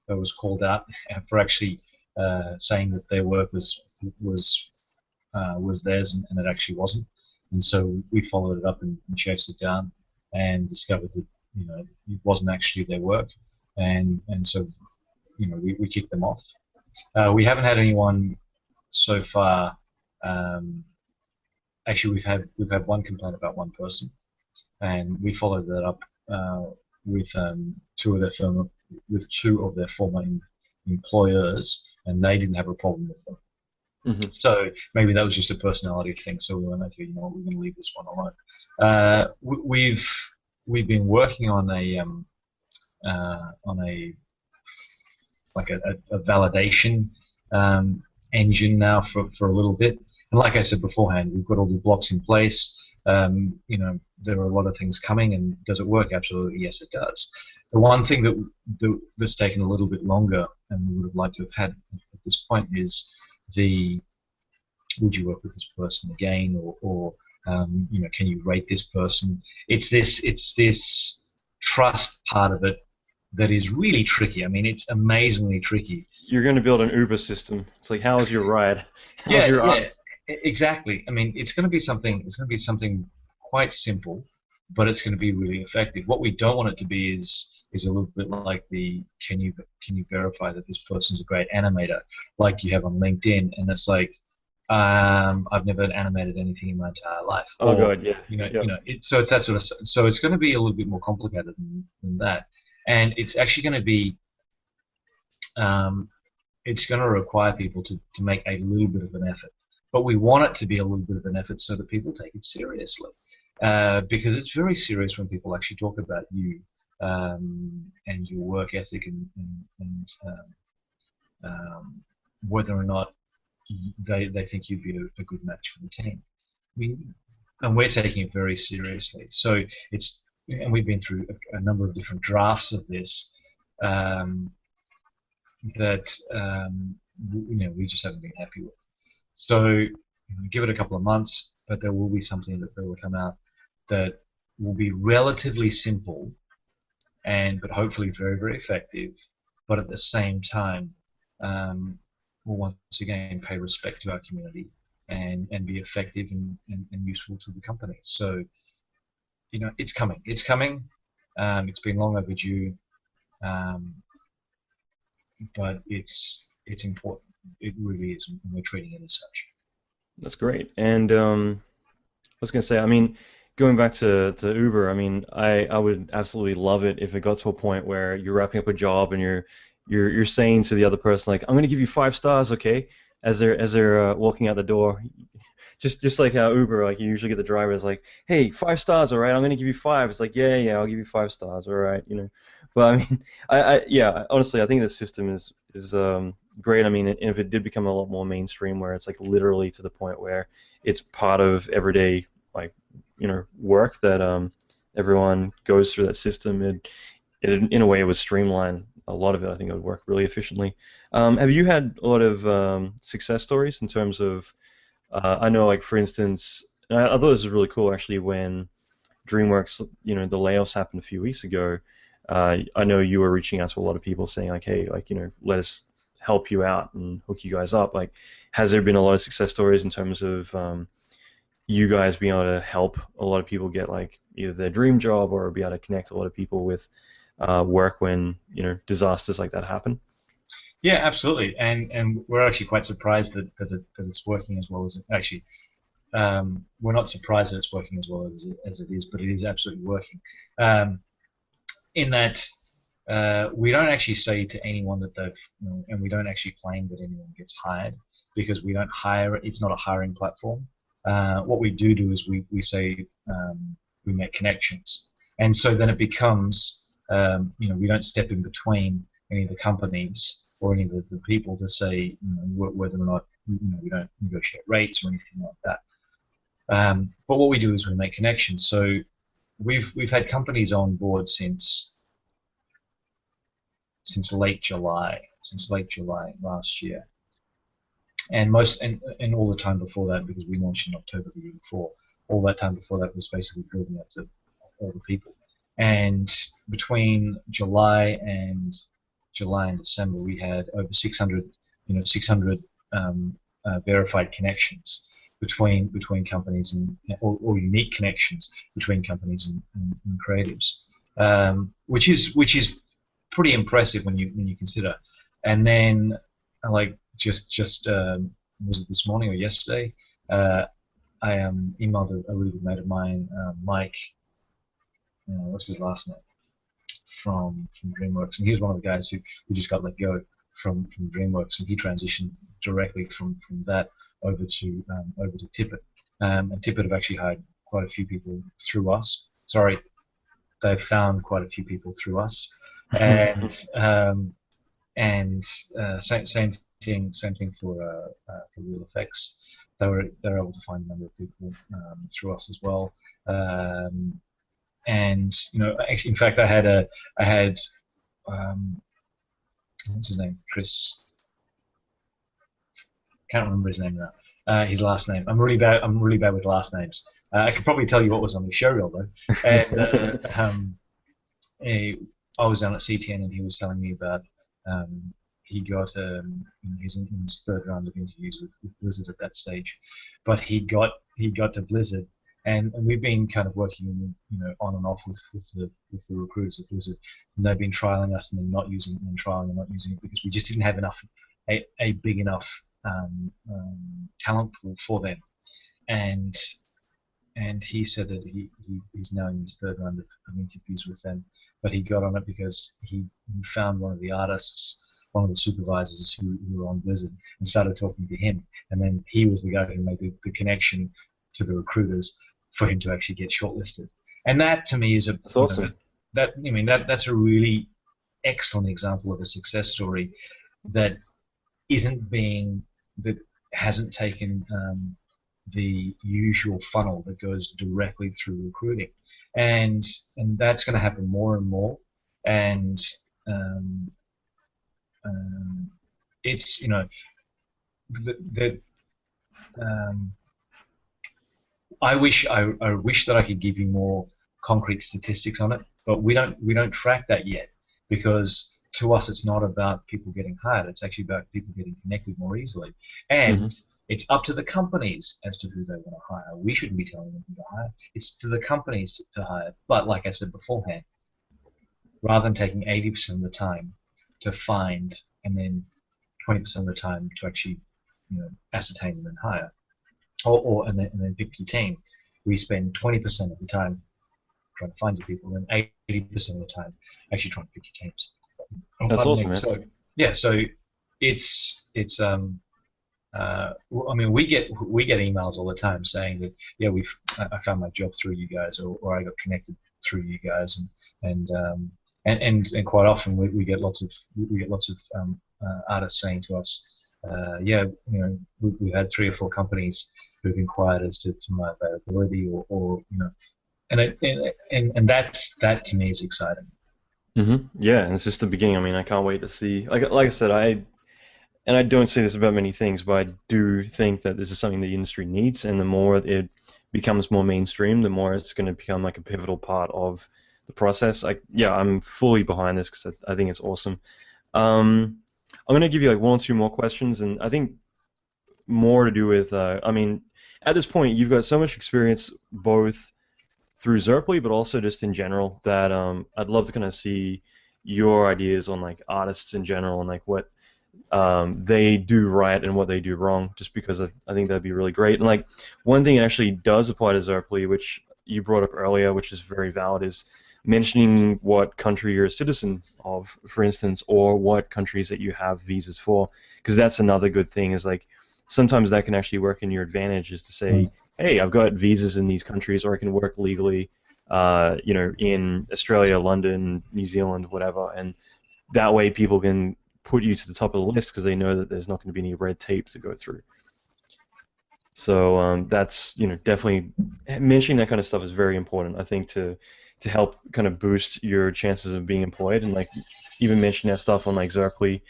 was called out for actually saying that their work was theirs and it actually wasn't, and so we followed it up and chased it down and discovered that it wasn't actually their work, and so we kicked them off. We haven't had anyone so far. Actually, we've had one complaint about one person, and we followed that up with two of their former employers, and they didn't have a problem with them. Mm-hmm. So maybe that was just a personality thing. So we went, okay, we're going to leave this one alone. We've been working on a validation engine now for a little bit. And like I said beforehand, we've got all the blocks in place. There are a lot of things coming, and does it work? Absolutely, yes, it does. The one thing that's taken a little bit longer, and we would have liked to have had at this point, is would you work with this person again, or can you rate this person? It's this trust part of it that is really tricky. I mean, it's amazingly tricky. You're going to build an Uber system. It's like, how was your ride? Exactly. I mean, it's going to be something quite simple, but it's going to be really effective. What we don't want it to be is a little bit like can you verify that this person's a great animator, like you have on LinkedIn, and it's like, I've never animated anything in my entire life. Oh God, yeah. So it's that sort of. So it's going to be a little bit more complicated than that, and it's actually going to be. It's going to require people to make a little bit of an effort, but we want it to be a little bit of an effort so that people take it seriously, because it's very serious when people actually talk about you and your work ethic and whether or not they think you'd be a good match for the team. And we're taking it very seriously. So and we've been through a number of different drafts of this. That we just haven't been happy with. So give it a couple of months, but there will be something that will come out that will be relatively simple, but hopefully very, very effective. But at the same time, will once again pay respect to our community and be effective and useful to the company. So it's coming. It's coming. It's been long overdue. But it's important. It really is, and we're treating it as such. That's great. And I was going to say, I mean, going back to Uber, I mean, I would absolutely love it if it got to a point where you're wrapping up a job and you're saying to the other person, like, I'm going to give you 5 stars, okay? As they're walking out the door, just like how Uber, like you usually get the drivers like, hey, 5 stars, all right? I'm going to give you 5. It's like, yeah, I'll give you 5 stars, all right, But I mean, honestly, I think this system is great. I mean, if it did become a lot more mainstream, where it's like literally to the point where it's part of everyday work that everyone goes through that system, it in a way it would streamline a lot of it. I think it would work really efficiently. Have you had a lot of success stories in terms of? I know, like for instance, I thought this was really cool actually when DreamWorks, the layoffs happened a few weeks ago. I know you were reaching out to a lot of people saying like, hey, like, let us help you out and hook you guys up. Like, has there been a lot of success stories in terms of you guys being able to help a lot of people get like either their dream job or be able to connect a lot of people with work when disasters like that happen? Yeah, absolutely, and we're actually quite surprised that it's working as well as it actually. We're not surprised that it's working as well as it is, but it is absolutely working. In that we don't actually say to anyone that they've, and we don't actually claim that anyone gets hired, because we don't hire. It's not a hiring platform. What we do is we say we make connections, and so then it becomes we don't step in between any of the companies or any of the people to say whether or not we don't negotiate rates or anything like that. But what we do is we make connections. So we've had companies on board since late July last year, and all the time before that, because we launched in October the year before. All that time before that was basically building up to all the people. And between July and December, we had over 600 verified connections between companies or unique connections between companies and creatives, which is pretty impressive when you consider. And then, like just was it this morning or yesterday? I emailed a really good mate of mine, Mike. What's his last name? From DreamWorks, and he was one of the guys who just got let go from DreamWorks, and he transitioned directly from that over to Tippett. And Tippett have actually hired quite a few people through us. Sorry, they've found quite a few people through us, and same thing for Real Effects. They were able to find a number of people through us as well. And actually, in fact, I had what's his name? Chris. Can't remember his name now. His last name. I'm really bad with last names. I could probably tell you what was on the show reel though. And I was down at CTN, and he was telling me about he got he's in his third round of interviews with Blizzard at that stage, but he got to Blizzard. And we've been kind of working, on and off with the recruiters at Blizzard, and they've been trialing us and then not using it, and trialing and not using it, because we just didn't have a big enough talent pool for them. And he said that he's now in his third round of interviews with them, but he got on it because he found one of the artists, one of the supervisors who were on Blizzard, and started talking to him, and then he was the guy who made the connection to the recruiters for him to actually get shortlisted. And that to me is that's awesome. That's a really excellent example of a success story that hasn't taken the usual funnel that goes directly through recruiting, and that's going to happen more and more. And it's I wish that I could give you more concrete statistics on it, but we don't track that yet, because to us it's not about people getting hired. It's actually about people getting connected more easily, and it's up to the companies as to who they want to hire. We shouldn't be telling them who to hire. It's to the companies to hire. But like I said beforehand, rather than taking 80% of the time to find and then 20% of the time to actually ascertain and then hire, and then pick your team, we spend 20% of the time trying to find your people, and 80% of the time actually trying to pick your teams. That's awesome, man. So yeah, so it's we get emails all the time saying that I found my job through you guys, or I got connected through you guys, and quite often we get lots of artists saying to us, we've had 3 or 4 companies who've inquired as to my availability, and that to me is exciting. Yeah, and it's just the beginning. I mean, I can't wait to see. Like I said, I don't say this about many things, but I do think that this is something the industry needs, and the more it becomes more mainstream, the more it's going to become like a pivotal part of the process. I'm fully behind this because I think it's awesome. I'm going to give you like one or two more questions, and I think more to do with, at this point, you've got so much experience both through Zerply, but also just in general that I'd love to kind of see your ideas on like artists in general and like what they do right and what they do wrong, just because I think that'd be really great. And like one thing that actually does apply to Zerply, which you brought up earlier, which is very valid, is mentioning what country you're a citizen of, for instance, or what countries that you have visas for, because that's another good thing. Is like sometimes that can actually work in your advantage, is to say, hey, I've got visas in these countries, or I can work legally, in Australia, London, New Zealand, whatever, and that way people can put you to the top of the list because they know that there's not going to be any red tape to go through. So that's definitely mentioning that kind of stuff is very important, I think, to help kind of boost your chances of being employed, and like even mention that stuff on like Zerply,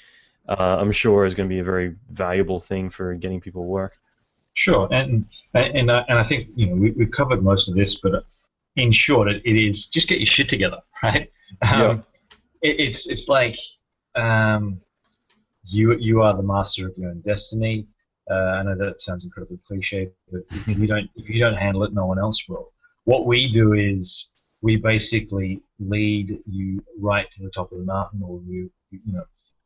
I'm sure is going to be a very valuable thing for getting people work. Sure, and I think we've covered most of this, but in short, it is just get your shit together, right? It's like you are the master of your own destiny. I know that sounds incredibly cliche, but if you don't handle it, no one else will. What we do is we basically lead you right to the top of the mountain, or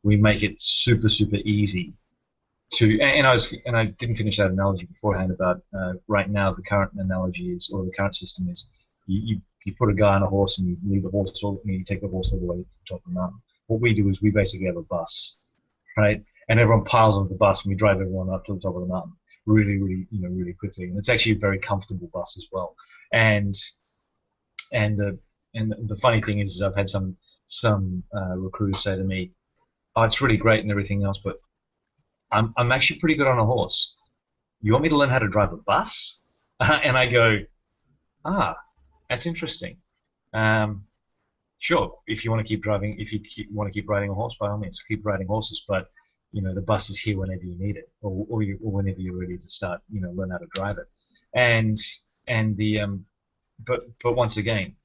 we make it super easy to. And I didn't finish that analogy beforehand about right now the current analogy is, or the current system is, you put a guy on a horse and you leave the horse, you take the horse all the way to the top of the mountain. What we do is we basically have a bus, right? And everyone piles onto the bus, and we drive everyone up to the top of the mountain really quickly. And it's actually a very comfortable bus as well. And the funny thing is I've had some recruiters say to me, "Oh, it's really great and everything else, but I'm actually pretty good on a horse. You want me to learn how to drive a bus?" And I go, that's interesting. Sure, if you want to keep driving, if you want to keep riding a horse, by all means, keep riding horses. But the bus is here whenever you need it, or whenever you're ready to start, learn how to drive it. But once again,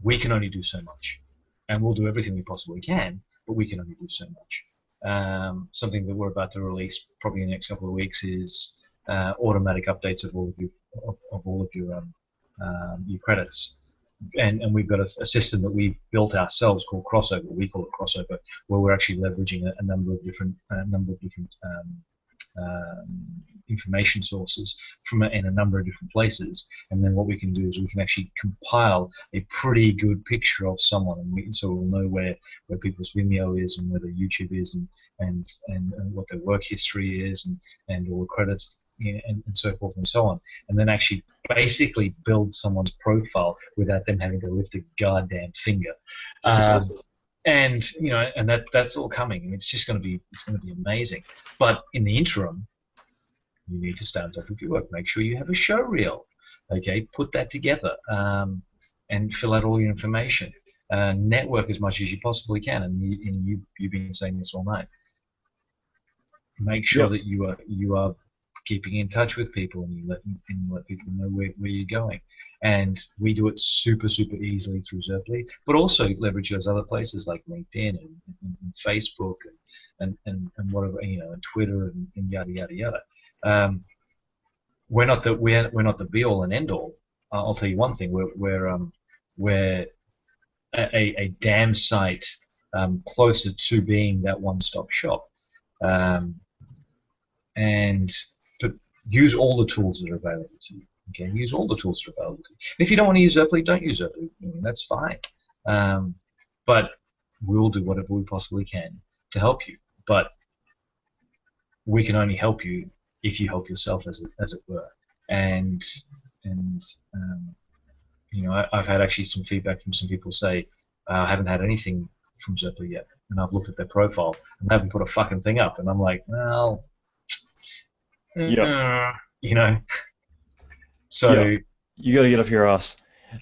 we can only do so much, and we'll do everything we possibly can, but we can only do so much. Something that we're about to release probably in the next couple of weeks is automatic updates of all of your credits. And we've got a system that we've built ourselves called Crossover. We call it Crossover, where we're actually leveraging a number of different information sources in a number of different places. And then what we can do is we can actually compile a pretty good picture of someone, and so we'll know where people's Vimeo is, and where their YouTube is, and what their work history is, and all the credits, and so forth and so on, and then actually basically build someone's profile without them having to lift a goddamn finger. And that's all coming. I mean, it's going to be amazing. But in the interim, you need to stay on top of your work. Make sure you have a show reel. Okay, put that together, and fill out all your information. Network as much as you possibly can, and you've been saying this all night. Make sure that you are keeping in touch with people, and you let people know where you're going. And we do it super easily through Zerply, but also leverage those other places like LinkedIn and Facebook and whatever, and Twitter and yada yada. We're not the be all and end all. I'll tell you one thing: we're a damn sight closer to being that one-stop shop. But use all the tools that are available to you. Okay, use all the tools that are available to you. If you don't want to use Zerply, don't use Zerply. I mean, that's fine. But we'll do whatever we possibly can to help you. But we can only help you if you help yourself, as it were. And I've had actually some feedback from some people say, I haven't had anything from Zerply yet, and I've looked at their profile and they haven't put a fucking thing up, and I'm like, well. So you got to get off your ass.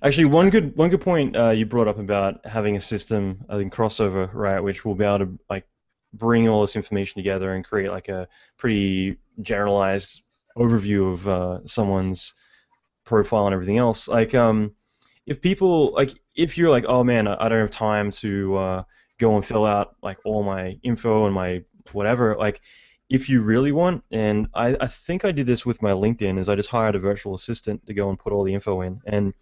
Actually, one good point you brought up about having a system, I think Crossover, right, which will be able to like bring all this information together and create like a pretty generalized overview of someone's profile and everything else. Like, if people like, if you're like, oh man, I don't have time to go and fill out like all my info and my whatever, like if you really want, and I think I did this with my LinkedIn, is I just hired a virtual assistant to go and put all the info in, and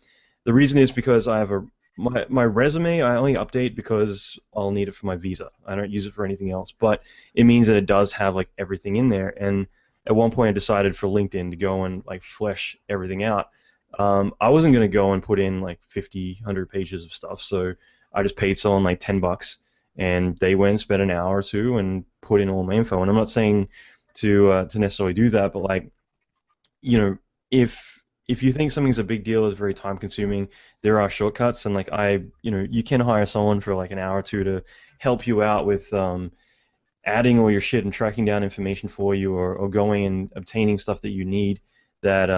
the reason is because I have my resume I only update because I'll need it for my visa. I don't use it for anything else, but it means that it does have like everything in there. And at one point I decided for LinkedIn to go and like flesh everything out. I wasn't going to go and put in like 50, 100 pages of stuff, so I just paid someone like $10, and they went and spent an hour or two and put in all my info. And I'm not saying to necessarily do that, but like, you know, if you think something's a big deal, it's very time consuming, there are shortcuts, and like you can hire someone for like an hour or two to help you out with adding all your shit and tracking down information for you, or going and obtaining stuff that you need that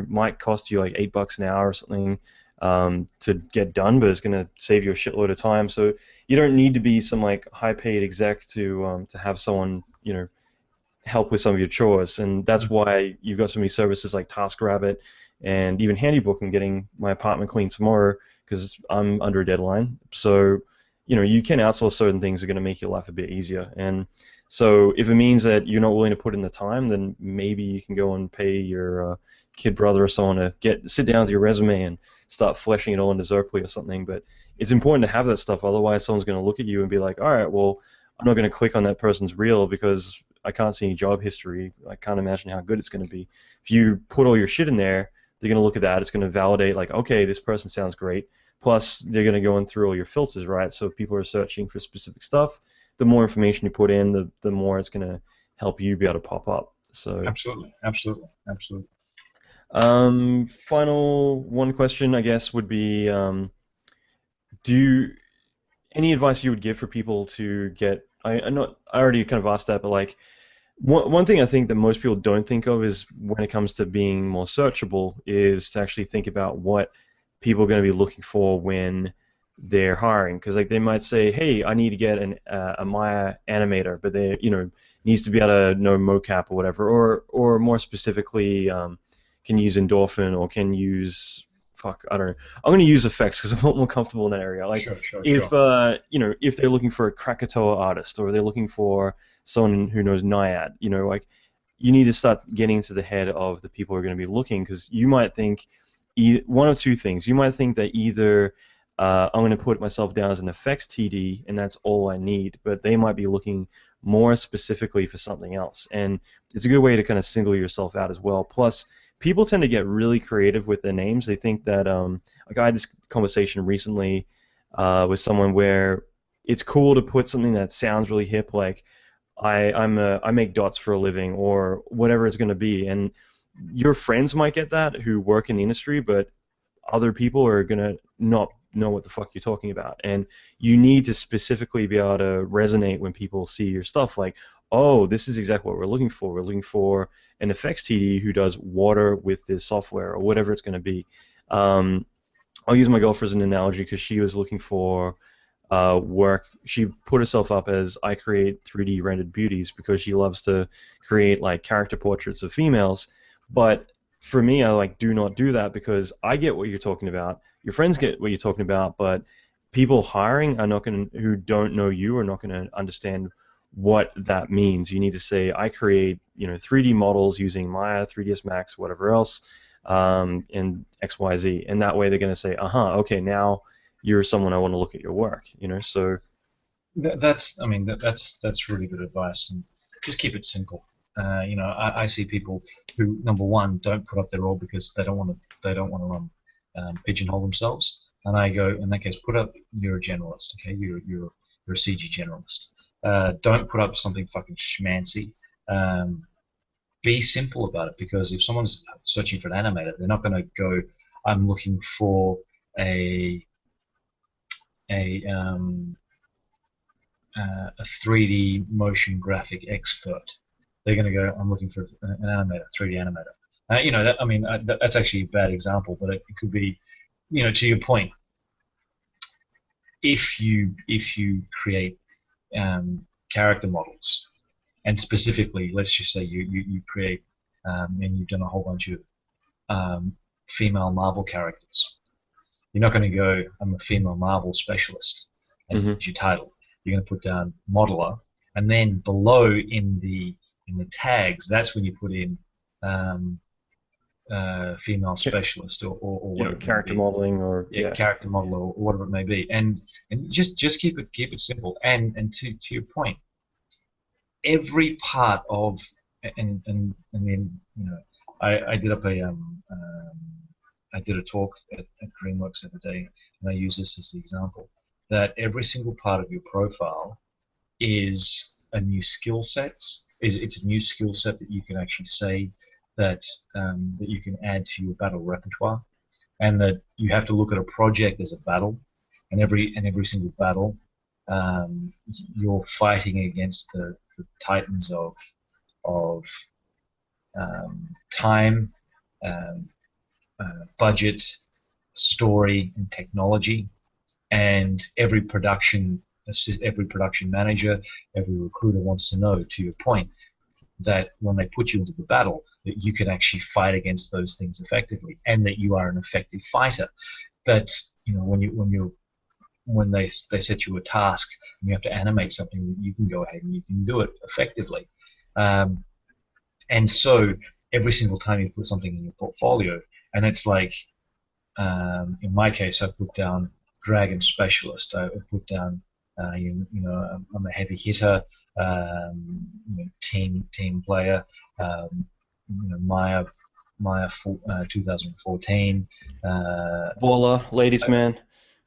might cost you like $8 an hour or something to get done, but it's going to save you a shitload of time. So you don't need to be some like high-paid exec to have someone help with some of your chores, and that's why you've got so many services like TaskRabbit and even HandyBook. I'm getting my apartment cleaned tomorrow because I'm under a deadline. So you can outsource certain things that are going to make your life a bit easier. And so if it means that you're not willing to put in the time, then maybe you can go and pay your kid brother or someone to sit down with your resume and start fleshing it all into Zerply or something. But it's important to have that stuff, otherwise someone's going to look at you and be like, all right, well, I'm not going to click on that person's reel because I can't see any job history. I can't imagine how good it's going to be. If you put all your shit in there, they're going to look at that. It's going to validate, like, okay, this person sounds great. Plus, they're going to go in through all your filters, right? So if people are searching for specific stuff, the more information you put in, the more it's going to help you be able to pop up. So absolutely. Final one question, I guess, would be, any advice you would give for people to get? I already kind of asked that, but like, one thing I think that most people don't think of is when it comes to being more searchable is to actually think about what people are going to be looking for when they're hiring. Because like they might say, hey, I need to get a Maya animator, but they needs to be able to know mocap or whatever, or more specifically can use Endorphin or can use I don't know. I'm going to use effects because I'm a lot more comfortable in that area. Like, sure. if they're looking for a Krakatoa artist or they're looking for someone who knows Naiad, like, you need to start getting into the head of the people who are going to be looking, because you might think one of two things. You might think that either I'm going to put myself down as an effects TD and that's all I need, but they might be looking more specifically for something else, and it's a good way to kind of single yourself out as well. Plus, people tend to get really creative with their names. They think that, like, I had this conversation recently with someone where it's cool to put something that sounds really hip, like I make dots for a living or whatever it's going to be. And your friends might get that who work in the industry, but other people are going to not know what the fuck you're talking about. And you need to specifically be able to resonate when people see your stuff, like, oh, this is exactly what we're looking for. We're looking for an effects TD who does water with this software or whatever it's going to be. I'll use my girlfriend as an analogy because she was looking for work. She put herself up as I create 3D rendered beauties because she loves to create like character portraits of females. But for me, I do not do that because I get what you're talking about. Your friends get what you're talking about, but people hiring are not going to, who don't know you, are not going to understand what that means. You need to say, I create 3D models using Maya, 3ds Max, whatever else, and XYZ, and that way they're going to say, okay, now you're someone I want to look at your work. So that's really good advice, and just keep it simple. I see people who, number one, don't put up their role because they don't want to pigeonhole themselves, and I go, in that case, put up you're a generalist, okay? You're a CG generalist. Don't put up something fucking schmancy. Be simple about it, because if someone's searching for an animator, they're not going to go, I'm looking for a 3D motion graphic expert. They're going to go, I'm looking for an animator, 3D animator. That's actually a bad example, but it could be, to your point, if you create character models, and specifically, let's just say you create and you've done a whole bunch of female Marvel characters. You're not going to go, I'm a female Marvel specialist, and use your title. You're going to put down modeler, and then below in the tags, that's when you put in female specialist or whatever character modeling or character model or whatever it may be, and just keep it simple. And to your point, every part of and then I did up I did a talk at DreamWorks the other day, and I use this as the example that every single part of your profile is a new skill set. It's a new skill set that you can actually say that that you can add to your battle repertoire, and that you have to look at a project as a battle, and every single battle you're fighting against the titans of time, budget, story, and technology, and every production manager, every recruiter wants to know, to your point, that when they put you into the battle, that you can actually fight against those things effectively, and that you are an effective fighter. But when they set you a task and you have to animate something, that you can go ahead and you can do it effectively. And so every single time you put something in your portfolio, and it's like, in my case, I put down Dragon Specialist. I put down, I'm a heavy hitter, team player, Maya 2014. Baller, ladies man.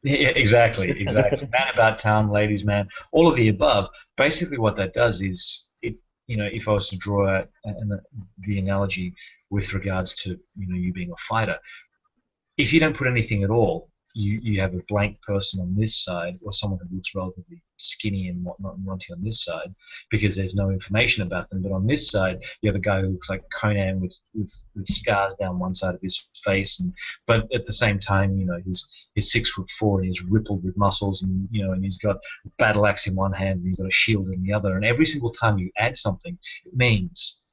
Yeah, exactly. Man about town, ladies man, all of the above. Basically, what that does is if I was to draw the analogy with regards to you being a fighter, if you don't put anything at all, you have a blank person on this side, or someone who looks relatively skinny and whatnot and runty on this side, because there's no information about them. But on this side, you have a guy who looks like Conan with scars down one side of his face, but at the same time, he's 6'4" and he's rippled with muscles, and and he's got a battle axe in one hand and he's got a shield in the other. And every single time you add something, it means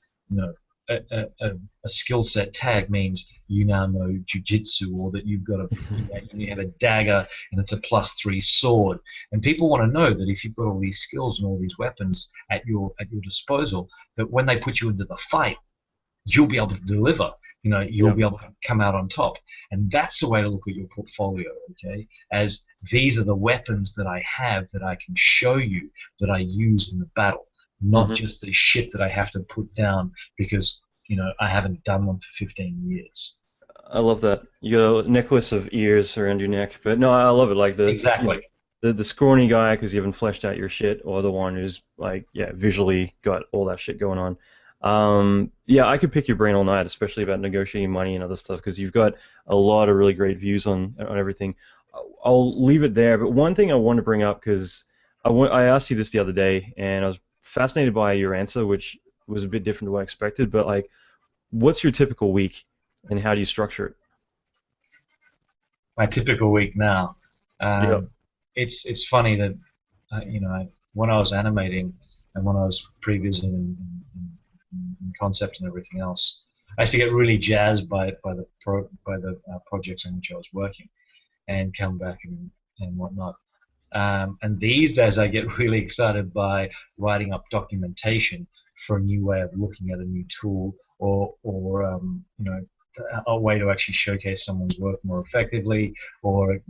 a skill set tag means you now know jiu-jitsu, or that you've got you have a dagger and it's a +3 sword. And people want to know that if you've got all these skills and all these weapons at your disposal, that when they put you into the fight, you'll be able to deliver. You'll be able to come out on top. And that's the way to look at your portfolio, okay? As these are the weapons that I have that I can show you that I use in the battle. Not just the shit that I have to put down because I haven't done one for 15 years. I love that. You got a necklace of ears around your neck, but no, I love it. Like exactly the scrawny guy because you haven't fleshed out your shit, or the one who's visually got all that shit going on. I could pick your brain all night, especially about negotiating money and other stuff, because you've got a lot of really great views on everything. I'll leave it there, but one thing I want to bring up, because I asked you this the other day, and I was fascinated by your answer, which was a bit different to what I expected, but what's your typical week and how do you structure it? My typical week now. It's funny that when I was animating and when I was pre-visiting and concept and everything else, I used to get really jazzed by the projects on which I was working, and come back and whatnot. And these days I get really excited by writing up documentation for a new way of looking at a new tool, or a way to actually showcase someone's work more effectively, or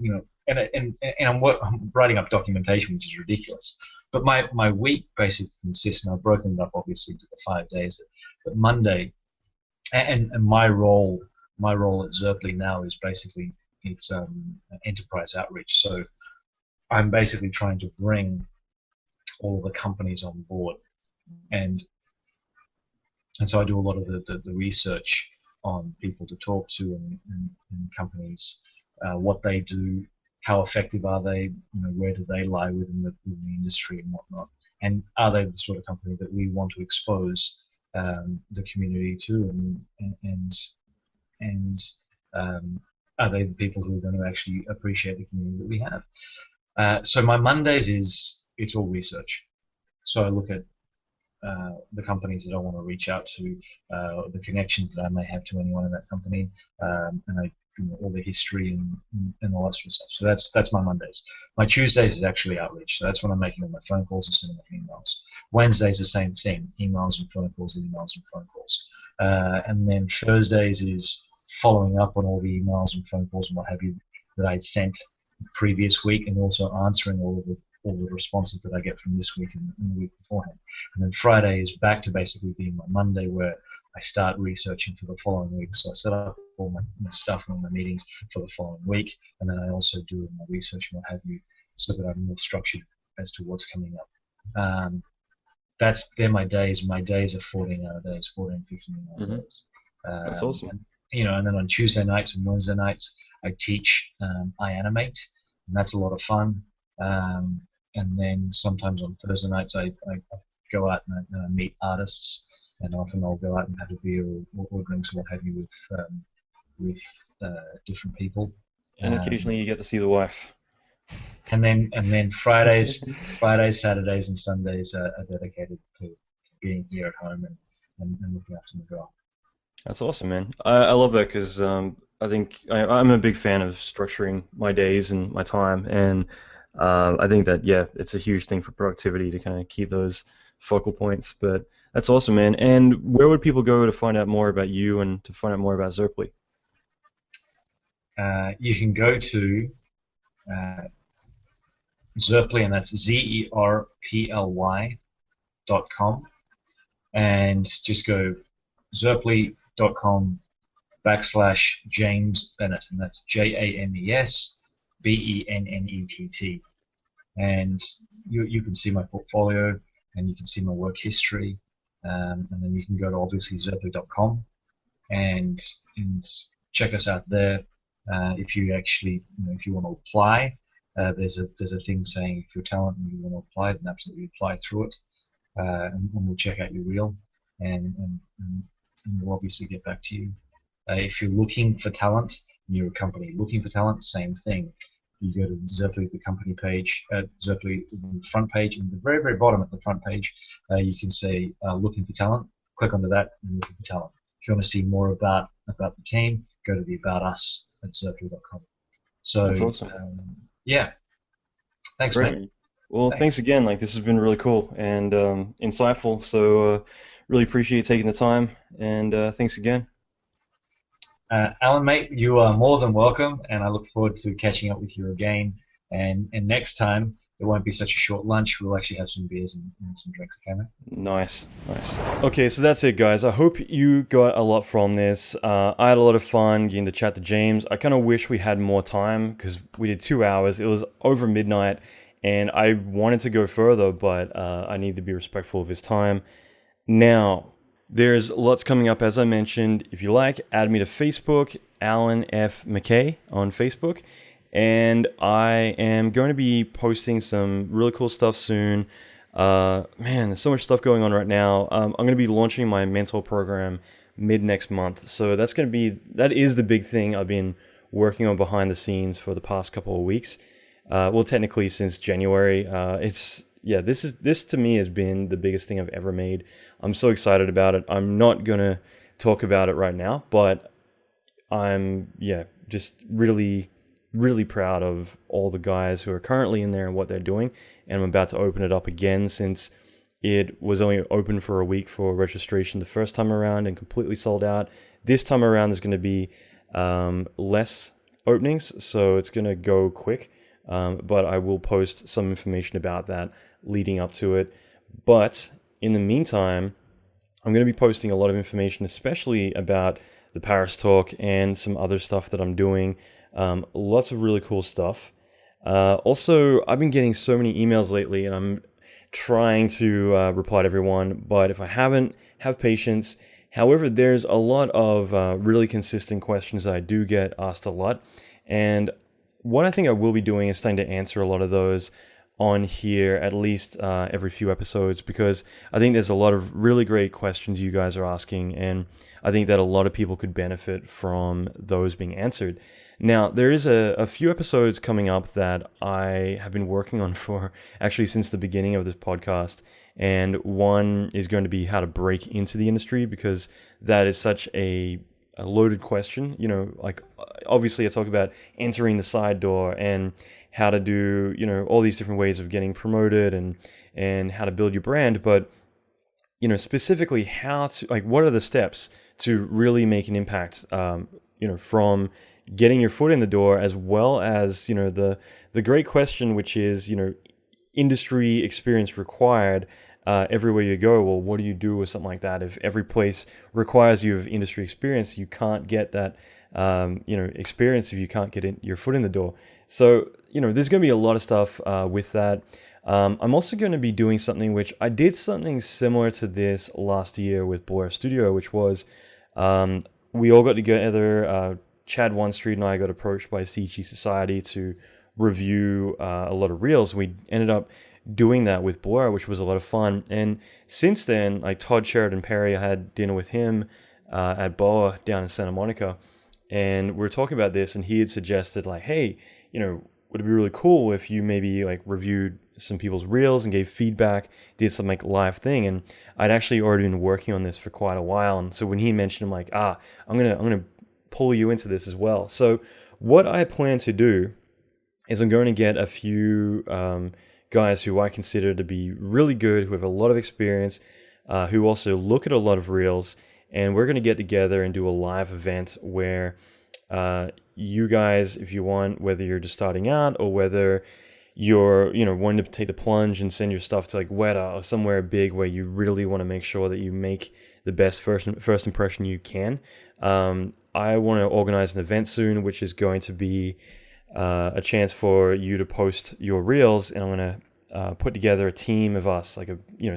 and I'm writing up documentation, which is ridiculous. But my week basically consists, and I've broken it up obviously to the 5 days. But Monday, and my role at Zerply now is basically it's enterprise outreach. So I'm basically trying to bring all the companies on board, and so I do a lot of the research on people to talk to and companies, what they do, how effective are they, where do they lie within the industry and whatnot, and are they the sort of company that we want to expose the community to, and are they the people who are going to actually appreciate the community that we have. So my Mondays it's all research. So I look at the companies that I want to reach out to, the connections that I may have to anyone in that company, and all the history and all that sort of stuff. So that's my Mondays. My Tuesdays is actually outreach. So that's when I'm making all my phone calls and sending my emails. Wednesdays the same thing: emails and phone calls, emails and phone calls. And then Thursdays is following up on all the emails and phone calls and what have you that I'd sent the previous week, and also answering all the responses that I get from this week and the week beforehand. And then Friday is back to basically being my Monday, where I start researching for the following week. So I set up all my stuff and all my meetings for the following week, and then I also do my research and what have you, so that I'm more structured as to what's coming up. They're my days. My days are 14-hour days, 14, 15-hour days. That's awesome. And then on Tuesday nights and Wednesday nights, I teach, I animate, and that's a lot of fun. And then sometimes on Thursday nights, I go out and I meet artists, and often I'll go out and have a beer or drinks or what have you with different people. And occasionally you get to see the wife. And then Fridays, Saturdays, and Sundays are dedicated to being here at home and looking after my girl. That's awesome, man. I love that because I think I'm a big fan of structuring my days and my time, and I think that, it's a huge thing for productivity to kind of keep those focal points. But that's awesome, man. And where would people go to find out more about you and to find out more about Zerply? You can go to Zerply, and that's ZERPLY.com, and just go Zerply.com/James Bennett, and that's JamesBennett, and you can see my portfolio, and you can see my work history, and then you can go to obviously Zerply.com and check us out there. If you actually, if you want to apply, there's a thing saying if you're talent and you want to apply, then absolutely apply through it, and we'll check out your reel, and we'll obviously get back to you. If you're looking for talent, and you're a company looking for talent, same thing. You go to Zerply, the company page, Zerply, the front page, and the very, very bottom at the front page, you can say looking for talent. Click onto that and look for talent. If you want to see more about the team, go to the About Us at Zerply.com. So, that's awesome. Thanks, Great. mate. Well, thanks again. This has been really cool and insightful. So, really appreciate you taking the time, and thanks again. Allan, mate, you are more than welcome, and I look forward to catching up with you again. And next time, it won't be such a short lunch. We'll actually have some beers and some drinks, okay, mate? Nice. Okay, so that's it, guys. I hope you got a lot from this. I had a lot of fun getting to chat to James. I kind of wish we had more time because we did 2 hours. It was over midnight, and I wanted to go further, but I need to be respectful of his time. Now, there's lots coming up, as I mentioned. If you like, add me to Facebook, Allan F. McKay on Facebook. And I am going to be posting some really cool stuff soon. Man, there's so much stuff going on right now. I'm going to be launching my mentor program mid next month. So that is the big thing I've been working on behind the scenes for the past couple of weeks. Well, technically since January. This to me has been the biggest thing I've ever made. I'm so excited about it. I'm not going to talk about it right now, but I'm, just really, really proud of all the guys who are currently in there and what they're doing. And I'm about to open it up again since it was only open for a week for registration the first time around and completely sold out. This time around there's going to be less openings, so it's going to go quick. But I will post some information about that leading up to it. But in the meantime, I'm going to be posting a lot of information, especially about the Paris talk and some other stuff that I'm doing. Lots of really cool stuff. Also, I've been getting so many emails lately, and I'm trying to reply to everyone. But if I haven't, have patience. However, there's a lot of really consistent questions that I do get asked a lot. And what I think I will be doing is starting to answer a lot of those on here at least every few episodes, because I think there's a lot of really great questions you guys are asking, and I think that a lot of people could benefit from those being answered. Now, there is a few episodes coming up that I have been working on for actually since the beginning of this podcast, and one is going to be how to break into the industry, because that is such a loaded question. Like obviously I talk about entering the side door and how to do, all these different ways of getting promoted and how to build your brand, but specifically how to, like, what are the steps to really make an impact, from getting your foot in the door, as well as, the great question, which is, industry experience required everywhere you go. Well, what do you do with something like that? If every place requires you of industry experience, you can't get that, experience if you can't get your foot in the door. So, there's going to be a lot of stuff with that. I'm also going to be doing something which I did something similar to this last year with Blur Studio, which was we all got together. Chad One Street and I got approached by CG Society to review a lot of reels. We ended up doing that with Blur, which was a lot of fun. And since then, like Todd Sheridan Perry, I had dinner with him at Boa down in Santa Monica, and we were talking about this, and he had suggested, like, hey, would it be really cool if you maybe like reviewed some people's reels and gave feedback, did some like live thing. And I'd actually already been working on this for quite a while, and so when he mentioned, I'm like, I'm gonna pull you into this as well. So what I plan to do is I'm going to get a few guys who I consider to be really good, who have a lot of experience, who also look at a lot of reels, and we're going to get together and do a live event where you guys, if you want, whether you're just starting out or whether you're wanting to take the plunge and send your stuff to like Weta or somewhere big where you really want to make sure that you make the best first impression you can. I want to organize an event soon, which is going to be a chance for you to post your reels, and I'm going to put together a team of us, like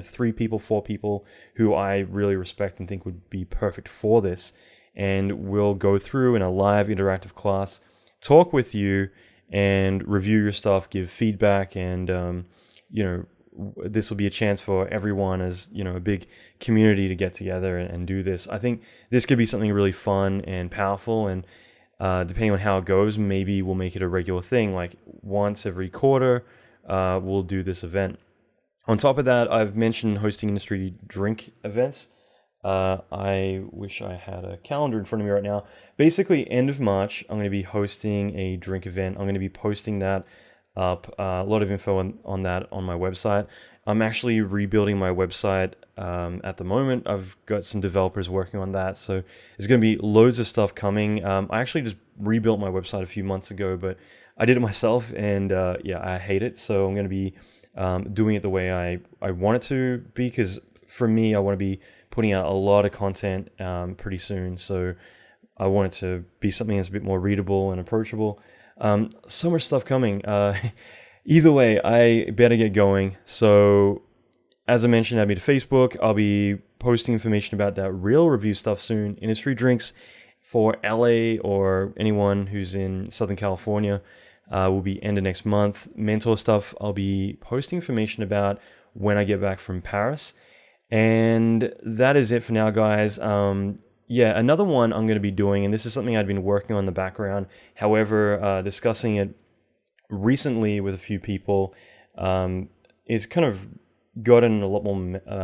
3 people, 4 people who I really respect and think would be perfect for this. And we'll go through in a live interactive class, talk with you and review your stuff, give feedback, and this will be a chance for everyone as a big community to get together and do this. I think this could be something really fun and powerful, and depending on how it goes, maybe we'll make it a regular thing, like once every quarter we'll do this event. On top of that, I've mentioned hosting industry drink events. I wish I had a calendar in front of me right now. Basically, end of March, I'm going to be hosting a drink event. I'm going to be posting that up, a lot of info on that on my website. I'm actually rebuilding my website at the moment. I've got some developers working on that, so there's going to be loads of stuff coming. I actually just rebuilt my website a few months ago, but I did it myself, and I hate it. So I'm going to be doing it the way I want it to be, because for me, I want to be putting out a lot of content pretty soon. So I want it to be something that's a bit more readable and approachable. So much stuff coming. Either way, I better get going. So as I mentioned, add me to Facebook. I'll be posting information about that reel review stuff soon. Industry drinks for LA or anyone who's in Southern California will be end of next month. Mentor stuff, I'll be posting information about when I get back from Paris. And that is it for now, guys. Another one I'm going to be doing, and this is something I'd been working on in the background. However, discussing it recently with a few people, it's kind of gotten a lot more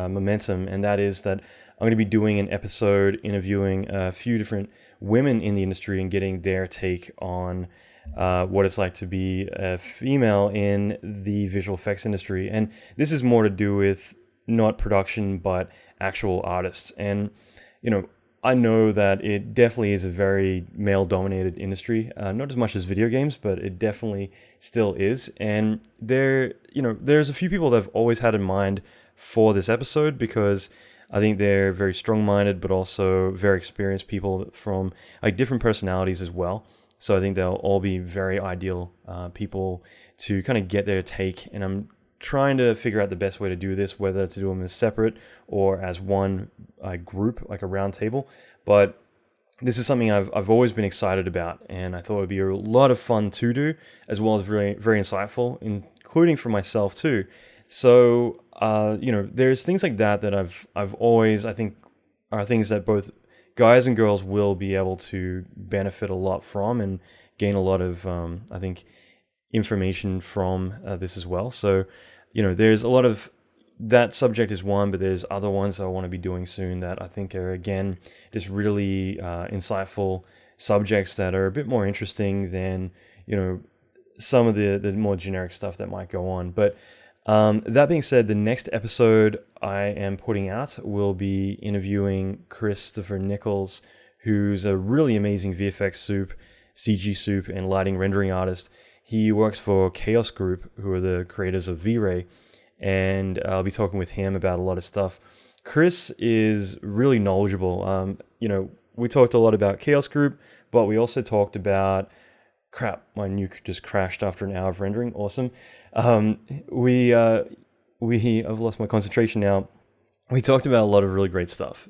momentum, and that is that I'm going to be doing an episode interviewing a few different women in the industry and getting their take on what it's like to be a female in the visual effects industry. And this is more to do with not production, but actual artists. And, I know that it definitely is a very male-dominated industry, not as much as video games, but it definitely still is. And there's a few people that I've always had in mind for this episode, because I think they're very strong-minded, but also very experienced people from like different personalities as well. So I think they'll all be very ideal people to kind of get their take. And I'm trying to figure out the best way to do this, whether to do them as separate or as one group, like a round table. But this is something I've always been excited about, and I thought it would be a lot of fun to do, as well as very, very insightful, including for myself too. So, there's things like that I've always, I think, are things that both guys and girls will be able to benefit a lot from and gain a lot of, I think, information from this as well. So, there's a lot of that subject is one, but there's other ones I want to be doing soon that I think are, again, just really insightful subjects that are a bit more interesting than, some of the more generic stuff that might go on. But that being said, the next episode I am putting out will be interviewing Christopher Nichols, who's a really amazing VFX soup, CG soup, and lighting rendering artist. He works for Chaos Group, who are the creators of V-Ray, and I'll be talking with him about a lot of stuff. Chris is really knowledgeable. We talked a lot about Chaos Group, but we also talked about... Crap, my nuke just crashed after an hour of rendering. Awesome. I've lost my concentration now. We talked about a lot of really great stuff.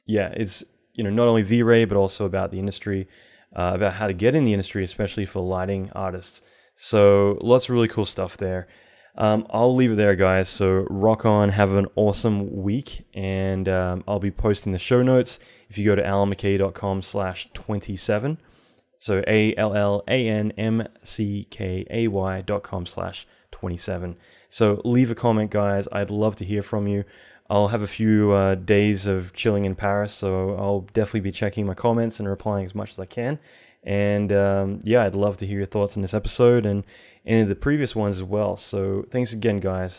It's, not only V-Ray, but also about the industry, about how to get in the industry, especially for lighting artists. So lots of really cool stuff there. I'll leave it there, guys. So rock on, have an awesome week, and I'll be posting the show notes if you go to allanmckay.com/27. So ALLANMCKAY.com/27. So leave a comment, guys. I'd love to hear from you. I'll have a few days of chilling in Paris, so I'll definitely be checking my comments and replying as much as I can. And I'd love to hear your thoughts on this episode and any of the previous ones as well. So thanks again, guys.